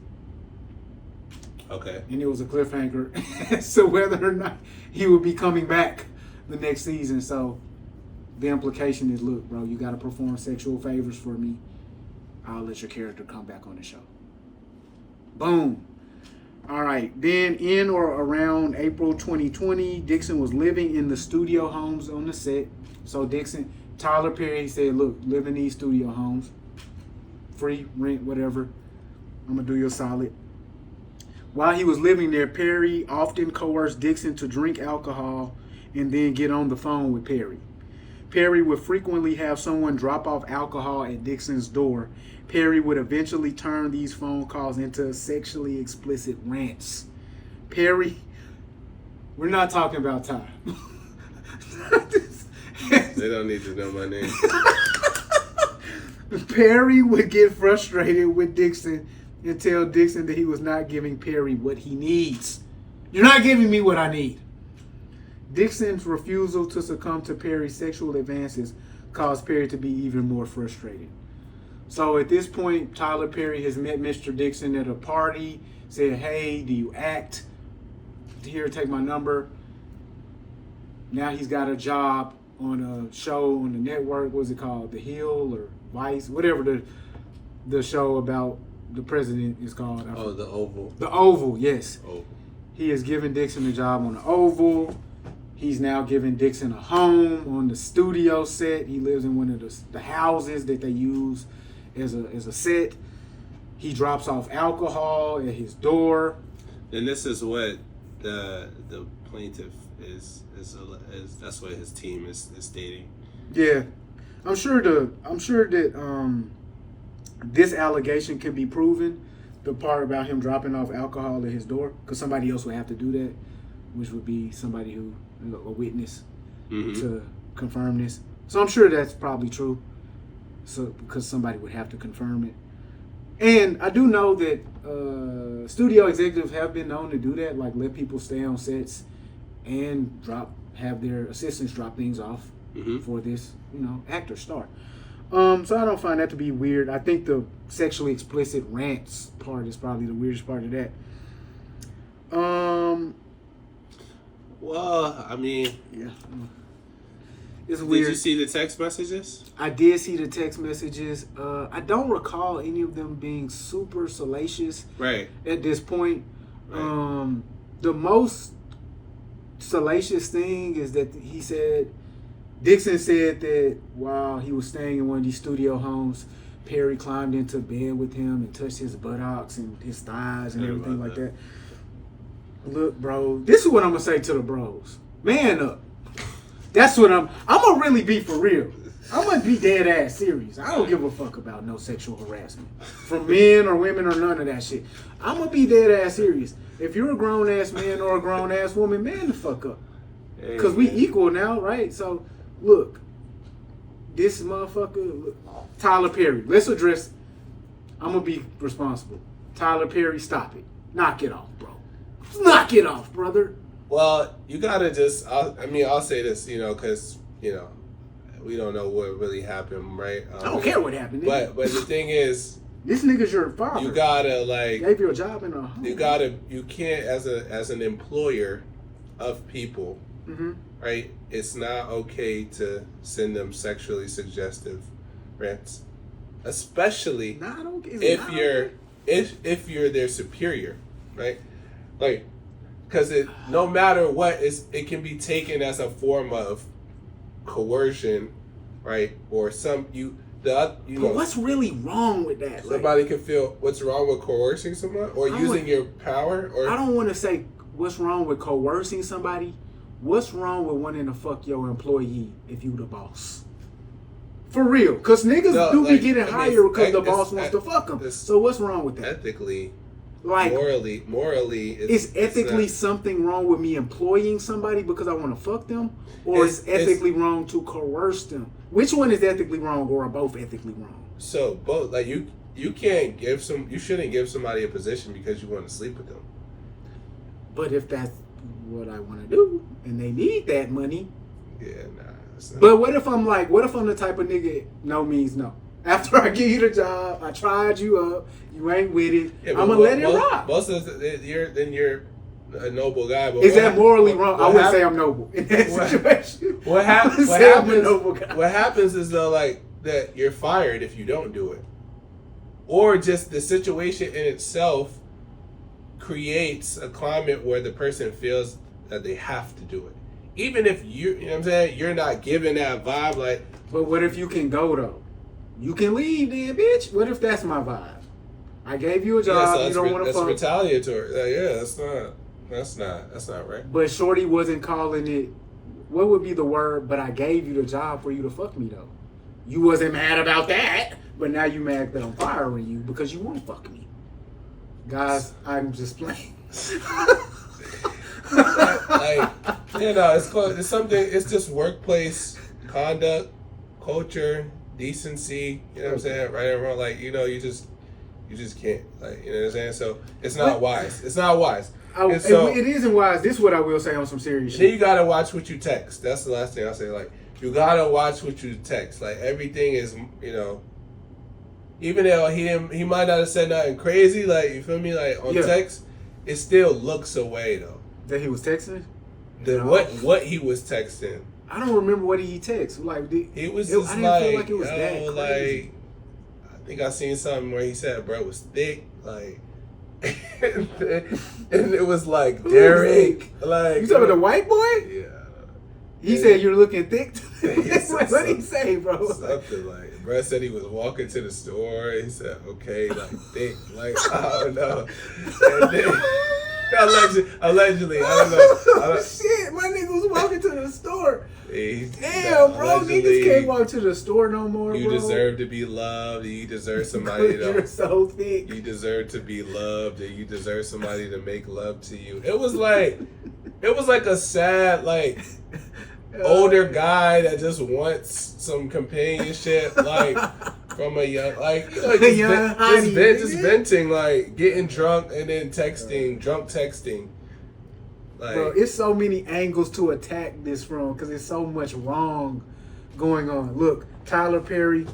Okay. And it was a cliffhanger as to whether or not he would be coming back the next season. So the implication is, look, bro, you got to perform sexual favors for me. I'll let your character come back on the show. Boom. All right. Then in or around April 2020, Dixon was living in the studio homes on the set. So Tyler Perry said, look, live in these studio homes. Free, rent, whatever. I'm going to do you a solid. While he was living there, Perry often coerced Dixon to drink alcohol and then get on the phone with Perry. Perry would frequently have someone drop off alcohol at Dixon's door. Perry would eventually turn these phone calls into sexually explicit rants. Perry, we're not talking about Ty. They don't need to know my name. Perry would get frustrated with Dixon and tell Dixon that he was not giving Perry what he needs. You're not giving me what I need. Dixon's refusal to succumb to Perry's sexual advances caused Perry to be even more frustrated. So at this point, Tyler Perry has met Mr. Dixon at a party, said, hey, do you act? Here, take my number. Now he's got a job on a show on the network. What's it called? The Hill or Vice? Whatever the show about the president is called. Oh, The Oval. The Oval, yes. Oval. He has given Dixon a job on the Oval. He's now giving Dixon a home on the studio set. He lives in one of the houses that they use as a set. He drops off alcohol at his door. And this is what the plaintiff is that's what his team is stating. Yeah, I'm sure that this allegation can be proven. The part about him dropping off alcohol at his door, because somebody else would have to do that, which would be somebody who, a witness, to confirm this. So I'm sure that's probably true. So because somebody would have to confirm it. And I do know that studio executives have been known to do that, like let people stay on sets and have their assistants drop things off for this, actor star. So I don't find that to be weird. I think the sexually explicit rants part is probably the weirdest part of that. Well, I mean, yeah, it's weird. Did you see the text messages? I did see the text messages. I don't recall any of them being super salacious. Right. At this point, right. The most salacious thing is that Dixon said that while he was staying in one of these studio homes, Perry climbed into bed with him and touched his buttocks and his thighs and everything like that. Look, bro, this is what I'm going to say to the bros. Man up. That's what I'm going to really be for real. I'm going to be dead ass serious. I don't give a fuck about no sexual harassment from men or women or none of that shit. I'm going to be dead ass serious. If you're a grown ass man or a grown ass woman, man the fuck up. Because we equal now, right? So, look, this motherfucker, look, Tyler Perry. Let's address. I'm gonna be responsible. Tyler Perry, stop it. Knock it off, bro. Knock it off, brother. Well, you gotta just. I'll say this, because we don't know what really happened, right? I don't care what happened. But the thing is, this nigga's your father. you gotta gave you a job in a home. You can't as an employer of people, right? It's not okay to send them sexually suggestive rants, especially if you're their superior, right? Like, because no matter what, it can be taken as a form of coercion, right? Or But what's really wrong with that? Somebody can feel what's wrong with coercing someone or using your power. Or I don't want to say what's wrong with coercing somebody. What's wrong with wanting to fuck your employee if you the boss? For real, because niggas be getting hired because the boss wants to fuck them. So what's wrong with that? Ethically, like morally, is ethically something wrong with me employing somebody because I want to fuck them, or is ethically wrong to coerce them? Which one is ethically wrong, or are both ethically wrong? So both, like you shouldn't give somebody a position because you want to sleep with them. But if that's what I want to do and they need that money, yeah, nah. But what if I'm the type of nigga no means no? After I give you the job, I tried you up, you ain't with it. Yeah, I'm gonna let it rock. Most of you're a noble guy. But is that morally wrong? I wouldn't say I'm noble in that situation. What happens is though, like that you're fired if you don't do it, or just the situation in itself creates a climate where the person feels that they have to do it, even if you know what I'm saying, you're not giving that vibe. Like, but what if you can go though? You can leave then, bitch. What if that's my vibe? I gave you a job. So you don't want to fuck. That's retaliatory. Like, yeah, that's not right. But Shorty wasn't calling it. What would be the word? But I gave you the job for you to fuck me though. You wasn't mad about that, but now you mad that I'm firing you because you won't fuck me. Guys, I'm just playing. It's something. It's just workplace conduct, culture, decency. You know what I'm saying? Right and wrong. Like, you just can't. Like, you know what I'm saying? So it's not wise. It's not wise. It isn't wise. This is what I will say on some serious shit. Then you gotta watch what you text. That's the last thing I'll say. Like, you gotta watch what you text. Like, everything is, even though he might not have said nothing crazy, like, you feel me, like on text, it still looks away though. That he was texting? What he was texting. I don't remember what he texted. Like, it was just I didn't feel like it was that crazy. Like, I think I seen something where he said bro was thick, like, and it was like Derek, like, you talking about the white boy? Yeah. He said you're looking thick. What did he say, bro? Something like, bro said he was walking to the store. He said, okay, like thick, like, I don't know. And then, allegedly, I don't know. Shit, my nigga was walking to the store. Damn, bro, niggas can't walk to the store no more, you bro. You deserve to be loved. You deserve somebody to... You're so thick. You deserve to be loved, and you deserve somebody to make love to you. It was like a sad, like, older guy that just wants some companionship, like, from a young, like, just venting, like, getting drunk and then drunk texting. Like, bro, it's so many angles to attack this from because there's so much wrong going on. Look, Tyler Perry,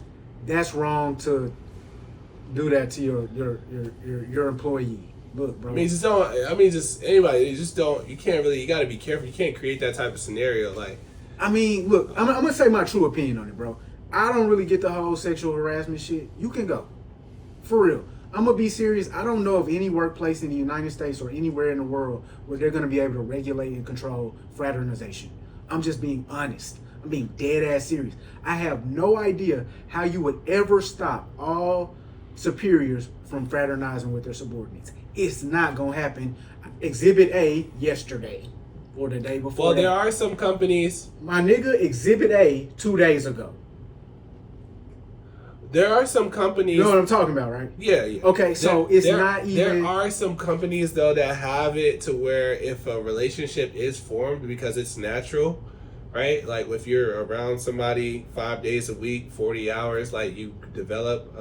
that's wrong to do that to your employee. Look, bro. Just anybody. You can't really. You got to be careful. You can't create that type of scenario. Like, I mean, look, I'm gonna say my true opinion on it, bro. I don't really get the whole sexual harassment shit. You can go, for real. I'm gonna be serious. I don't know of any workplace in the United States or anywhere in the world where they're gonna be able to regulate and control fraternization. I'm just being honest. I'm being dead ass serious. I have no idea how you would ever stop all superiors from fraternizing with their subordinates. It's not gonna happen. Exhibit A yesterday or the day before. Well, there are some companies. My nigga, Exhibit A 2 days ago. There are some companies. You know what I'm talking about, right? Yeah, yeah. Okay, so it's not even. There are some companies though that have it to where if a relationship is formed because it's natural, right? Like if you're around somebody 5 days a week, 40 hours, like you develop,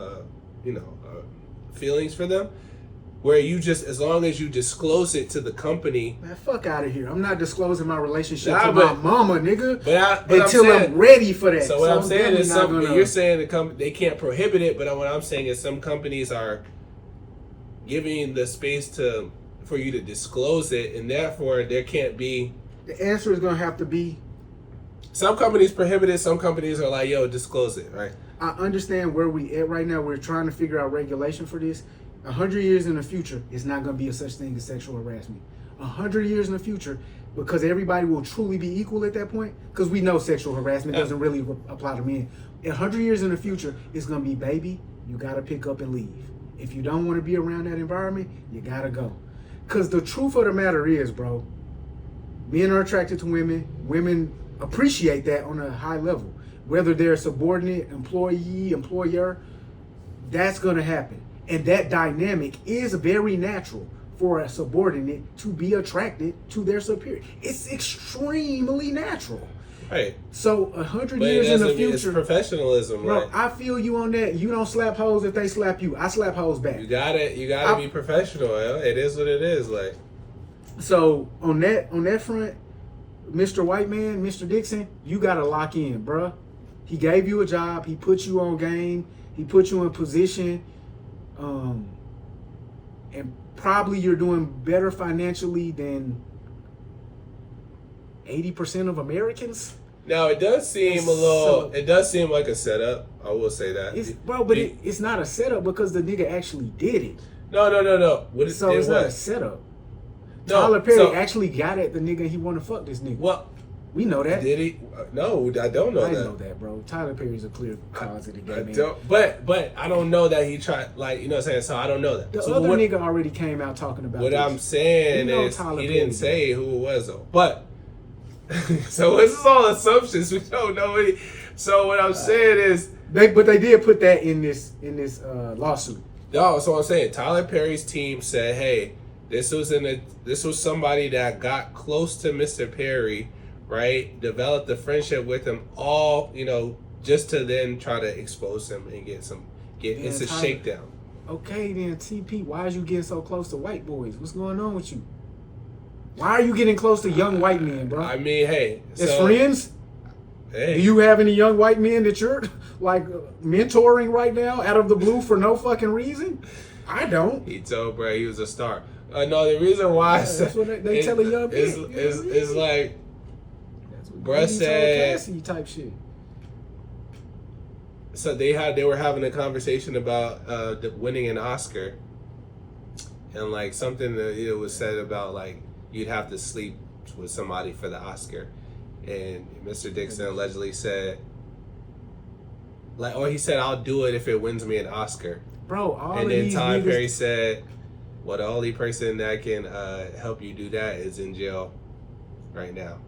feelings for them. Where you just, as long as you disclose it to the company. Man, fuck out of here. I'm not disclosing my relationship to my mama, nigga. But until I'm ready for that. So what I'm saying is you're saying they can't prohibit it, but what I'm saying is some companies are giving the space for you to disclose it, and therefore there can't be. The answer is going to have to be. Some companies prohibit it, some companies are like, yo, disclose it, right? I understand where we at right now. We're trying to figure out regulation for this. 100 years in the future, it's not going to be a such thing as sexual harassment. 100 years in the future, because everybody will truly be equal at that point, because we know sexual harassment doesn't really apply to men. 100 years in the future, it's going to be, baby, you got to pick up and leave. If you don't want to be around that environment, you got to go. Because the truth of the matter is, bro, men are attracted to women. Women appreciate that on a high level. Whether they're a subordinate, employee, employer, that's going to happen. And that dynamic is very natural for a subordinate to be attracted to their superior. It's extremely natural. Right. So 100 years in the future, it's professionalism, bro. right? I feel you on that. You don't slap hoes if they slap you. I slap hoes back. You gotta be professional. It is what it is. Like. So on that front, Mr. White Man, Mr. Dixon, you gotta lock in, bruh. He gave you a job. He put you on game. He put you in position. And probably you're doing better financially than 80% of Americans. Now it does seem it does seem like a setup. I will say that, it's not a setup because the nigga actually did it. No. It's not a setup. Tyler Perry actually got at the nigga. He want to fuck this nigga. Well, we know that. Did he? No, I don't know that. I know that, bro. Tyler Perry's a clear cause of the game. But I don't know that he tried. Like, you know what I'm saying. So I don't know that. The other nigga already came out talking about. What I'm saying is he didn't say who it was though. But so this is all assumptions. We don't know any. So what I'm saying is they did put that in this lawsuit. No, so I'm saying Tyler Perry's team said, hey, this was somebody that got close to Mr. Perry. Right, developed a friendship with him, all just to then try to expose him and it's a shakedown. Okay, then TP, why is you getting so close to white boys? What's going on with you? Why are you getting close to young white men, bro? I mean, hey, as friends, hey, do you have any young white men that you're like mentoring right now out of the blue for no fucking reason? I don't. He told bro he was a star. No, the reason why that's what they tell a young kid. Is like. Bruh said type shit. So they were having a conversation about winning an Oscar, and like something that it was said about like you'd have to sleep with somebody for the Oscar, and Mr. Dixon allegedly said he said I'll do it if it wins me an Oscar, bro. And then Tyler Perry said, well, the only person that can help you do that is in jail right now.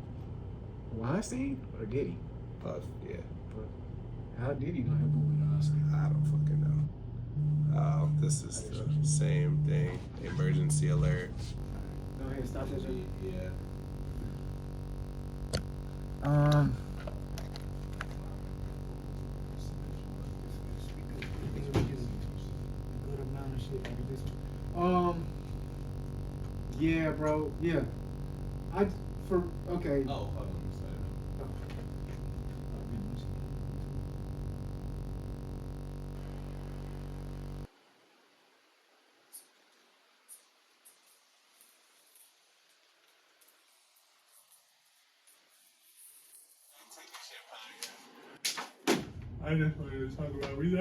Weinstein or did he? Yeah. How did he not have to win an Oscar? I don't fucking know. This is the same thing. Emergency alert. Go ahead, stop that. Yeah. Yeah, bro. Yeah. Okay. Oh, hold on. I just wanted to talk about. We've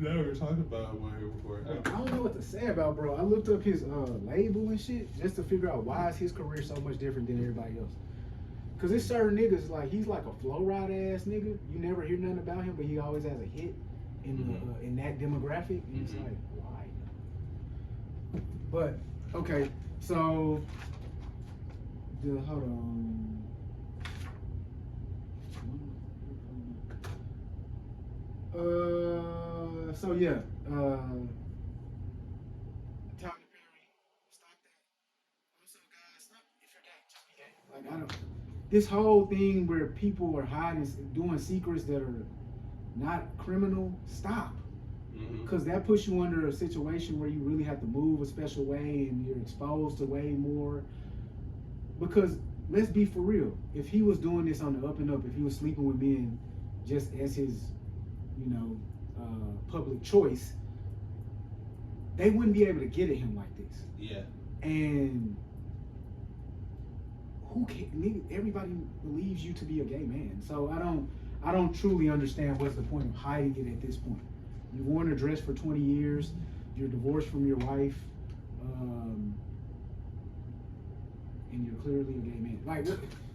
never talked about one here before. I don't know what to say about bro. I looked up his label and shit just to figure out why is his career so much different than everybody else. Cause there's certain niggas like he's like a flow ride ass nigga. You never hear nothing about him, but he always has a hit in that demographic. And it's like why? But okay, so hold on. So yeah, Tyler Perry, stop that. Also, guys, stop. If you're gay, just be gay. Like I don't. This whole thing where people are hiding, doing secrets that are not criminal, stop. Because that puts you under a situation where you really have to move a special way and you're exposed to way more. Because let's be for real, if he was doing this on the up and up, if he was sleeping with men just as his, public choice, they wouldn't be able to get at him like this. Yeah. And who can? Everybody believes you to be a gay man. So I don't truly understand what's the point of hiding it at this point. You've worn a dress for 20 years. You're divorced from your wife, and you're clearly a gay man. Like,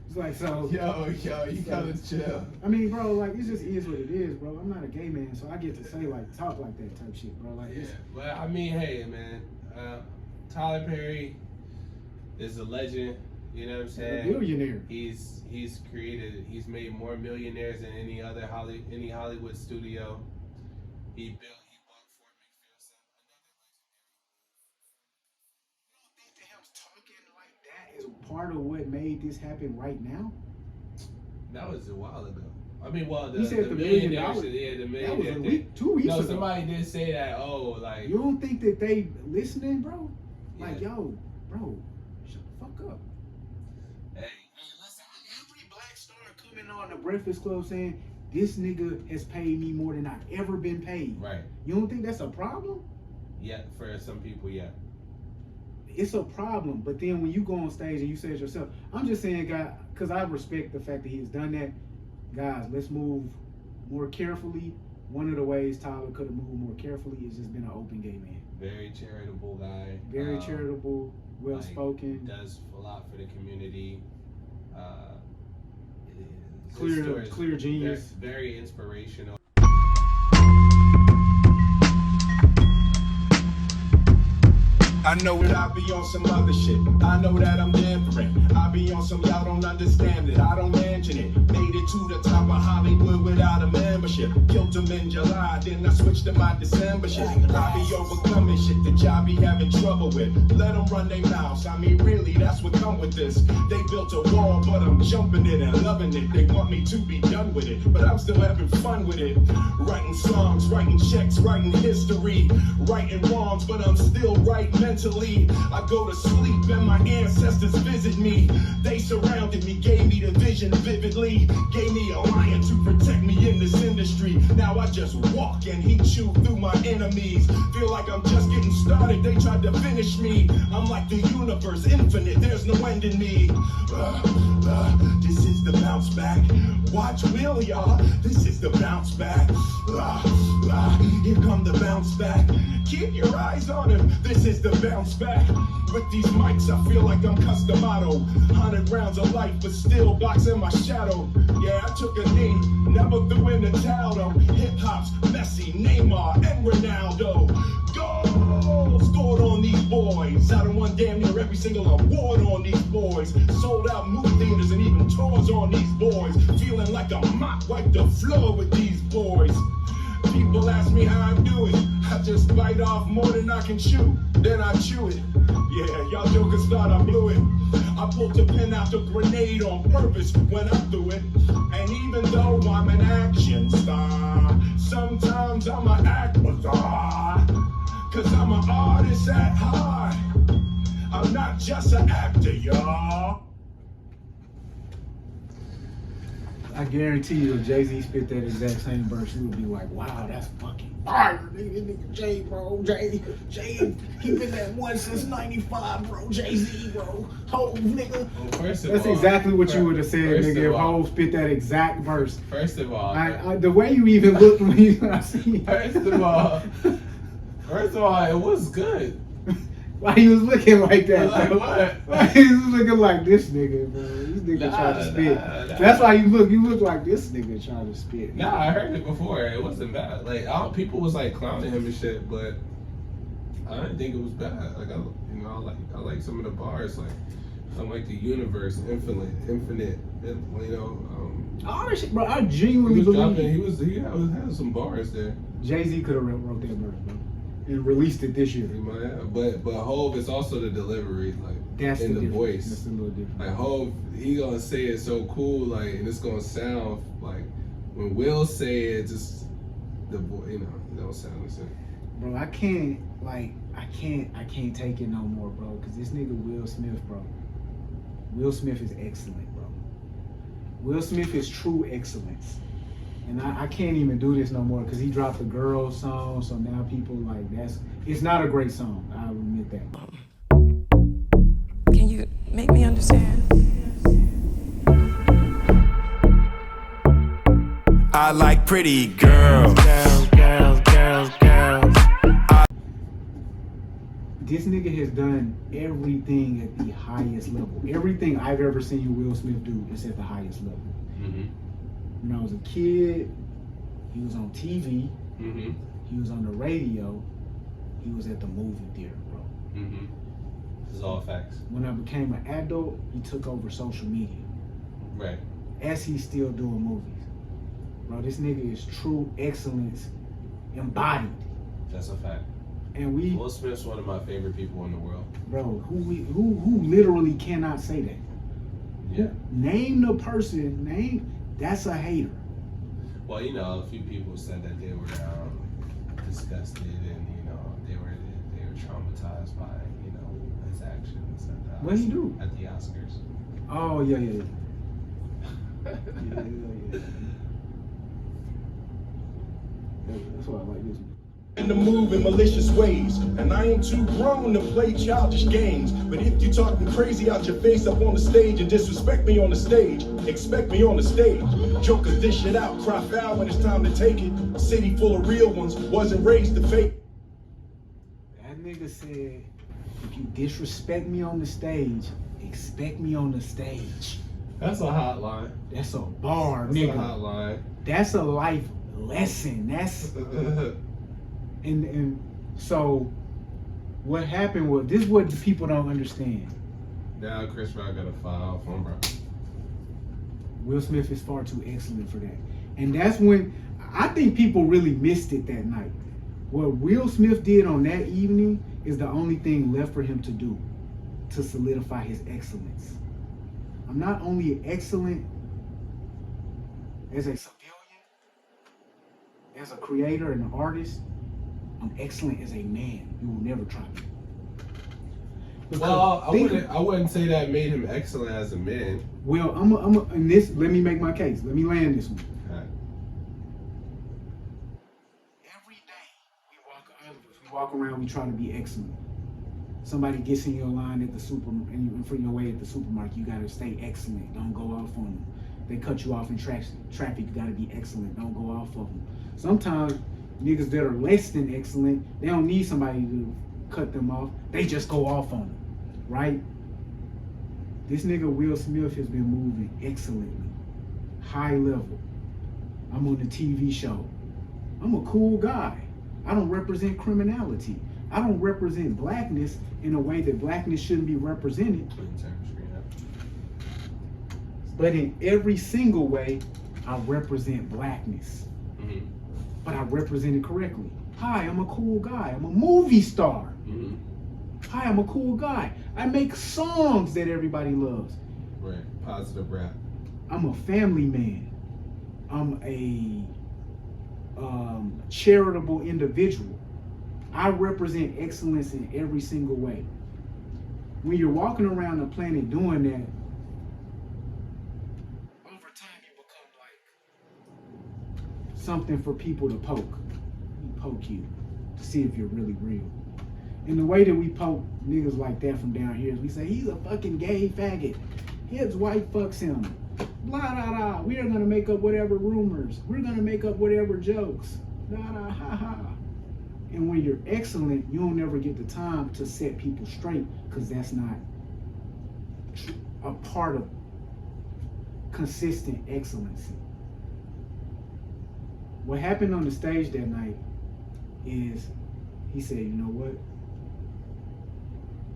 it's like so. Yo, you gotta chill. I mean, bro, like it just is what it is, bro. I'm not a gay man, so I get to say talk like that type shit, bro. Like, yeah. Well, I mean, hey, man, Tyler Perry is a legend. You know what I'm saying? A billionaire. He's made more millionaires than any Hollywood studio. He bought Fort McPherson, You don't think that him talking like that another legendary. is part of what made this happen right now? That was a while ago. I mean, well, You said the $1 million. yeah, the millionaire. That was a week, 2 weeks ago. No, somebody did say that. Oh, like You don't think that they listening, bro? Like, Yeah. yo, bro, shut the fuck up. Hey, Listen, every black star coming on the Breakfast Club saying, this nigga has paid me more than I've ever been paid. right? You don't think that's a problem? Yeah, for some people, yeah. It's a problem, but then when you go on stage and you say it yourself, I'm just saying, guys, because I respect the fact that he has done that. Guys, let's move more carefully. One of the ways Tyler could have moved more carefully is just been an open gay man. Very charitable guy. Very charitable, well spoken. Does a lot for the community. His Clear story is genius. Very inspirational. I know that I be on some other shit. I know that I'm different. I be on some y'all don't understand it. I don't mention it. Made it to the top of Hollywood without a membership. Killed them in July, then I switched to my December shit. I be overcoming shit that y'all be having trouble with. Let them run their mouths. I mean, really, that's what come with this. They built a wall, but I'm jumping it and loving it. They want me to be done with it, but I'm still having fun with it. Writing songs, writing checks, writing history, writing wrongs, but I'm still right mentally. I go to sleep and my ancestors visit me. They surrounded me, gave me the vision vividly, gave me a lion to protect me in this industry. Now I just walk and he chew through my enemies. Feel like I'm just getting started, they tried to finish me. I'm like the universe, infinite, there's no end in me. This is the bounce back. Watch Will, y'all, this is the bounce back. Here come the bounce back. Keep your eyes on him, this is the bounce back. With these mics, I feel like I'm Customato. 100 rounds of life, but still boxing my shadow. Yeah, I took a knee, never threw in the towel though. Hip-hop's Messi, Neymar, and Ronaldo. Goal scored on these boys. I done won damn near every single award on these boys. Sold out movie theaters and even tours on these boys. Feeling like a mop, wipe the floor with these boys. People ask me how I do it. I just bite off more than I can chew. Then I chew it. Yeah, y'all jokers thought I blew it. I pulled the pin out the grenade on purpose when I threw it. And even though I'm an action star, sometimes I'm an actor star. Cause I'm an artist at heart. I'm not just an actor, y'all. I guarantee you, if Jay-Z spit that exact same verse, you would be like, wow, that's fucking fire, nigga, Jay, bro, Jay, he been that one since 95, bro, Jay-Z, bro, Hov, nigga. Well, first of That's all, exactly what you would have said, nigga, if all- Hov spit that exact verse. First of all, The way you even looked when you see it. first of all, it was good. Why he was looking like that? Like bro? what? Why he was looking like this nigga, bro? This nigga trying to spit. That's why you look like this nigga trying to spit. Nah, I heard it before. It wasn't bad. Like people was like clowning him and shit, but I didn't think it was bad. Like I like some of the bars. Like I'm like the universe, infinite, you know. All that shit, bro. I He genuinely was believe dropping. He had some bars there. Jay-Z could have wrote that verse, bro, and released it this year. He might have, but Hov is also the delivery, like That's in the the difference. voice. That's a little different. Like Hov, he gonna say it so cool, like, and it's gonna sound like when Will say it, just the voice, you know, it don't sound the same. Bro, I can't take it no more, bro. Cause this nigga Will Smith, bro. Will Smith is excellent, bro. Will Smith is true excellence. And I can't even do this no more because he dropped the girl song, so now people like it's not a great song. I'll admit that. Can you make me understand? I like pretty girls. This nigga has done everything at the highest level. Everything I've ever seen Will Smith do is at the highest level. Mm-hmm. When I was a kid, he was on TV, Mm-hmm. he was on the radio, he was at the movie theater, bro. Mm-hmm. This is all facts. When I became an adult, he took over social media. Right. As he's still doing movies. Bro, this nigga is true excellence embodied. That's a fact. And we, Will Smith's one of my favorite people in the world. bro, who literally cannot say that? Yeah. Name the person, that's a hater. Well, you know, a few people said that they were disgusted and, you know, they were traumatized by, you know, his actions at the What'd he do? At the Oscars. Oh, yeah. Yeah. That's why I like this one. In the move in malicious ways, and I am too grown to play childish games. But if you talking crazy out your face up on the stage and disrespect me on the stage, expect me on the stage. Jokers dish it out, cry foul when it's time to take it. A city full of real ones, wasn't raised to fake. That nigga said, if you disrespect me on the stage, expect me on the stage. That's a hot line. That's a bar, That's nigga. a hot line. That's a life lesson. That's and so what happened was, this is what the people don't understand. Now Chris Rock got a file from bro. Will Smith is far too excellent for that. And that's when I think people really missed it that night. What Will Smith did on that evening is the only thing left for him to do to solidify his excellence. I'm not only excellent as a civilian, as a creator and an artist, I'm excellent as a man. You will never try me. Well, I wouldn't say that made him excellent as a man. Well, in this, let me make my case. Let me land this one. Right. Every day we walk around, we try to be excellent. Somebody gets in your line at the in front of your way at the supermarket, you gotta stay excellent. Don't go off on them. They cut you off in traffic, you gotta be excellent. Don't go off of them. Sometimes niggas that are less than excellent, they don't need somebody to cut them off. They just go off on them, right? This nigga Will Smith has been moving excellently, high level. I'm on the TV show. I'm a cool guy. I don't represent criminality. I don't represent blackness in a way that blackness shouldn't be represented. But in every single way, I represent blackness. Mm-hmm. But I represent it correctly. Hi, I'm a cool guy. I'm a movie star. Mm-hmm. Hi, I'm a cool guy. I make songs that everybody loves. Right. Positive rap. I'm a family man. I'm a charitable individual. I represent excellence in every single way. When you're walking around the planet doing that, over time you become like something for people to poke. We poke you to see if you're really real. And the way that we poke niggas like that from down here is we say, he's a fucking gay faggot. His wife fucks him. Blah, blah, blah. We are going to make up whatever rumors. We're going to make up whatever jokes. Blah, blah, ha, ha. And when you're excellent, you don't ever get the time to set people straight because that's not a part of consistent excellency. What happened on the stage that night is he said, you know what?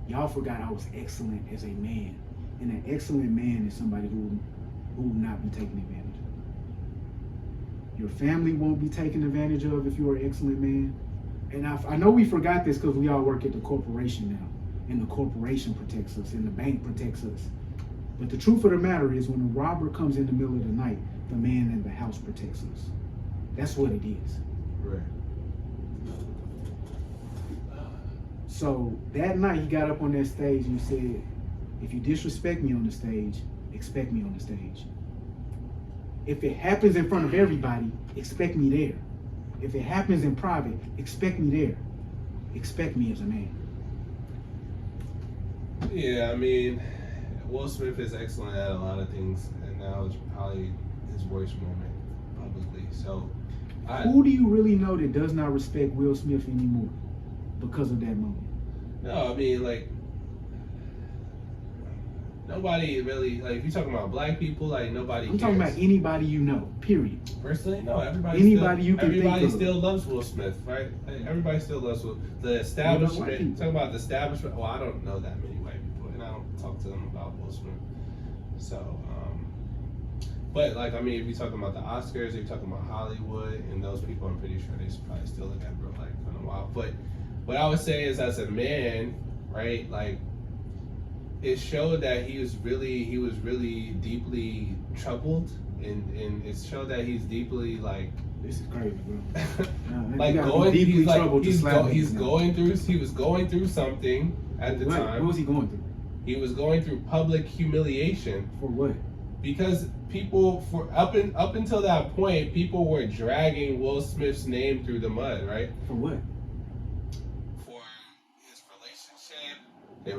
Y'all forgot I was excellent as a man. And an excellent man is somebody who will not be taken advantage of. Your family won't be taken advantage of if you're an excellent man. And I know we forgot this because we all work at the corporation now. And the corporation protects us and the bank protects us. But the truth of the matter is when a robber comes in the middle of the night, the man in the house protects us. That's what it is. Right. So that night he got up on that stage and he said, if you disrespect me on the stage, expect me on the stage. If it happens in front of everybody, expect me there. If it happens in private, expect me there. Expect me as a man. Yeah, I mean, Will Smith is excellent at a lot of things, and now it's probably his worst moment publicly. So, who do you really know that does not respect Will Smith anymore because of that moment? No, I mean, like, nobody really, like, if you're talking about black people, like, nobody I'm cares. talking about anybody you know, period. Personally, no, everybody still loves Will Smith, right? Like, everybody still loves Will. The establishment, talking about the establishment, well, I don't know that many white people, and I don't talk to them about Will Smith. So, but, like, I mean, if you're talking about the Oscars, if you're talking about Hollywood, and those people, I'm pretty sure they probably still look at bro, like, kind of wild. But what I would say is, as a man, right, like, it showed that he was really deeply troubled, and it showed that he's deeply, like, this is crazy, bro. Like he was going through something at the time. What was he going through? He was going through public humiliation. For what? Because people, up until that point, people were dragging Will Smith's name through the mud, right? For what? For his relationship. They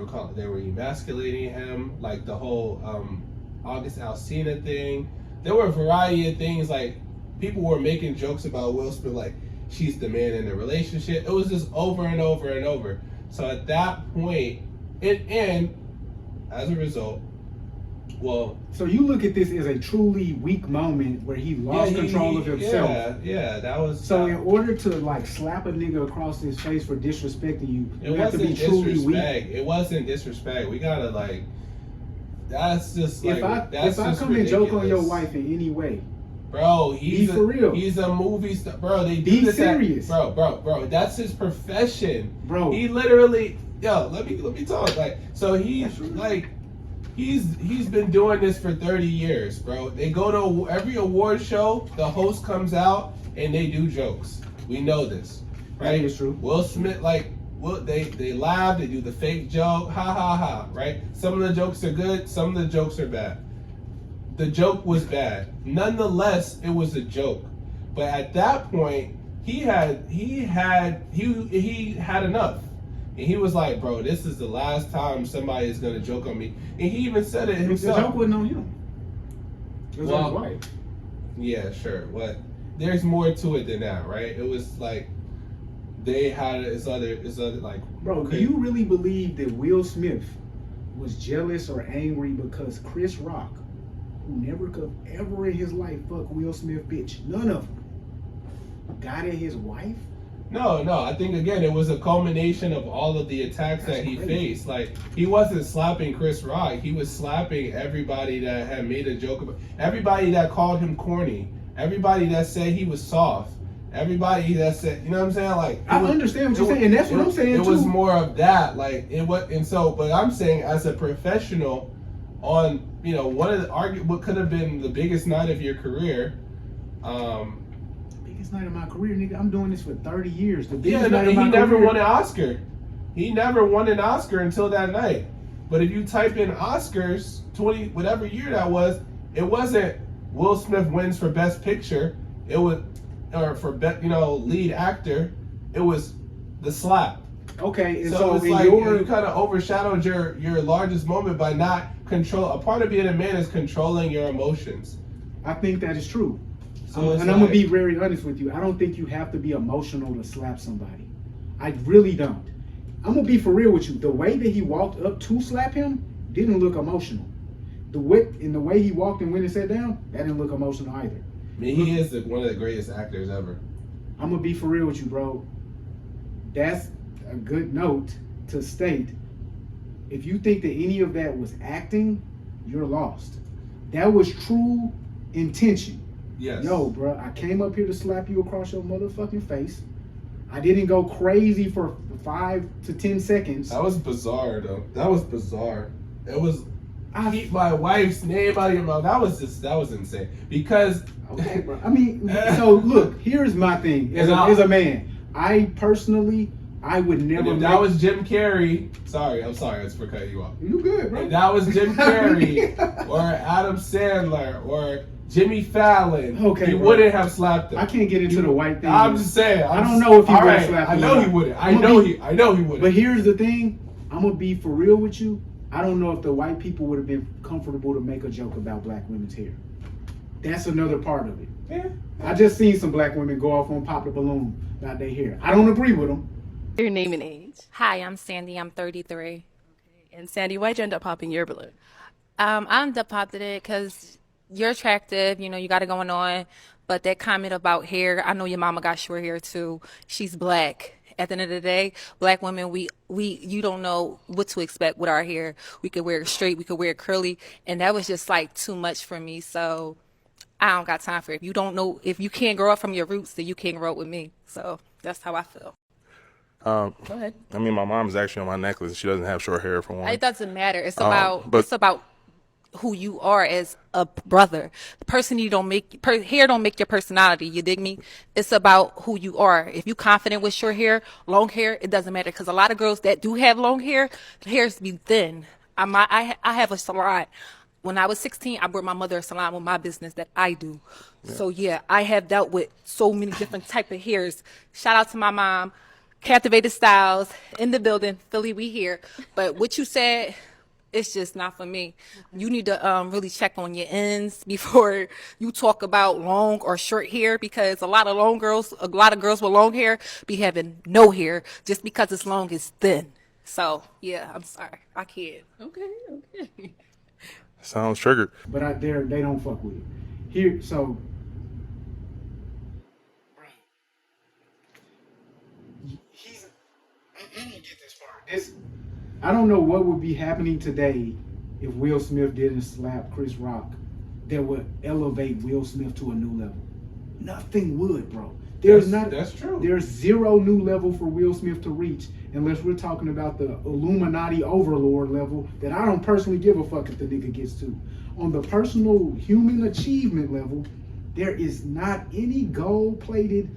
were emasculating him, like the whole August Alsina thing. There were a variety of things, like people were making jokes about Will Smith, like she's the man in the relationship. It was just over and over and over. So at that point, and as a result, well, so you look at this as a truly weak moment where he lost control of himself. Yeah, that was. So in order to like slap a nigga across his face for disrespecting you, it you have to be truly weak. It wasn't disrespect. We gotta like. That's just like. If I come and joke on your wife in any way, bro, he's for real. He's a movie star, bro. They do be this serious, bro. That's his profession, bro. He literally, let me talk. Like, so he's like. He's been doing this for 30 years, bro. They go to every award show, the host comes out and they do jokes. We know this, right? It's true. Will Smith, like, they laugh, they do the fake joke, ha ha ha, right? Some of the jokes are good, some of the jokes are bad. The joke was bad. Nonetheless, it was a joke. But at that point, he had enough. And he was like, bro, this is the last time somebody is going to joke on me. And he even said it himself. The joke wasn't on him. It was on his wife. Yeah, sure. But there's more to it than that, right? It was like they had this other like... Bro, do you really believe that Will Smith was jealous or angry because Chris Rock, who never could ever in his life fuck Will Smith, bitch, none of them, got at his wife? No, I think again it was a culmination of all of the attacks that he faced. Like, he wasn't slapping Chris Rock, he was slapping everybody that had made a joke about, everybody that called him corny, everybody that said he was soft, everybody that said, you know what I'm saying? Like, I understand what you're saying, and that's what I'm saying too. It was more of that, like it was, and so, but I'm saying as a professional, on one of the what could have been the biggest night of your career, night of my career, nigga. I'm doing this for 30 years. He never won an Oscar. He never won an Oscar until that night. But if you type in Oscars 20 whatever year that was, it wasn't Will Smith wins for Best Picture. It was for lead actor. It was The Slap. Okay, and so it's like you kind of overshadowed your largest moment by not control. A part of being a man is controlling your emotions. I think that is true. So and I'm gonna be very honest with you. I don't think you have to be emotional to slap somebody. I really don't. I'm gonna be for real with you. The way that he walked up to slap him didn't look emotional. The way he walked and went and sat down, that didn't look emotional either. I mean, he is one of the greatest actors ever. I'm gonna be for real with you, bro. That's a good note to state. If you think that any of that was acting, you're lost. That was true intention. Yes. Yo, bro, I came up here to slap you across your motherfucking face. I didn't go crazy for 5 to 10 seconds. That was bizarre, though. That was bizarre. It was, keep my wife's name out of your mouth. That was insane. Because, okay, bro. I mean, so look, here's my thing. As a man, I personally, I would never. If that was Jim Carrey, I'm sorry, it's for cutting you off. You good, bro? If that was Jim Carrey or Adam Sandler or Jimmy Fallon, okay, he bro. wouldn't have slapped him. I can't get into the white thing. I'm just saying. I don't know if he would have slapped I him. know he wouldn't. I know he wouldn't. But here's the thing. I'm gonna be for real with you. I don't know if the white people would have been comfortable to make a joke about black women's hair. That's another part of it. Yeah. I just seen some black women go off on Pop the Balloon about their hair. I don't agree with them. Your name and age. Hi, I'm Sandy. I'm 33. And Sandy, why'd you end up popping your balloon? I ended up popping it because you're attractive. You know, you got it going on. But that comment about hair, I know your mama got short hair too. She's black. At the end of the day, black women, you don't know what to expect with our hair. We could wear it straight, we could wear it curly, and that was just like too much for me. So I don't got time for it. If you don't know, if you can't grow up from your roots, then you can't grow up with me. So that's how I feel. Go ahead. I mean, my mom's actually on my necklace. She doesn't have short hair for one. It doesn't matter. It's but- it's about who you are as a brother. The person you don't make hair don't make your personality. You dig me? It's about who you are. If you confident with short hair, long hair, it doesn't matter. Because a lot of girls that do have long hair, the hairs be thin. I have a salon. When I was 16, I brought my mother a salon with my business that I do. Yeah. So yeah, I have dealt with so many different type of hairs. Shout out to my mom. Captivated Styles in the building. Philly, we here. But what you said, it's just not for me. You need to really check on your ends before you talk about long or short hair, because a lot of girls with long hair be having no hair just because it's long is thin. So yeah, I'm sorry, I can't. Okay. Sounds triggered. But they don't fuck with it. Here, so I don't get this part. I don't know what would be happening today if Will Smith didn't slap Chris Rock that would elevate Will Smith to a new level. Nothing would, bro. That's true. There's zero new level for Will Smith to reach unless we're talking about the Illuminati overlord level that I don't personally give a fuck if the nigga gets to. On the personal human achievement level, there is not any gold-plated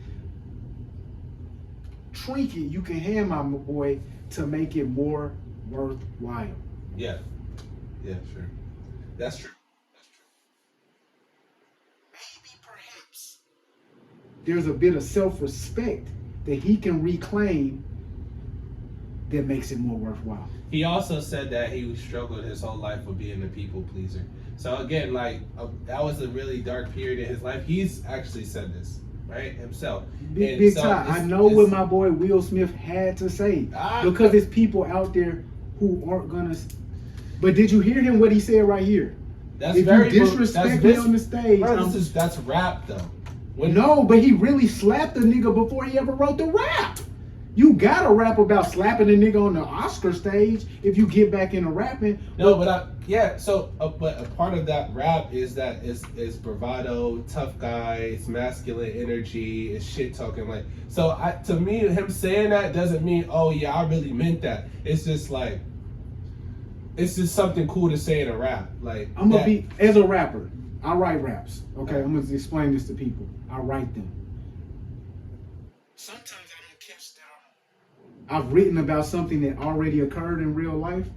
trinket you can hand my boy to make it more worthwhile. Yeah, sure. That's true. Maybe perhaps there's a bit of self-respect that he can reclaim that makes it more worthwhile. He also said that he struggled his whole life with being a people pleaser. So again, that was a really dark period in his life. He's actually said this, right, himself. Big time. I know what my boy Will Smith had to say because there's people out there who aren't gonna. But did you hear him? What he said right here? That's if very you disrespect me on the stage, bro, that's rap though. No, but he really slapped the nigga before he ever wrote the rap. You gotta rap about slapping a nigga on the Oscar stage if you get back into rapping. No, but but a part of that rap is that is bravado, tough guys, masculine energy, is shit talking. Like, so to me, him saying that doesn't mean, oh yeah, I really meant that. It's just like, it's just something cool to say in a rap. Like, I'm gonna be, as a rapper, I write raps. Okay, I'm gonna explain this to people. I write them. Sometimes I don't catch that. I've written about something that already occurred in real life.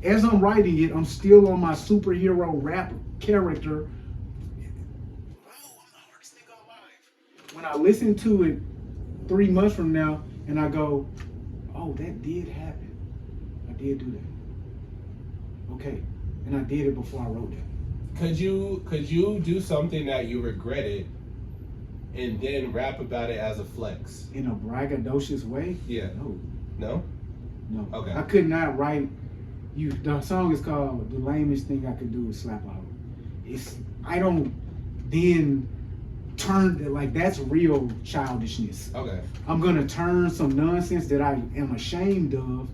As I'm writing it, I'm still on my superhero rap character. Oh, I'm the hardest nigga alive. When I listen to it 3 months from now and I go, oh, that did happen. I did do that. Okay. And I did it before I wrote that. Could you do something that you regretted and then rap about it as a flex? In a braggadocious way? Yeah. No? No? Okay. I could not write the song is called The Lamest Thing I Could Do Is Slap a Hoe. I don't then turn, like, that's real childishness. Okay. I'm gonna turn some nonsense that I am ashamed of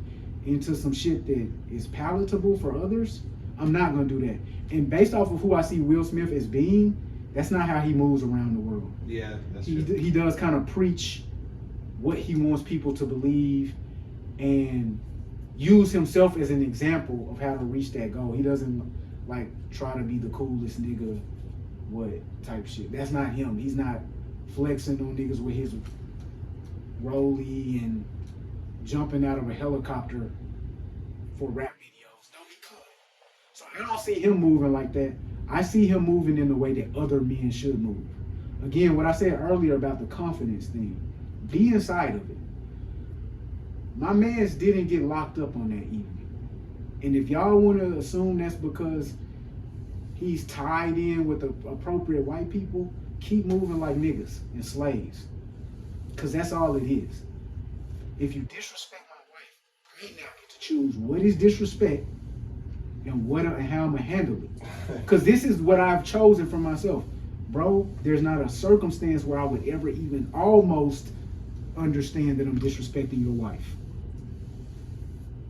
into some shit that is palatable for others. I'm not gonna do that. And based off of who I see Will Smith as being, that's not how he moves around the world. Yeah, that's He true. he does kind of preach what he wants people to believe and use himself as an example of how to reach that goal. He doesn't like try to be the coolest nigga, what type shit. That's not him. He's not flexing on niggas with his rollie and jumping out of a helicopter for rap videos. Don't be cut. So I don't see him moving like that. I see him moving in the way that other men should move. Again, what I said earlier about the confidence thing, be inside of it. My mans didn't get locked up on that evening. And if y'all want to assume that's because he's tied in with the appropriate white people, keep moving like niggas and slaves. Because that's all it is. If you disrespect my wife, I now get to choose what is disrespect and how I'm going to handle it. Because this is what I've chosen for myself. Bro, there's not a circumstance where I would ever even almost understand that I'm disrespecting your wife.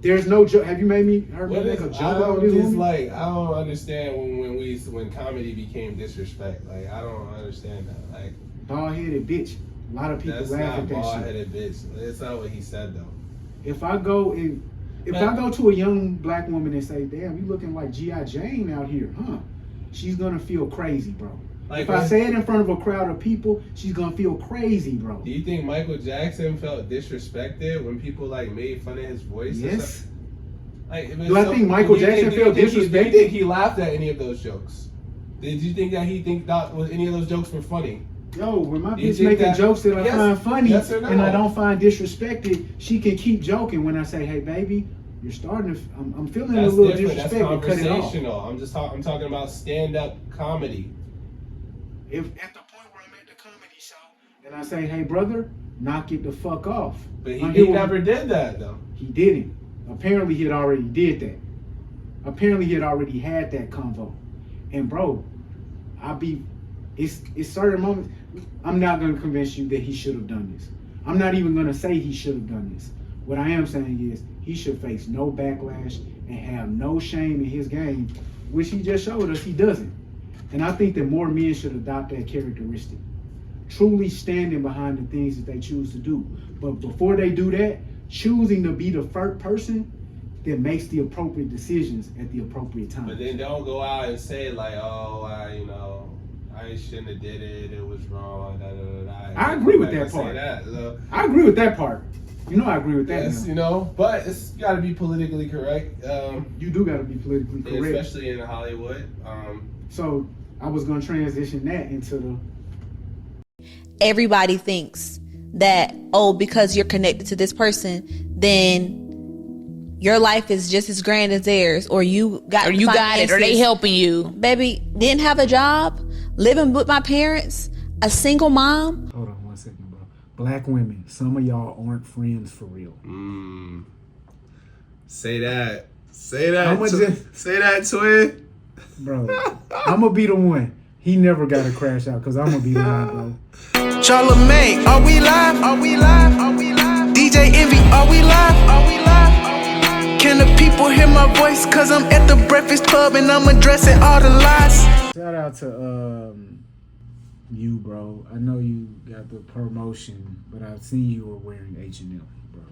There's no joke. Have you heard me make a joke about this woman? Like, I don't understand when comedy became disrespect. Like, I don't understand that. Like, bald-headed bitch. A lot of people that's laugh not at that shit. bald-headed bitch. That's not what he said though. If I go to a young black woman and say, "Damn, you looking like G.I. Jane out here, huh?" She's gonna feel crazy, bro. Like, if I say it in front of a crowd of people, she's gonna feel crazy, bro. Do you think Michael Jackson felt disrespected when people like made fun of his voice? Yes. Like, Do I think Michael Jackson felt disrespected? Do you think he laughed at any of those jokes? Did you think that any of those jokes were funny? Yo, when my Do you bitch think making jokes that I Yes. find funny Yes or no? and I don't find disrespected, she can keep joking when I say, "Hey, baby, you're starting to. I'm feeling That's a little different. That's disrespected. Cut it off." conversational. I'm talking about stand-up comedy. If at the point where I'm at the comedy show and I say, "Hey, brother, knock it the fuck off," But he never did that though. He didn't. Apparently, he had already did that. Apparently, he had already had that convo. And bro, it's certain moments. I'm not gonna convince you that he should have done this. I'm not even gonna say he should have done this. What I am saying is he should face no backlash and have no shame in his game, which he just showed us he doesn't. And I think that more men should adopt that characteristic. Truly standing behind the things that they choose to do. But before they do that, choosing to be the first person that makes the appropriate decisions at the appropriate time. But then don't go out and say like, "Oh, I shouldn't have did it. It was wrong." Da, da, da, da. I agree with Like, that say part. that, so. I agree with that part. You know I agree with that. Yes, now. but it's got to be politically correct. You do got to be politically correct. Especially in Hollywood. So I was going to transition that into the... Everybody thinks that, oh, because you're connected to this person, then your life is just as grand as theirs, or you got it, or they helping you. Baby, didn't have a job, living with my parents, a single mom. Hold on 1 second, bro. Black women, some of y'all aren't friends for real. Say that. Say that. I'ma just- Say that, twin. Bro, I'm going to be the one. He never got to crash out because I'm going to be the one, bro. Charlamagne, are we live? Are we live? Are we live? DJ Envy, are we live? Are we live? Can the people hear my voice? Cause I'm at the Breakfast Club and I'm addressing all the lies. Shout out to you, bro. I know you got the promotion, but I've seen you were wearing H&M, bro.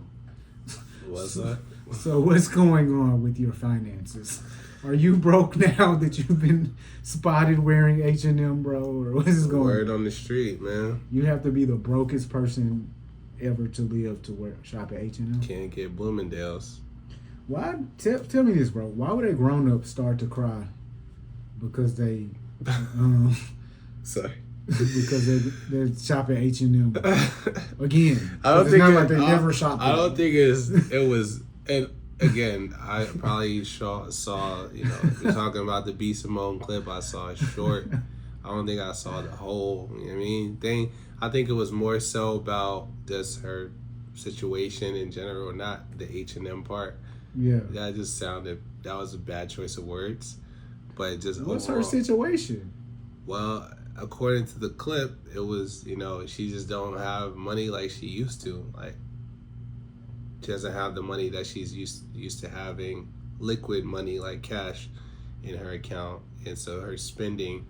What's up? So what's going on with your finances? Are you broke now that you've been spotted wearing H&M, bro? Or what is going on? Word on the street, man. You have to be the brokest person ever to live to shop at H&M? Can't get Bloomingdale's. Why? Tell me this, bro. Why would a grown-up start to cry because they... Sorry. because they shop at H&M again. I don't it's think not like they never shop. I don't think it was. And again, I probably saw. You're talking about the B Simone clip. I saw it short. I don't think I saw the whole. You know what I mean, thing. I think it was more so about just her situation in general, not the H&M part. Yeah, that just sounded. That was a bad choice of words. But just what's overall, her situation? Well, according to the clip, it was, she just don't have money like she used to. Like, she doesn't have the money that she's used to having, liquid money like cash. in her account, and so her spending,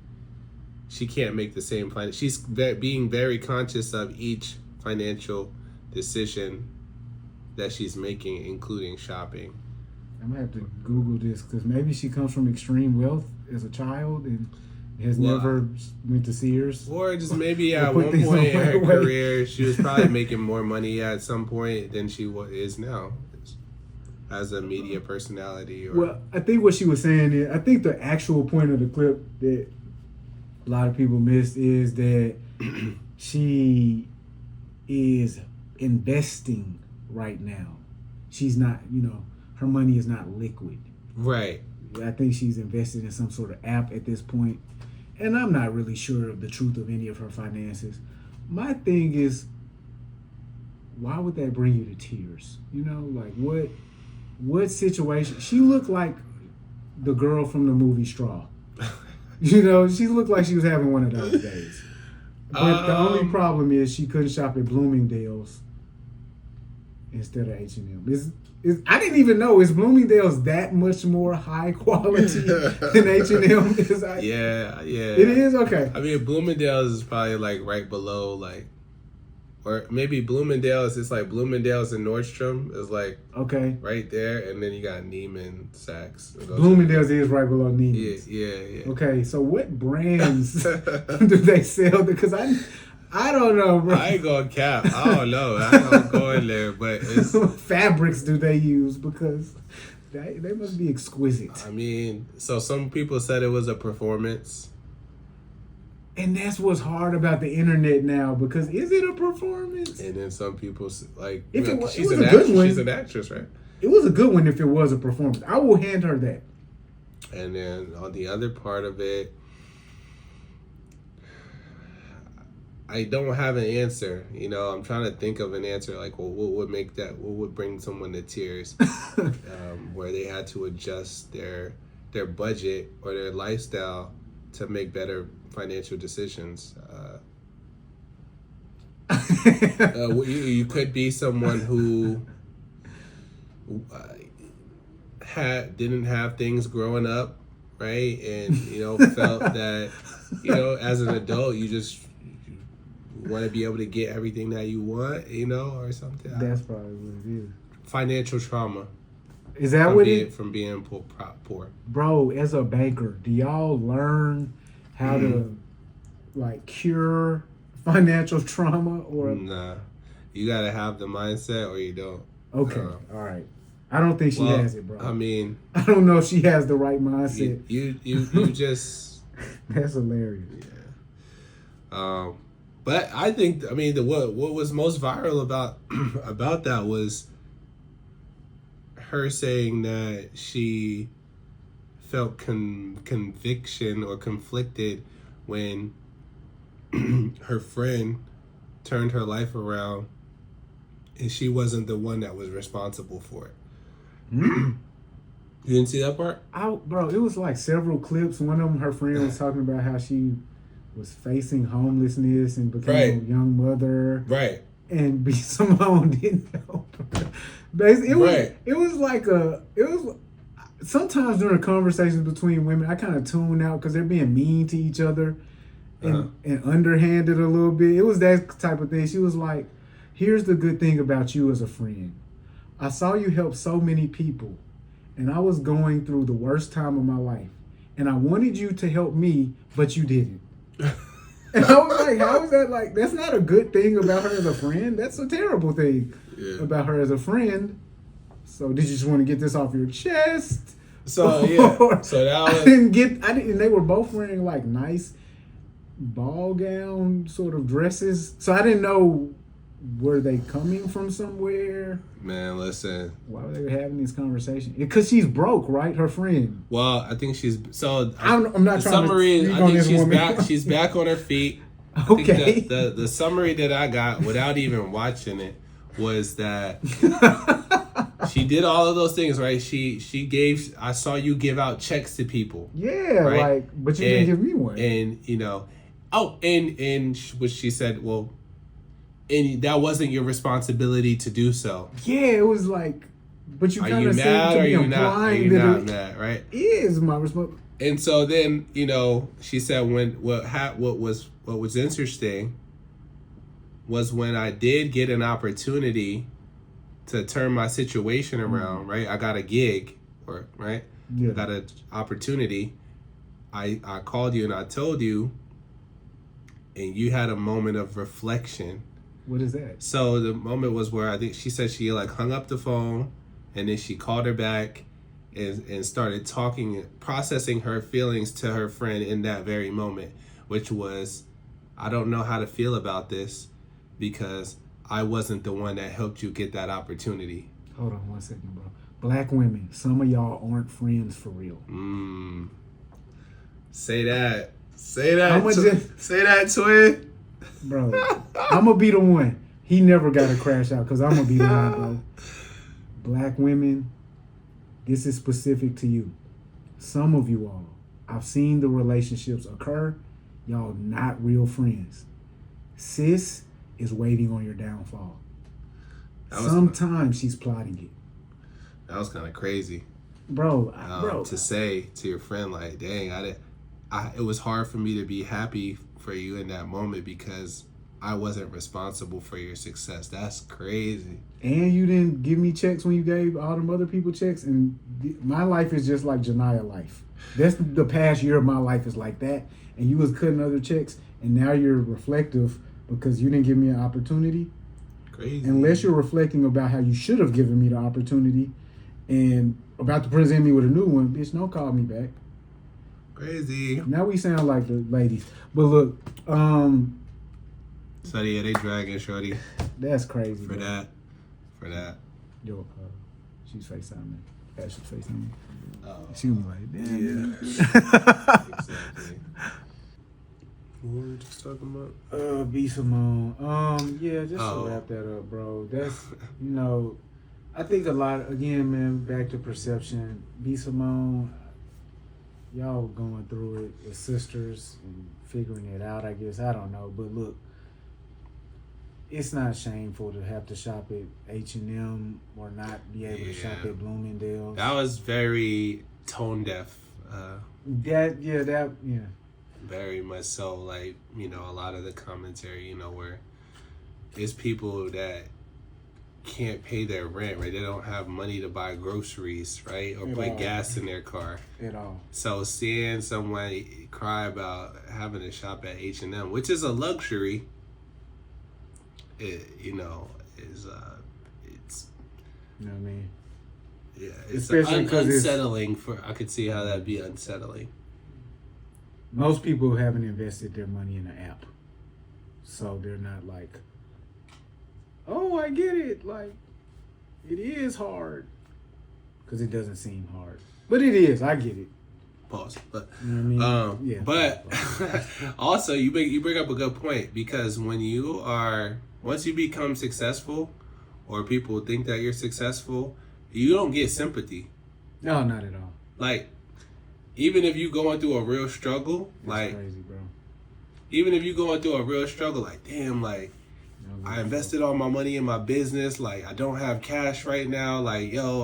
she can't make the same plan. She's being very conscious of each financial decision that she's making, including shopping. I'm gonna have to Google this because maybe she comes from extreme wealth as a child and has never went to Sears. Or just maybe at one point in her career, she was probably making more money at some point than she is now as a media personality. Well, I think what she was saying is, I think the actual point of the clip that a lot of people missed is that she is investing right now. She's not, her money is not liquid. Right. I think she's invested in some sort of app at this point. And I'm not really sure of the truth of any of her finances. My thing is, why would that bring you to tears? Like what situation? She looked like the girl from the movie Straw. She looked like she was having one of those days. But the only problem is she couldn't shop at Bloomingdale's instead of H&M. I didn't even know, is Bloomingdale's that much more high quality than H&M? Yeah. It is? Okay. I mean, Bloomingdale's is probably like right below, like, or maybe Bloomingdale's, it's like Bloomingdale's and Nordstrom is like right there, and then you got Neiman, Saks. Bloomingdale's is right below Neiman's. Yeah. Okay, so what brands do they sell? Because I don't know, bro. I ain't gonna cap. I don't know. I don't go in there, but it's fabrics do they use? Because they must be exquisite. I mean, so some people said it was a performance. And that's what's hard about the internet now, because is it a performance? And then some people like, if it was, she's it was a good one. She's an actress, right? It was a good one if it was a performance. I will hand her that. And then on the other part of it, I don't have an answer. I'm trying to think of an answer. Like, well, what would make that? What would bring someone to tears? Where they had to adjust their budget or their lifestyle to make better financial decisions. You could be someone who didn't have things growing up, right? And felt that as an adult you just want to be able to get everything that you want, or something. That's probably what it is. Financial trauma. Is that what it is? From being poor. Bro, as a banker, do y'all learn how to cure financial trauma? Or nah, you gotta have the mindset or you don't. Okay, all right. I don't think she has it, bro. I mean, I don't know if she has the right mindset. You just that's hilarious. Yeah. But I think, what was most viral about that was her saying that she felt conviction or conflicted when her friend turned her life around and she wasn't the one that was responsible for it. You didn't see that part? Bro, it was like several clips. One of them, her friend was talking about how she was facing homelessness and became a young mother. Right. And B. Simone didn't help her. Basically, it was sometimes during conversations between women, I kind of tune out because they're being mean to each other and underhanded a little bit. It was that type of thing. She was like, here's the good thing about you as a friend. I saw you help so many people, and I was going through the worst time of my life, and I wanted you to help me, but you didn't. And I was like, how is that like? That's not a good thing about her as a friend. That's a terrible thing about her as a friend. So did you just want to get this off your chest? So yeah. So that was... I didn't. They were both wearing like nice ball gown sort of dresses. So I didn't know, were they coming from somewhere? Man, listen. Why were they having these conversations? Because she's broke, right? Her friend. Well, I think she's so. I'm not trying summary, to. I think she's back. She's back on her feet. Okay. The summary that I got without even watching it was that she did all of those things, right? She gave. I saw you give out checks to people. Yeah, right? But you didn't give me one. And and what she said, well, and that wasn't your responsibility to do so. Yeah, it was like But you Are kind you of seem mad to or be you not? Are implying you that not it mad, right? is my responsibility. And so then, you know, she said what was interesting was when I did get an opportunity to turn my situation around, right? I got a gig, right? Yeah. I got an opportunity. I called you and I told you, and you had a moment of reflection. What is that? So the moment was where I think she said she like hung up the phone, and then she called her back and started talking, processing her feelings to her friend in that very moment, which was, I don't know how to feel about this because I wasn't the one that helped you get that opportunity. Hold on 1 second, bro. Black women, some of y'all aren't friends for real. Say that. Say that. I'ma just- Say that, twin. Bro, I'm going to be the one. He never got to crash out because I'm going to be the one, bro. Black women, this is specific to you. Some of you all, I've seen the relationships occur. Y'all not real friends. Sis is waiting on your downfall. Sometimes she's plotting it. That was kind of crazy. Bro, to say to your friend, like, dang, it was hard for me to be happy for you in that moment because I wasn't responsible for your success. That's crazy. And you didn't give me checks when you gave all them other people checks. And my life is just like Janiyah life. That's the past year of my life is like that. And you was cutting other checks. And now you're reflective because you didn't give me an opportunity. Crazy. Unless you're reflecting about how you should have given me the opportunity and about to present me with a new one, bitch, don't call me back. Crazy. Now we sound like the ladies. But look, So yeah, they dragging Shorty. That's crazy. For that. Yo, she's FaceTiming. Ashley's FaceTiming. Oh. She was like, damn. Yeah. Exactly. What were we just talking about? B Simone. Yeah, just Oh. to wrap that up, bro. That's, you know, I think a lot, again, man, back to perception. B Simone, y'all going through it as sisters and figuring it out, I guess. I don't know. But look, it's not shameful to have to shop at H&M or not be able to shop at Bloomingdale's. That was very tone deaf. Yeah. Very much so, like, you know, a lot of the commentary, you know, where it's people that can't pay their rent, right? They don't have money to buy groceries, right? Or put gas in their car. At all. So seeing someone cry about having to shop at H&M, which is a luxury, it's You know what I mean? yeah, it's Especially 'cause it's- unsettling. I could see how that'd be unsettling. Most people haven't invested their money in an app. So they're not like, oh, I get it. Like, it is hard. Because it doesn't seem hard. But it is. I get it. Pause. But You know what I mean? Yeah. But also you bring up a good point, because once you become successful, or people think that you're successful, you don't get sympathy. No, not at all. Like, even if you going through a real struggle, That's like crazy, bro. even if you going through a real struggle, like, damn, like, I invested all my money in my business, like, I don't have cash right now, like, yo,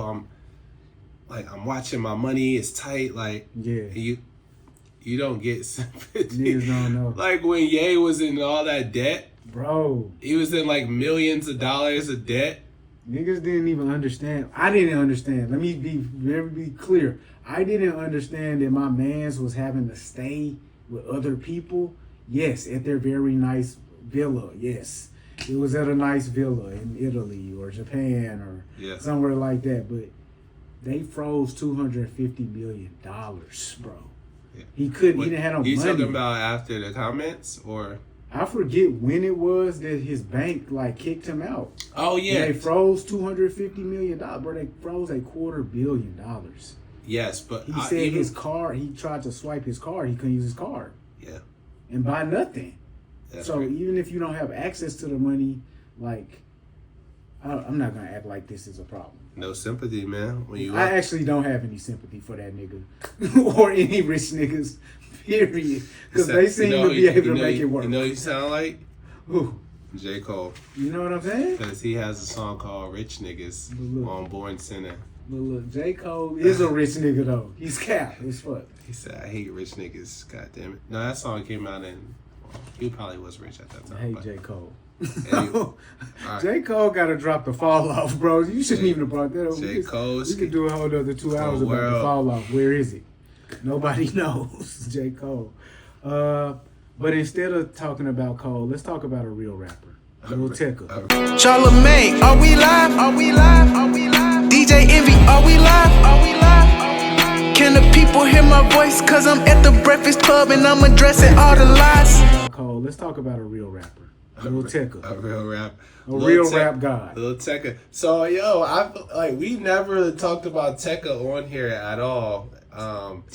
I'm watching my money, it's tight, like, Yeah. you don't get sympathy. Niggas don't know. Like when Ye was in all that debt, Bro. he was in like millions of dollars of debt. Niggas didn't even understand. I didn't understand. Let me be clear. I didn't understand that my mans was having to stay with other people. Yes, at their very nice villa. Yes. It was at a nice villa in Italy or Japan or somewhere like that. But they froze $250 million, bro. Yeah. He didn't have no money. You talking about after the comments, or? I forget when it was that his bank like kicked him out. Oh yeah, they froze $250 million, bro. They froze $250 million. Yes, but he said his card. He tried to swipe his card. He couldn't use his card. Yeah, and buy nothing. That's so right. Even if you don't have access to the money, like I'm not gonna act like this is a problem. No sympathy, man. I actually don't have any sympathy for that nigga or any rich niggas. Period, because they seem to be able to make it work. You know, you sound like who? J. Cole. You know what I'm saying? Because he has a song called Rich Niggas on Born Sinner. But look, J. Cole is a rich nigga though. He's cap as fuck. He said, I hate rich niggas. God damn it. No, that song came out he probably was rich at that time. I hate J. Cole. Anyway, right. J. Cole gotta drop the fall off, bro. You shouldn't even have brought that up. J. Cole. We could do a whole other 2 hours about the fall off. Where is it? Nobody knows. J. Cole. But instead of talking about Cole, let's talk about a real rapper. Lil Tecca. Charlamagne, are we live? Are we live? Are we live? DJ Envy, are we live? Are we live? Can the people hear my voice? Cause I'm at the Breakfast Club and I'm addressing all the lies. Cole, let's talk about a real rapper. Lil Tecca. A real rap. Rap guy. Lil Tecca. So, we never talked about Tecca on here at all.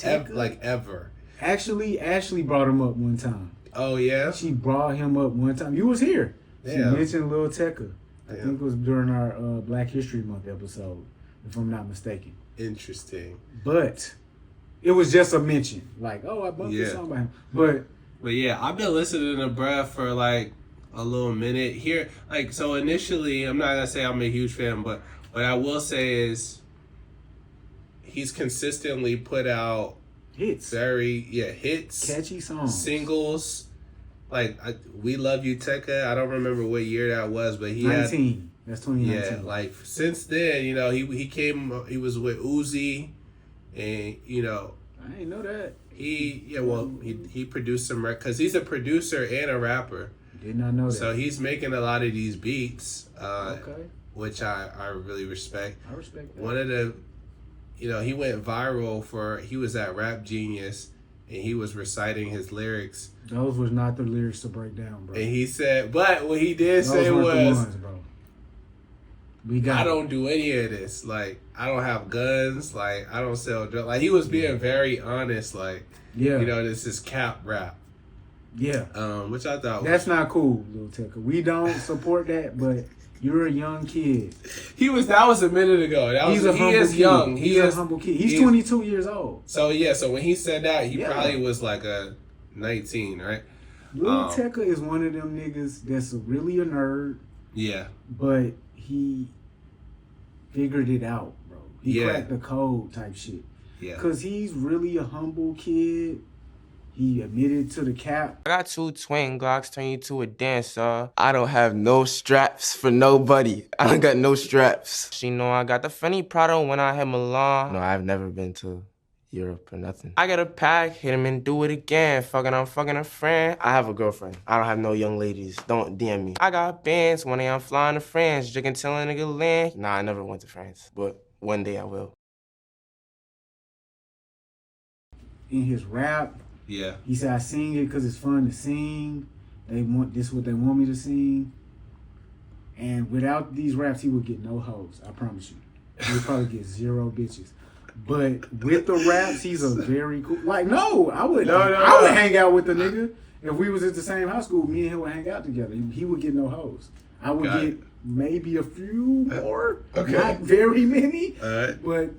Ever. Actually, Ashley brought him up one time. Oh, yeah? She brought him up one time. You was here. She mentioned Lil Tecca. I think it was during our Black History Month episode, if I'm not mistaken. Interesting. But it was just a mention. Like, oh, I bumped this song by him. But yeah, I've been listening to bruh for like a little minute here. Like, so initially, I'm not gonna say I'm a huge fan, but what I will say is he's consistently put out hits. Hits. Catchy songs. Singles. Like, We Love You, Tecca. I don't remember what year that was, but he 19. That's 2019. Yeah, like, since then, he was with Uzi, and, I didn't know that. He produced some because he's a producer and a rapper. Did not know that. So he's making a lot of these beats, okay. Which I really respect. I respect that. One of the, he went viral he was at Rap Genius, and he was reciting his lyrics. Those was not the lyrics to break down, bro. And he said, but what he did Those say weren't was, the ones, bro. I don't do any of this. Like, I don't have guns. Like, I don't sell drugs. Like, he was being very honest. Like, this is cap rap. Yeah. Which I thought that's not cool, Lil Tecca. We don't support that, but you're a young kid. That was a minute ago. He is young. He's a humble kid. He's 22 years old. So so when he said that, he probably was like a 19, right? Lil Tecca is one of them niggas that's really a nerd. Yeah. But he figured it out, bro. He cracked the code type shit. Yeah. Cause he's really a humble kid. He admitted to the cap. I got 2 twin Glocks, turn you to a dancer. I don't have no straps for nobody. I don't got no straps. She know I got the funny Prada when I hit Milan. No, I've never been to Europe or nothing. I got a pack, hit him and do it again. I'm fucking a friend. I have a girlfriend. I don't have no young ladies. Don't DM me. I got bands. One day I'm flying to France. Drinking till a nigga land. Nah, I never went to France, but one day I will. In his rap, he said, I sing it because it's fun to sing. This is what they want me to sing. And without these raps, he would get no hoes. I promise you. He would probably get 0 bitches. But with the raps, he's a very cool. Like, no, I would. I would hang out with the nigga if we was at the same high school. Me and him would hang out together. He would get no hoes. I would get maybe a few more, not very many. All right. But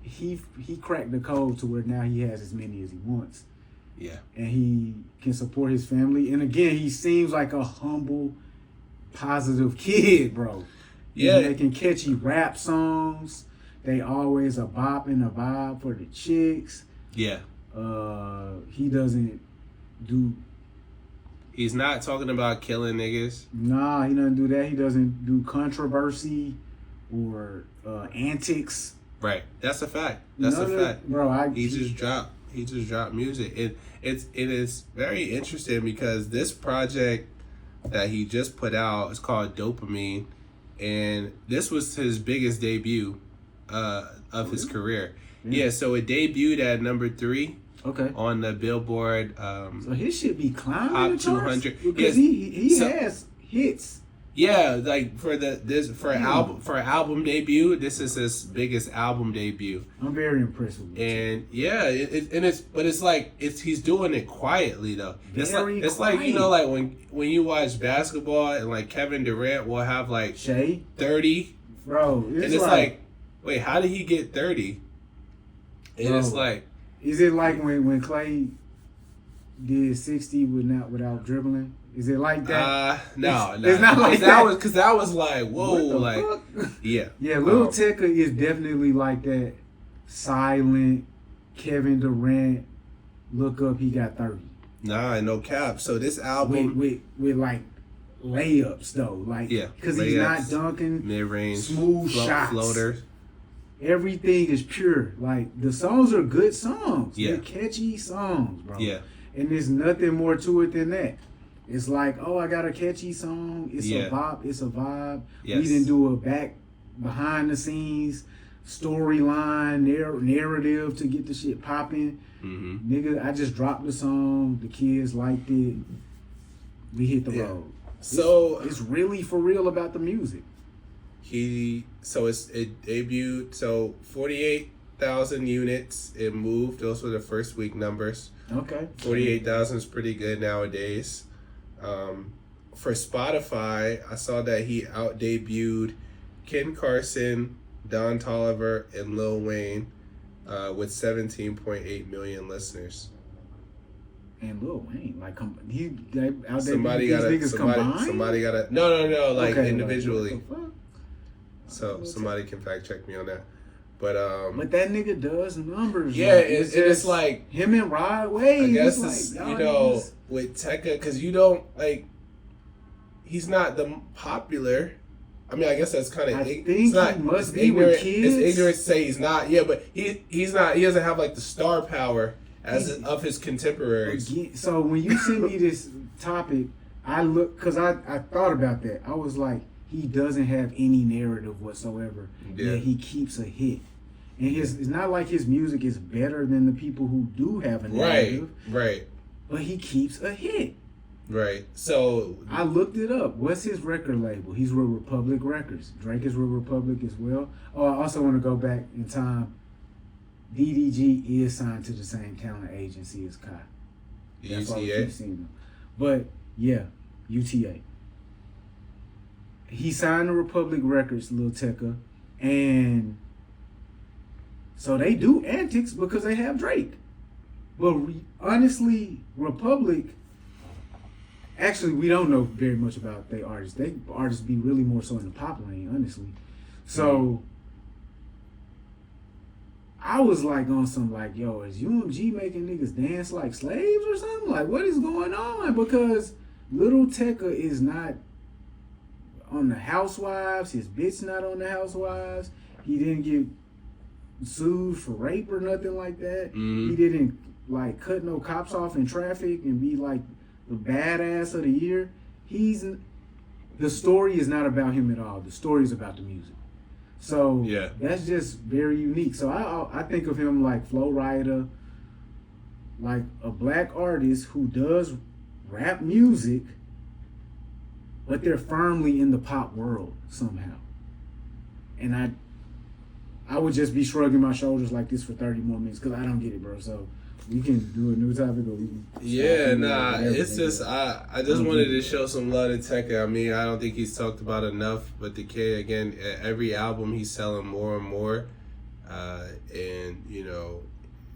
he cracked the code to where now he has as many as he wants. Yeah. And he can support his family. And again, he seems like a humble, positive kid, bro. Yeah. He's making catchy rap songs. They always a bop and a vibe for the chicks. Yeah. He doesn't do... He's not talking about killing niggas. Nah, he doesn't do that. He doesn't do controversy or antics. Right. That's a fact. That's a fact. Bro, he just dropped music. It is very interesting because this project that he just put out is called Dopamine, and this was his biggest debut of his career. Yeah, so it debuted at number 3 on the Billboard so his shit be climbing Top 200 because he has hits. Yeah, like for album debut, this is his biggest album debut. I'm very impressed with it. And he's doing it quietly though. It's like when you watch basketball and like Kevin Durant will have like 30, bro. It's like, wait, how did he get 30? And bro, it's like, is it like when Clay did 60 without dribbling? Is it like that? No, it's not like that. Because that was like, whoa, like, fuck? yeah. Yeah, Lil Tecca is definitely like that silent Kevin Durant. Look up, he got 30. Nah, no cap. So this album with like layups though, like because he's not dunking mid-range, smooth shots, floaters. Everything is pure. Like the songs are good songs. Yeah, they're catchy songs, bro. Yeah, and there's nothing more to it than that. It's like, oh, I got a catchy song. It's a bop. It's a vibe. Yes. We didn't do a behind the scenes storyline narrative to get the shit popping. Mm-hmm. Nigga, I just dropped the song. The kids liked it. We hit the road. So it's really for real about the music. It debuted. So 48,000 units. It moved. Those were the first week numbers. Okay. 48,000 is pretty good nowadays. For Spotify, I saw that he out debuted Ken Carson, Don Toliver, and Lil Wayne with 17.8 million listeners. And Lil Wayne, like, somebody got to no, like individually. Like, so somebody can fact check me on that. But that nigga does numbers. Yeah, like, it's like him and Rod Wave. I guess it's like, with Tecca, because you don't like. He's not the popular. I mean, I guess that's kind of. He must be with kids. It's ignorant to say he's not. Yeah, but he's not. He doesn't have like the star power of his contemporaries. So when you sent me this topic, I looked because I thought about that. I was like, he doesn't have any narrative whatsoever. Yeah, he keeps a hit. And it's not like his music is better than the people who do have a narrative. Right. But he keeps a hit. Right. So I looked it up. What's his record label? He's with Republic Records. Drake is with Republic as well. Oh, I also want to go back in time. DDG is signed to the same talent agency as Kai. That's why we keep seeing him. But yeah, UTA. He signed to Republic Records, Lil Tecca, and so they do antics because they have Drake. But honestly, Republic, actually, we don't know very much about their artists. They artists be really more so in the pop lane, honestly. So I was like on some like, yo, is UMG making niggas dance like slaves or something? Like, what is going on? Because Lil Tecca is not on the Housewives. His bitch not on the Housewives. He didn't get sued for rape or nothing like that. Mm-hmm. He didn't like cut no cops off in traffic and be like the badass of the year. The story is not about him at all. The story is about the music. So that's just very unique. So I think of him like Flo Rida, like a black artist who does rap music, but they're firmly in the pop world somehow. And I would just be shrugging my shoulders like this for 30 more minutes because I don't get it, bro. So we can do a new topic or we can... It's just, I just wanted to show some love to Tecca. I mean, I don't think he's talked about enough, but the kid, again, every album he's selling more and more. And, you know,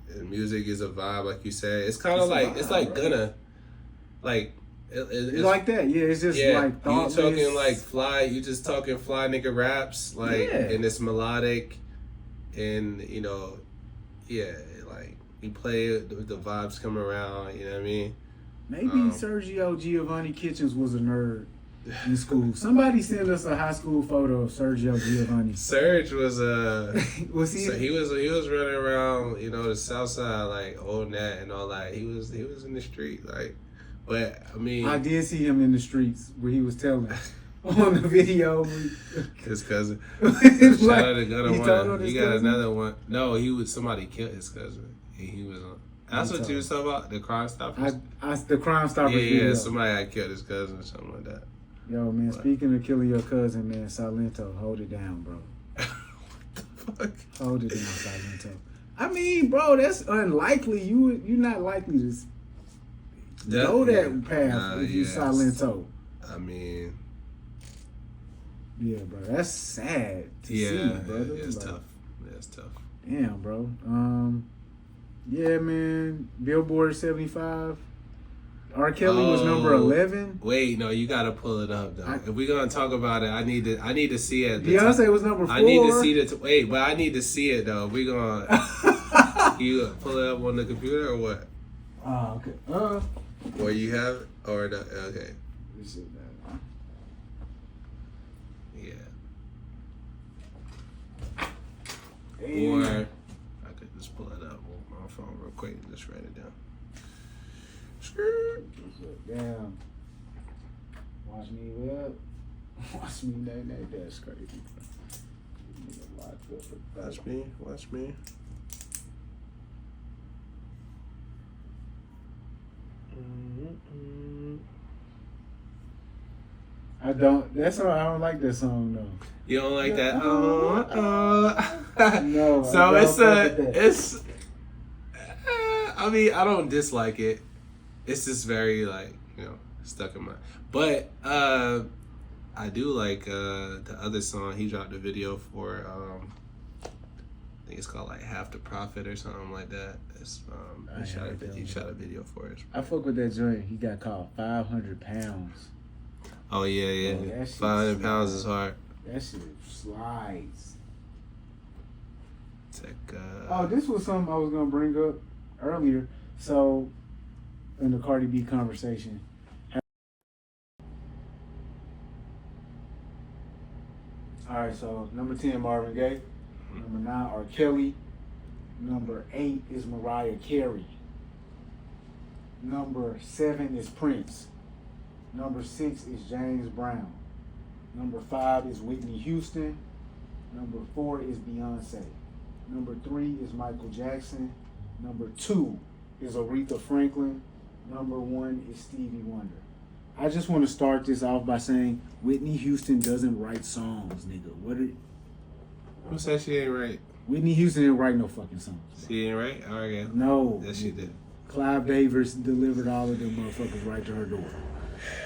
the music is a vibe, like you said. It's kind of like, it's like Gunna. Like... It's like that, yeah. It's just like thoughtless. You talking like fly. You just talking fly nigga raps, like, and it's melodic, and you know, like you play it, the vibes come around. You know what I mean? Maybe Sergio Giovanni Kitchens was a nerd in school. Somebody sent us a high school photo of Sergio Giovanni. Serge was was he? So he was running around, you know, the South Side, like old Nat and all that. He was in the street, like. But I mean, I did see him in the streets where he was telling on the video. His cousin. Shout out to Gunna. He got another one. No, somebody killed his cousin. And he was on. That's what you was talking about, the Crime Stoppers. The Crime Stoppers. Yeah, somebody had killed his cousin or something like that. Yo, man, speaking of killing your cousin, man, Silento, hold it down, bro. What the fuck? Hold it down, Silento. I mean, bro, that's unlikely. You're not likely to go that path if you Silento. I mean, yeah, bro, that's sad to see, brother. It's tough. It's tough. Damn, bro. Yeah, man. Billboard 75. R. Kelly was number 11. Wait, no, you gotta pull it up though. If we're gonna talk about it, I need to see it. Beyonce was number 4. I need to see it. Wait, but I need to see it though. We gonna you pull it up on the computer or what? Oh, okay. Or you have it or the okay. Yeah. Or I could just pull it up on my phone real quick and just write it down. Damn. Watch me whip. Watch me nay. That's crazy. Watch me. I don't like that song though. You don't like that? No. So it's I mean, I don't dislike it. It's just very like, stuck in my. But I do like the other song he dropped a video for. I think it's called like Half the Profit or something like that. It's he shot a video for it. I fuck with that joint. He got called 500 pounds. Oh yeah. Oh, 500 pounds is hard. That shit slides. Tecca. This was something I was gonna bring up earlier. So, in the Cardi B conversation. Alright, so number 10, Marvin Gaye. Number 9, R. Kelly. Number 8 is Mariah Carey. Number 7 is Prince. Number 6 is James Brown. Number 5 is Whitney Houston. Number 4 is Beyonce. Number 3 is Michael Jackson. Number 2 is Aretha Franklin. Number 1 is Stevie Wonder. I just want to start this off by saying Whitney Houston doesn't write songs, nigga. Who said she ain't right? Whitney Houston didn't write no fucking songs. She ain't right? Oh, okay. No. Yes, she did. Clive Davis delivered all of them motherfuckers right to her door.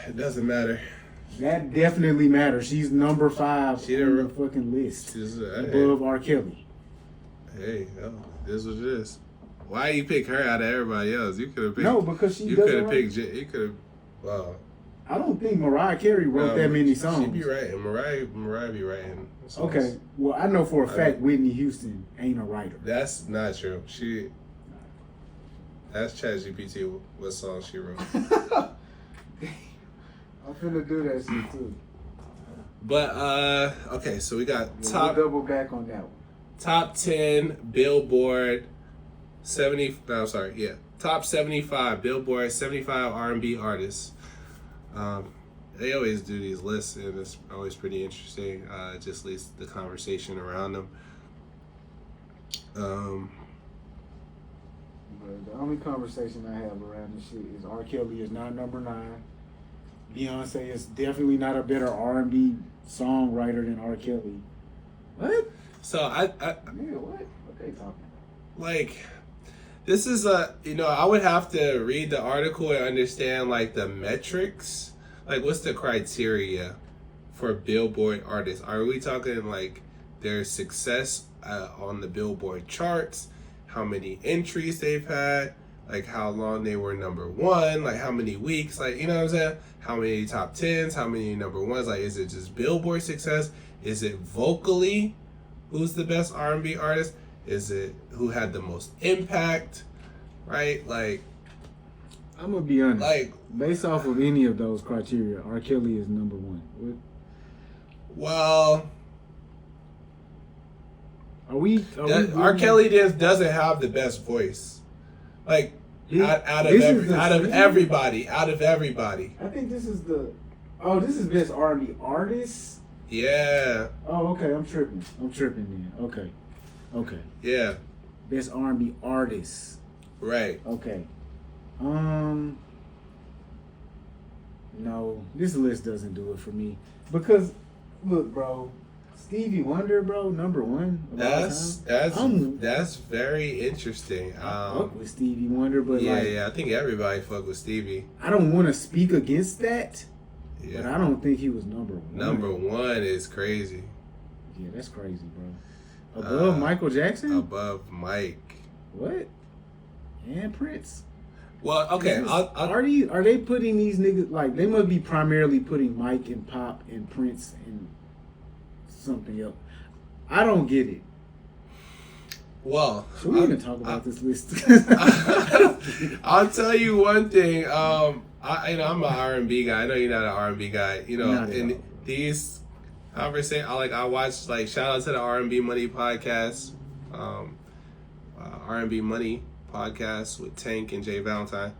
It doesn't matter. That definitely matters. She's number 5 on the fucking list. Above R. Kelly. Hey, this was this. Why you pick her out of everybody else? You could have picked. No, because she you doesn't could have write. picked. You could have. Wow. I don't think Mariah Carey wrote that many songs. She be writing. Mariah be writing songs. Okay. Well, I know for a fact Whitney Houston ain't a writer. That's not true. That's ChatGPT what song she wrote. I'm finna do that shit too. But okay, so we got we'll double back on that one. Top 10 Billboard 70. No, sorry, yeah. Top 75 Billboard 75 R&B artists. They always do these lists, and it's always pretty interesting. It just leads the conversation around them. But the only conversation I have around this shit is R. Kelly is not number 9. Beyonce is definitely not a better R&B songwriter than R. Kelly. What? So I nigga, what they talking about? Like, this is I would have to read the article and understand like the metrics. Like, what's the criteria for Billboard artists? Are we talking like their success on the Billboard charts? How many entries they've had? Like, how long they were number 1? Like, how many weeks? Like, you know what I'm saying? How many top 10s? How many number 1s? Like, is it just Billboard success? Is it vocally? Who's the best R&B artist? Is it who had the most impact? Right? Like, I'm gonna be honest. Like, based off of any of those criteria, R. Kelly is number 1. What? Well, R. Kelly doesn't have the best voice. Like, out of everybody. I think this is this is best R&B artist. Yeah. Oh, okay. I'm tripping then. Okay. Yeah. Best R&B artist. Right. Okay. No, this list doesn't do it for me because, look, bro, Stevie Wonder, bro, number 1. That's very interesting. I fuck with Stevie Wonder, but I think everybody fuck with Stevie. I don't want to speak against that. Yeah. But I don't think he was number 1. Number 1 is crazy. Yeah, that's crazy, bro. Above Michael Jackson? Above Mike. What? And Prince? Well, okay. Are they putting these niggas like they must be primarily putting Mike and Pop and Prince and something else? I don't get it. Well, should we even talk about this list? I'll tell you one thing. I'm an R&B guy. I know you're not an R&B guy. You know, and these conversations, I watch like shout out to the R&B Money podcast, R&B Money podcast with Tank and Jay Valentine.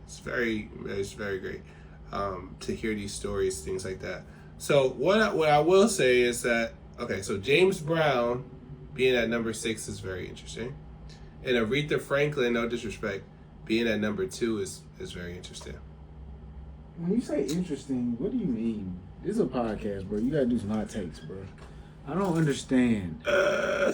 It's very great to hear these stories, things like that. So what I will say is that so James Brown being at number 6 is very interesting, and Aretha Franklin, no disrespect, being at number 2 is very interesting. When you say interesting, what do you mean? This is a podcast, bro. You gotta do some hot takes, bro. I don't understand. I'm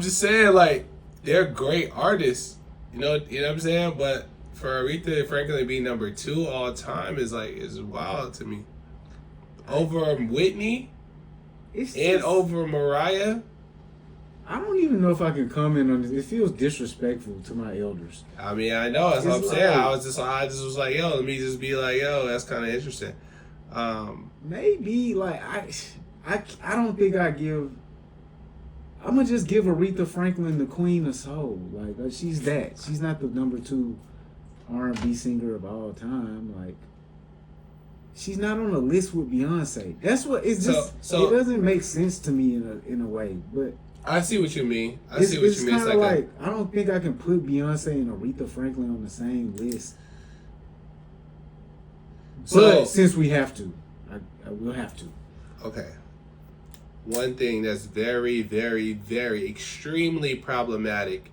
just saying, like, they're great artists. You know what I'm saying? But for Aretha Franklin to be number 2 all time is wild to me. Over Whitney and over Mariah. I don't even know if I can comment on this. It feels disrespectful to my elders. I mean, I know. That's what I'm saying. I just was like, let me just be like, that's kind of interesting. Maybe, like, I don't think I give... I'm going to just give Aretha Franklin the queen of soul. Like, she's that. She's not the number 2 R&B singer of all time. Like, she's not on a list with Beyonce. That's what... It's just... it doesn't make sense to me in a way, but... I see what you mean. It's kind of like I don't think I can put Beyonce and Aretha Franklin on the same list. But since we have to, I will have to. Okay. One thing that's very, very, very extremely problematic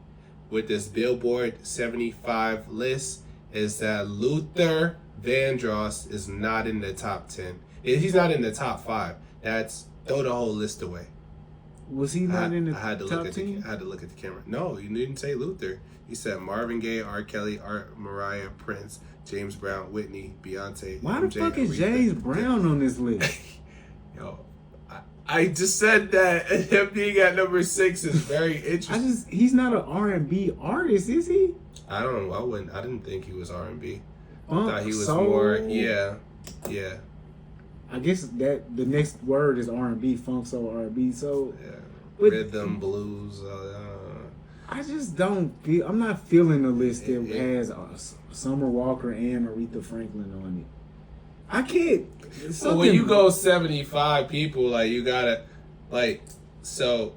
with this Billboard 75 list is that Luther Vandross is not in the top 10. He's not in the top 5. That's throw the whole list away. Was he not in the top 10? I had to look at the camera. No, you didn't say Luther. You said Marvin Gaye, R. Kelly, Mariah, Prince, James Brown, Whitney, Beyonce. Why the fuck is James Brown on this list? Yo, I just said that him being at number 6 is very interesting. He's not an R&B artist, is he? I don't know. I didn't think he was R&B. I thought he was soul. more. Yeah. I guess that the next word is R&B, funk, soul, R&B. So rhythm, blues. I just don't feel. I'm not feeling the list that has Summer Walker and Aretha Franklin on it. I can't. So when you go 75 people, like you gotta, like, so.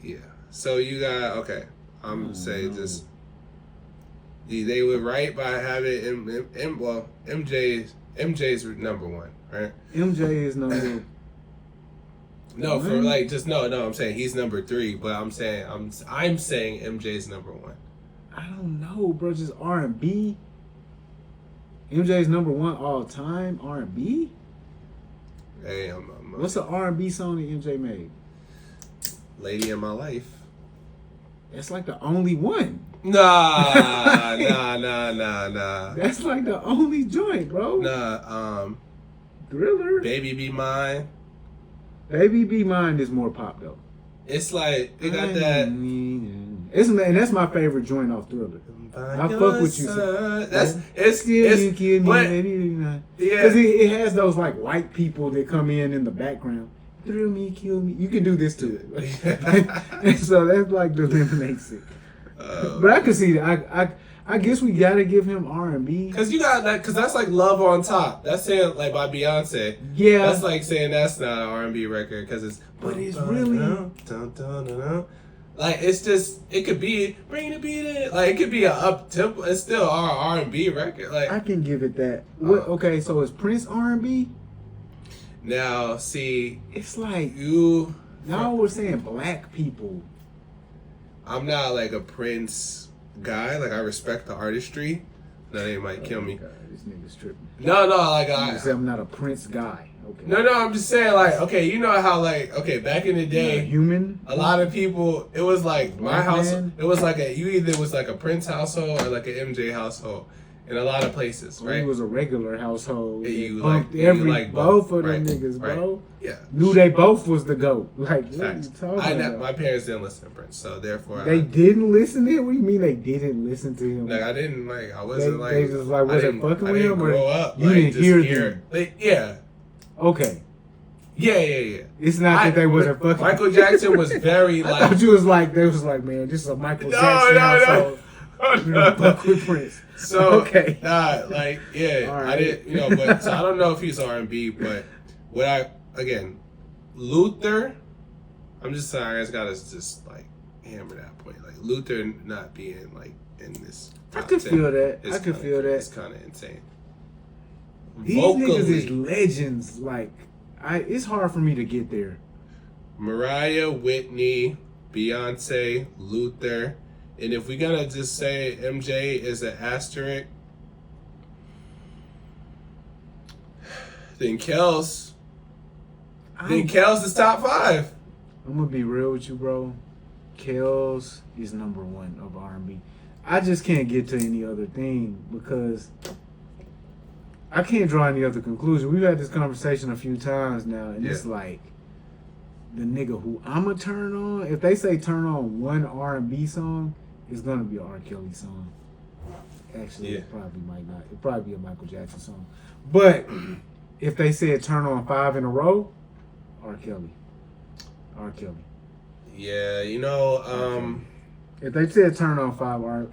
Yeah. So you got I'm gonna say just. They were right by having MJ's number 1, right? MJ is number. No, for like just no. I'm saying he's number 3, but I'm saying MJ's number 1. I don't know, bro. Just R&B. MJ's number 1 all time R&B. Hey, what's the R&B song that MJ made? Lady in My Life. That's like the only one. Nah. That's like the only joint, bro. Nah, Thriller. Baby Be Mine. Baby Be Mine is more pop though. It's like it got that. That's my favorite joint off Thriller. I fuck with you. It's you kill me, baby. Because it has those like white people that come in the background. Thrill me, kill me. You can do this too. And so that's like the eliminates it. But I can see that. I guess we gotta give him R&B. Cause you got that. Cause that's like Love on Top. That's saying like by Beyonce. Yeah. That's like saying that's not an R&B record. Cause it's. But it's really. Like it's just it could be bring the beat in. Like it could be a up tempo. It's still our R&B record. Like I can give it that. Okay, so is Prince R&B? Now see, it's like y'all were saying black people. I'm not like a Prince guy. Like I respect the artistry. No, they might kill me. God, this nigga's tripping. No, like I'm not a Prince guy. Okay. No, I'm just saying like okay, you know how like okay back in the day, human. A lot of people. It was like my house. It was like you either was like a Prince household or like an MJ household, in a lot of places, When right? it was a regular household. You bumped both of them niggas, bro. Yeah. Knew they both was the GOAT. Like, what are you talking about? My parents didn't listen to Prince, so therefore They didn't listen to him? What do you mean they didn't listen to him? Like I didn't like. I wasn't like. They just like wasn't fucking with him, or grow up, you like, didn't just hear them. Yeah. Okay. Yeah. It's not that they wasn't fucking. Michael Jackson was very I like. thought you was like they was like, man, this is a Michael Jackson household. No. Fuck with Prince. So okay. Nah, like yeah, All right. I didn't, but so I don't know if he's R&B, but Luther. I'm just saying, I just gotta just like hammer that point. Like Luther not being like in this. I could feel that. I could feel that. It's kind of insane. These niggas is legends. Like, it's hard for me to get there. Mariah, Whitney, Beyonce, Luther, and if we gotta just say MJ is an asterisk, then Kels is top 5. I'm gonna be real with you, bro. Kels is number 1 of R&B. I just can't get to any other thing because I can't draw any other conclusion. We've had this conversation a few times now, and it's like the nigga who I'ma turn on. If they say turn on one R&B song, it's gonna be an R. Kelly song. Actually, it probably might not. It'd probably be a Michael Jackson song. But if they said turn on 5 in a row, R. Kelly. R. Kelly. Yeah, if they said turn on 5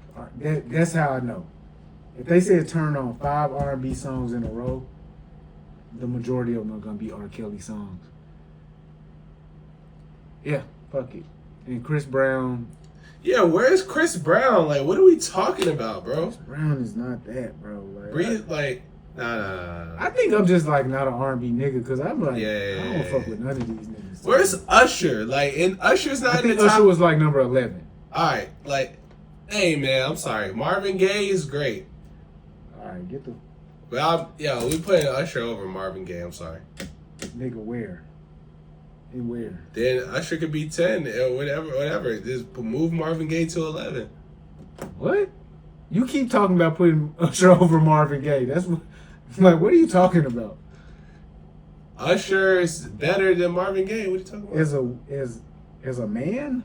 that's how I know. If they said turn on 5 R&B songs in a row, the majority of them are gonna be R. Kelly songs. Yeah, fuck it. And Chris Brown. Yeah, where's Chris Brown? Like, what are we talking about, bro? Chris Brown is not that, bro. Nah. I think I'm just like not an R&B nigga because I'm like, I don't fuck with none of these niggas. Where's Usher? Like, and Usher's not I in the think top. Usher was like number 11. All right, like, hey man, I'm sorry. Marvin Gaye is great. All right, get the. Well, we putting Usher over Marvin Gaye. I'm sorry. Nigga, where? And where? Then Usher could be 10 or whatever. Just move Marvin Gaye to 11. What? You keep talking about putting Usher over Marvin Gaye. That's what. Like, what are you talking about? Usher is better than Marvin Gaye. What are you talking about? As a man?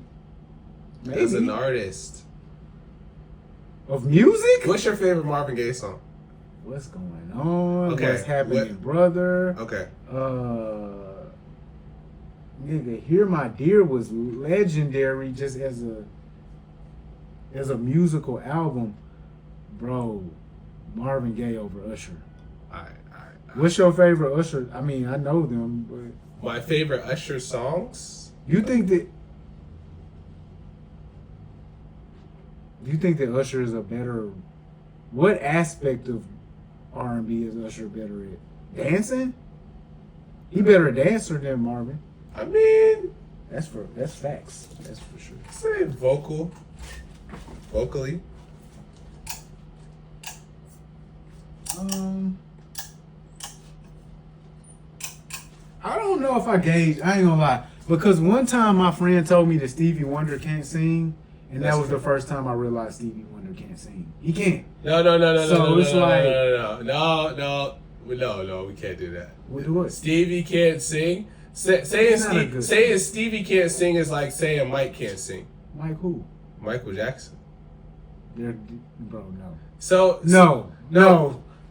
Maybe. As an artist. Of music? What's your favorite Marvin Gaye song? What's going on? Okay. What's happening, brother? Okay. Nigga, Hear My Dear was legendary just as a musical album. Bro, Marvin Gaye over Usher. All right. What's your favorite Usher? I mean, I know them, but my favorite Usher songs? You think that Usher is a better? What aspect of R&B is Usher better at? Dancing? He better a dancer than Marvin. I mean, that's facts. That's for sure. Say vocally. I don't know if I ain't gonna lie. Because one time my friend told me that Stevie Wonder can't sing, and that was the first time I realized Stevie Wonder can't sing. He can't. No. So it's like no, we can't do that. What? Stevie can't sing. Saying Stevie can't sing is like saying Mike can't sing. Mike who? Michael Jackson. Bro, no. So no,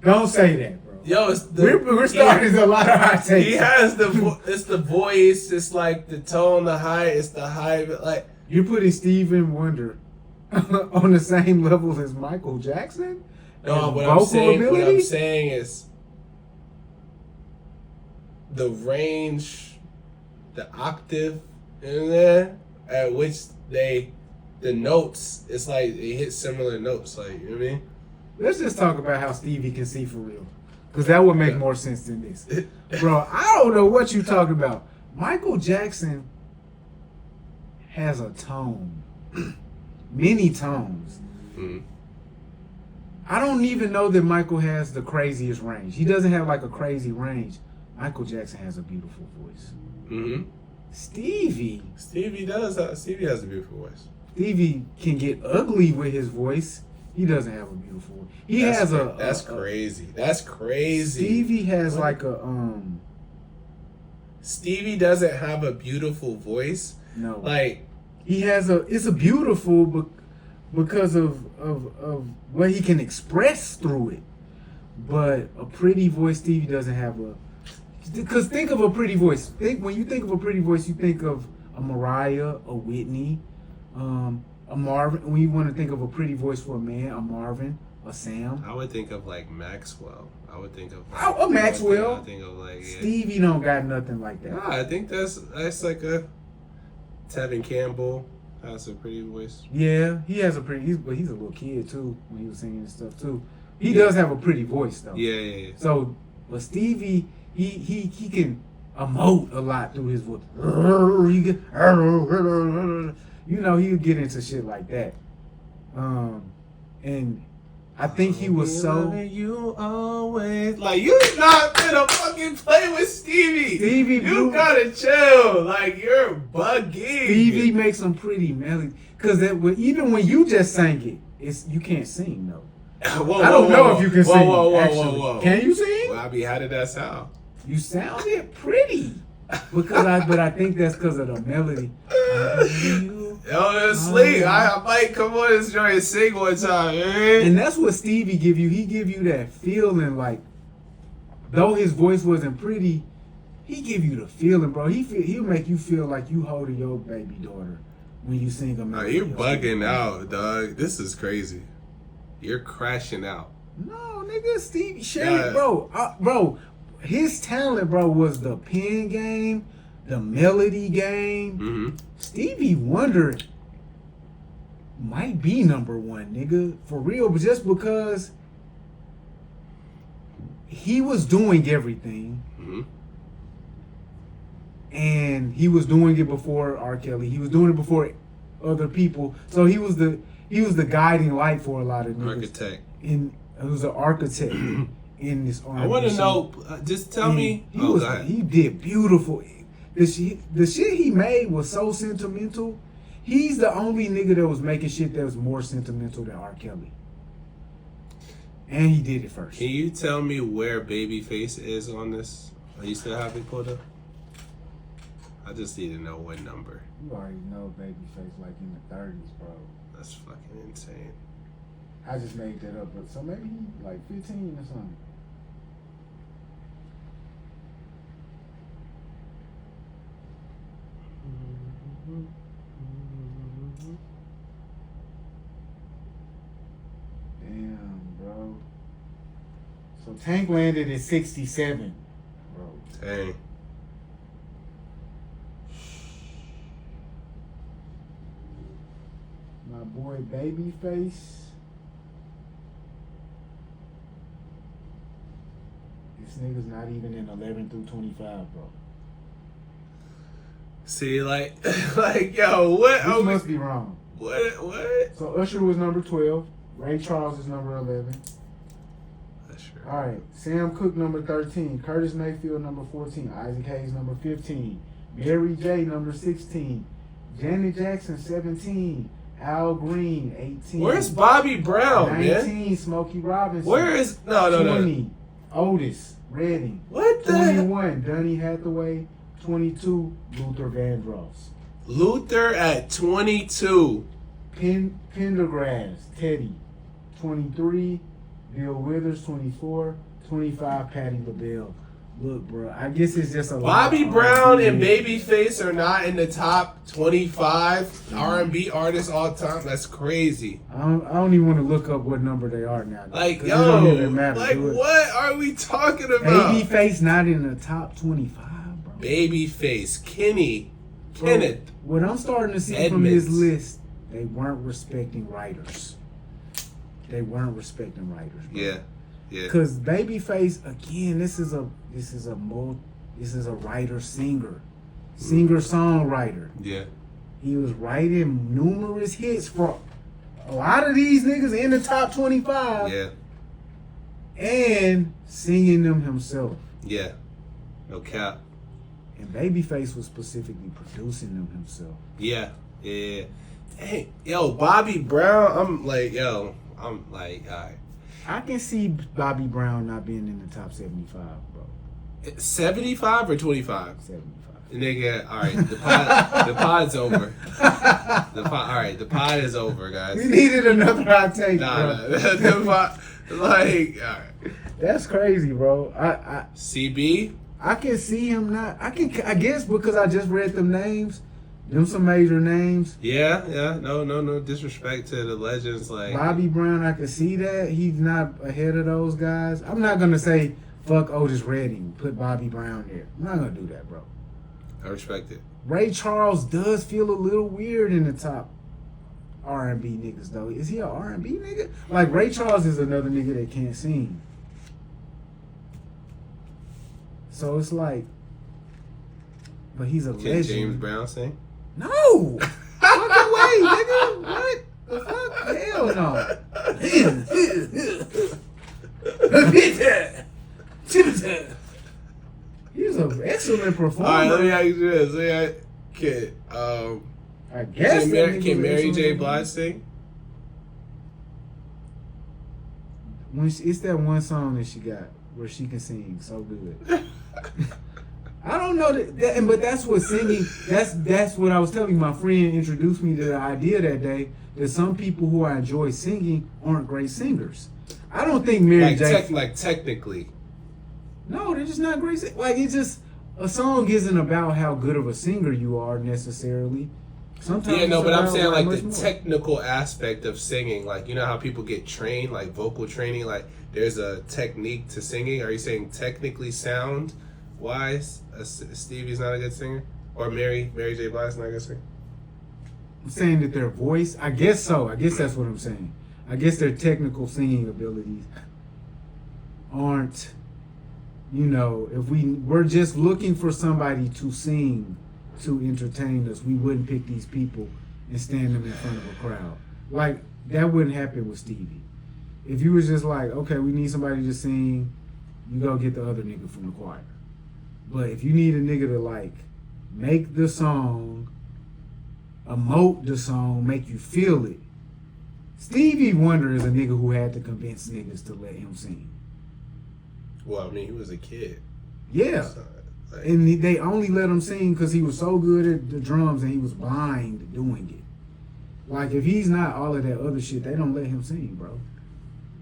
don't say that, bro. Yo, we're starting a lot of hot takes. He has it's the voice, it's like the tone, the high, it's the high, but like you're putting Stevie Wonder on the same level as Michael Jackson. No, what I'm saying is the range, the octave in there at which the notes, it's like they hit similar notes, like, you know what I mean? Let's just talk about how Stevie can see for real. Because that would make more sense than this. Bro, I don't know what you're talking about. Michael Jackson has a tone. Many tones. Mm-hmm. I don't even know that Michael has the craziest range. He doesn't have like a crazy range. Michael Jackson has a beautiful voice. Mm-hmm. Stevie has a beautiful voice. Stevie can get ugly with his voice, He doesn't have a beautiful voice. He That's has That's crazy. That's crazy. Stevie has like a Stevie doesn't have a beautiful voice. No. Like he has it's a beautiful because of what he can express through it. But a pretty voice, Stevie doesn't have a. Because think of a pretty voice. When you think of a pretty voice, you think of a Mariah, a Whitney, a Marvin. When you want to think of a pretty voice for a man, a Marvin, a Sam. I would think of like Maxwell. I would think of a Maxwell. I think of like Stevie don't got nothing like that. Nah, I think that's like a Tevin Campbell has a pretty voice. Yeah, he has a pretty. But he's a little kid too when he was singing and stuff too. He does have a pretty voice though. Yeah. So, but Stevie, he can emote a lot through his voice. You know, he'll get into shit like that. And I think he was so. You always like you not gonna fucking play with Stevie. You gotta chill. Like you're bugging. Stevie makes some pretty melody. Cause even when you just sang it, you can't sing though. I don't know if you can sing. Whoa. Can you sing? Well, how did that sound? You sounded pretty. But I think that's because of the melody. Yo, sleep. I might come on this joint and sing one time, man. And that's what Stevie give you. He give you that feeling like, though his voice wasn't pretty, he give you the feeling, bro. He'll make you feel like you holding your baby daughter when you sing a melody. You're bugging out, dog. This is crazy. You're crashing out. No, nigga, Stevie, bro, his talent, bro, was the pen game, the melody game. Mm-hmm. Stevie Wonder might be number one, nigga, for real, but just because he was doing everything, and he was doing it before R. Kelly. He was doing it before other people, so he was the guiding light for a lot of niggas. Architect. He was an architect in this R&B. I want to know. Just tell me. He did beautiful. The shit he made was so sentimental. He's the only nigga that was making shit that was more sentimental than R. Kelly. And he did it first. Can you tell me where Babyface is on this? Are you still have it pulled up? I just need to know what number. You already know Babyface like in the 30s, bro. That's fucking insane. I just made that up, but so maybe like 15 or something. Damn, bro. So Tank landed at 67, bro. Dang. My boy Babyface. This nigga's not even in 11 through 25, bro. See, like, yo, what? This must be wrong. What? So Usher was number 12. Ray Charles is number 11. Usher. All right. Sam Cooke number 13. Curtis Mayfield number 14. Isaac Hayes number 15. Mary J number 16. Janet Jackson 17. Al Green 18. Where's Bobby Brown, 19. man? Smokey Robinson. Where is 20. Otis Redding. What the? 21. Donny Hathaway. 22. Luther Vandross. Luther at 22. Pendergrass, Teddy, 23, Bill Withers, 24, 25, Patti LaBelle. Look, bro, I guess it's just a Bobby lot Brown and Babyface are not in the top 25 R&B artists all time. That's crazy. I don't even want to look up what number they are now. Like, yo, it don't even matter, like what are we talking about? Babyface not in the top 25, bro. Babyface, Kenneth. What I'm starting to see Edmonds. from this list, they weren't respecting writers. They weren't respecting writers, bro. Yeah. Because Babyface, again, this is a writer singer songwriter. Yeah. He was writing numerous hits for a lot of these niggas in the top 25. Yeah. And singing them himself. Yeah. No cap. And Babyface was specifically producing them himself. Yeah. Hey, yo, Bobby Brown, I'm like, yo, I'm like, all right. I can see Bobby Brown not being in the top 75, bro. 75 or 25? 75. Nigga, all right, the pod's over. All right, the pod is over, guys. We needed another hot take, Nah, bro. the pod, like, all right. That's crazy, bro. CB? I can see him not. I guess because I just read them names, them some major names. Yeah. No disrespect to the legends like Bobby Brown, I can see that he's not ahead of those guys. I'm not gonna say fuck Otis Redding, put Bobby Brown there. I'm not gonna do that, bro. I respect it. Ray Charles does feel a little weird in the top R&B niggas though. Is he a R&B nigga? Like Ray Charles is another nigga that can't sing. So it's like, but he's a Can legend. James Brown sing? No! Fucking way, nigga! What the fuck? Hell no! He's an excellent performer. All right, let me ask you this. I guess Can Mary J. Blige sing? It's that one song that she got where she can sing so good. I don't know but that's what singing. That's what I was telling you. My friend introduced me to the idea that day that some people who I enjoy singing aren't great singers. I don't think Mary J. Technically. No, they're just not great. Like it's just a song isn't about how good of a singer you are necessarily. Sometimes Yeah, no, but I'm saying like the more. technical aspect of singing, like you know how people get trained, like vocal training, like there's a technique to singing. Are you saying technically sound wise, Stevie's not a good singer, or Mary J. Blige's not a good singer? I'm saying that their voice. I guess so. I guess that's what I'm saying. I guess their technical singing abilities aren't. You know, if we're just looking for somebody to sing to entertain us, we wouldn't pick these people and stand them in front of a crowd. Like, that wouldn't happen with Stevie. If you was just like, okay, we need somebody to sing, you go get the other nigga from the choir. But if you need a nigga to, like, make the song, emote the song, make you feel it, Stevie Wonder is a nigga who had to convince niggas to let him sing. Well, I mean, he was a kid. Yeah. So, like, And they only let him sing because he was so good at the drums and he was blind doing it. Like, if he's not all of that other shit, they don't let him sing, bro.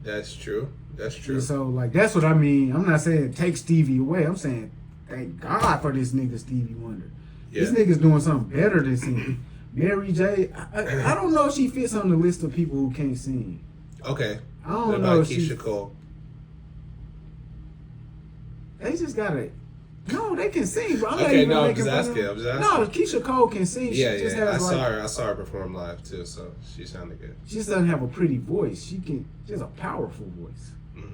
that's true. That's true. And so, like, that's what I mean. I'm not saying take Stevie away. I'm saying thank God for this nigga Stevie Wonder. Yeah. This nigga's doing something better than singing. Mary J., I don't know if she fits on the list of people who can't sing. Okay. I don't What know about if Keisha Cole? They just gotta. No, they can sing, bro. Okay, no, I'm just asking. No, Keisha Cole can sing. Yeah, she just yeah. has I saw her perform live too, so she sounded good. She just doesn't have a pretty voice. She has a powerful voice. Mhm.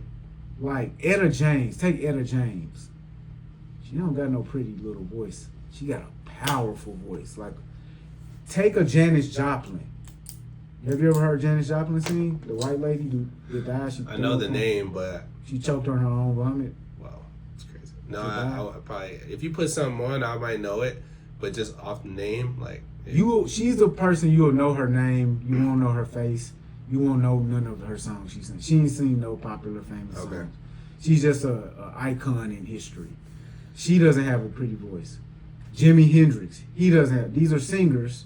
Like Etta James. Take Etta James. She don't got no pretty little voice. She got a powerful voice. Like, take a Janis Joplin. Have you ever heard Janis Joplin sing? The white lady that died. I know the name, but she choked on her own vomit. wow, it's crazy. No, I would probably if you put something on, I might know it, but just off the name, like She's the person you'll know her name. You won't know her face. You won't know none of her songs she sings. She ain't seen no popular famous songs. She's just a icon in history. She doesn't have a pretty voice. Jimi Hendrix, he doesn't have. These are singers,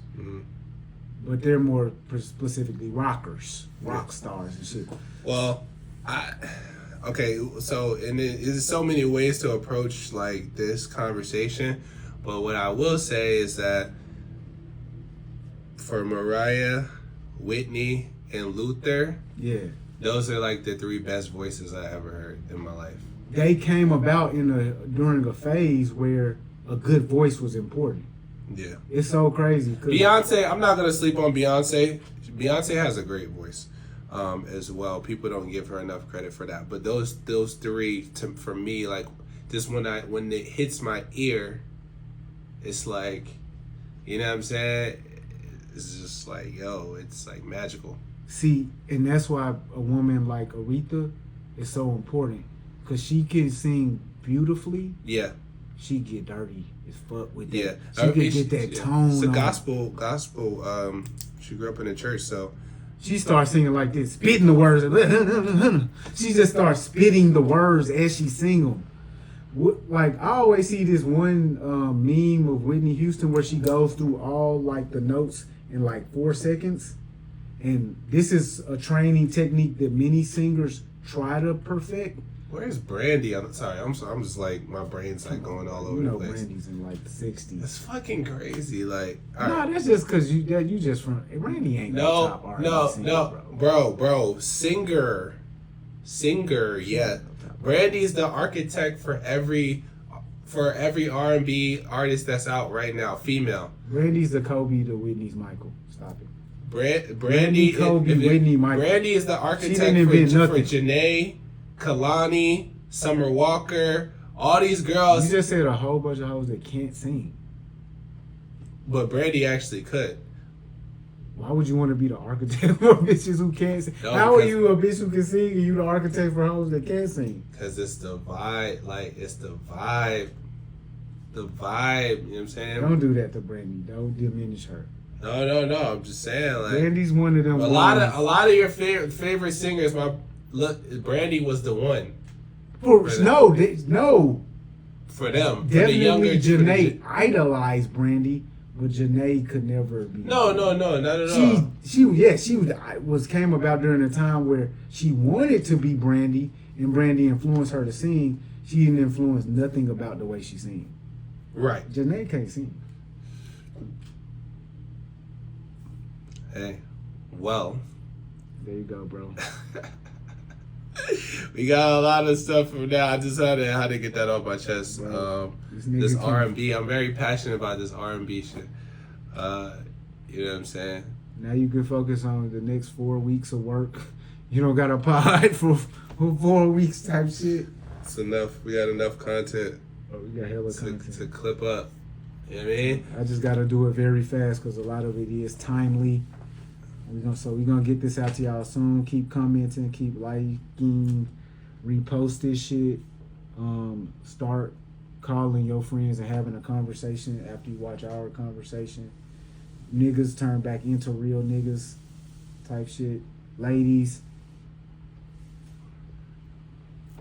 but they're more specifically rockers, rock stars and shit. Well, okay, so and there's so many ways to approach like this conversation, but what I will say is that for Mariah, Whitney, and Luther, Yeah, those are like the three best voices I ever heard in my life. they came about during a phase where a good voice was important. Yeah. It's so crazy. Beyonce, I'm not gonna sleep on Beyonce. Beyonce has a great voice, as well. People don't give her enough credit for that. But those three, for me, like just when it hits my ear, it's like, you know what I'm saying? It's just like, yo, it's like magical. See, and that's why a woman like Aretha is so important, because she can sing beautifully. Yeah. She get dirty as fuck with that. Yeah. She can get that tone. It's a on. gospel. She grew up in the church, so she starts singing like this, spitting the words. She just starts spitting the words as she sing them. Like, I always see this one meme of Whitney Houston where she goes through all like the notes in like 4 seconds. And this is a training technique that many singers try to perfect. Where's Brandy? I'm sorry. I'm just like, my brain's like going all over the place. Brandy's in like the 60s. It's fucking crazy. Like, nah, that's just because you just from Brandy ain't no top R&B singer, bro. Singer, yeah. Brandy's the architect for every R&B artist that's out right now, female. Brandy's the Kobe to Whitney's Michael. Stop it. Brandy, Kobe, Whitney, Michael. Brandy is the architect for Janae, Kalani, Summer Walker, all these girls. You just said a whole bunch of hoes that can't sing. But Brandy actually could. Why would you want to be the architect for bitches who can't sing? No, how are you a bitch who can sing and you the architect for hoes that can't sing? Because it's the vibe. Like, it's the vibe. The vibe. You know what I'm saying? Don't do that to Brandy. Don't diminish her. No. I'm just saying, like, Brandy's one of them. A lot of your favorite singers. Brandy was the one. No. For them, for definitely the younger Janae idolized Brandy, but Janae could never be. No, not at all. She came about during a time where she wanted to be Brandy, and Brandy influenced her to sing. She didn't influence nothing about the way she sing. Right. Janae can't sing. Hey, well. There you go, bro. We got a lot of stuff from now. I just had to get that off my chest. This R&B, I'm very passionate about this R&B shit. You know what I'm saying? Now you can focus on the next 4 weeks of work. You don't got a pod for 4 weeks type shit. It's enough. We got enough content. Oh, we got hella content to clip up. You know what I mean? I just got to do it very fast because a lot of it is timely. We're gonna get this out to y'all soon. Keep commenting, keep liking, repost this shit. Start calling your friends and having a conversation after you watch our conversation. Niggas turn back into real niggas type shit. Ladies,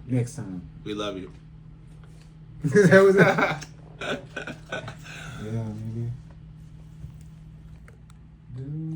next time. We love you. That was that. Yeah, nigga. Dude.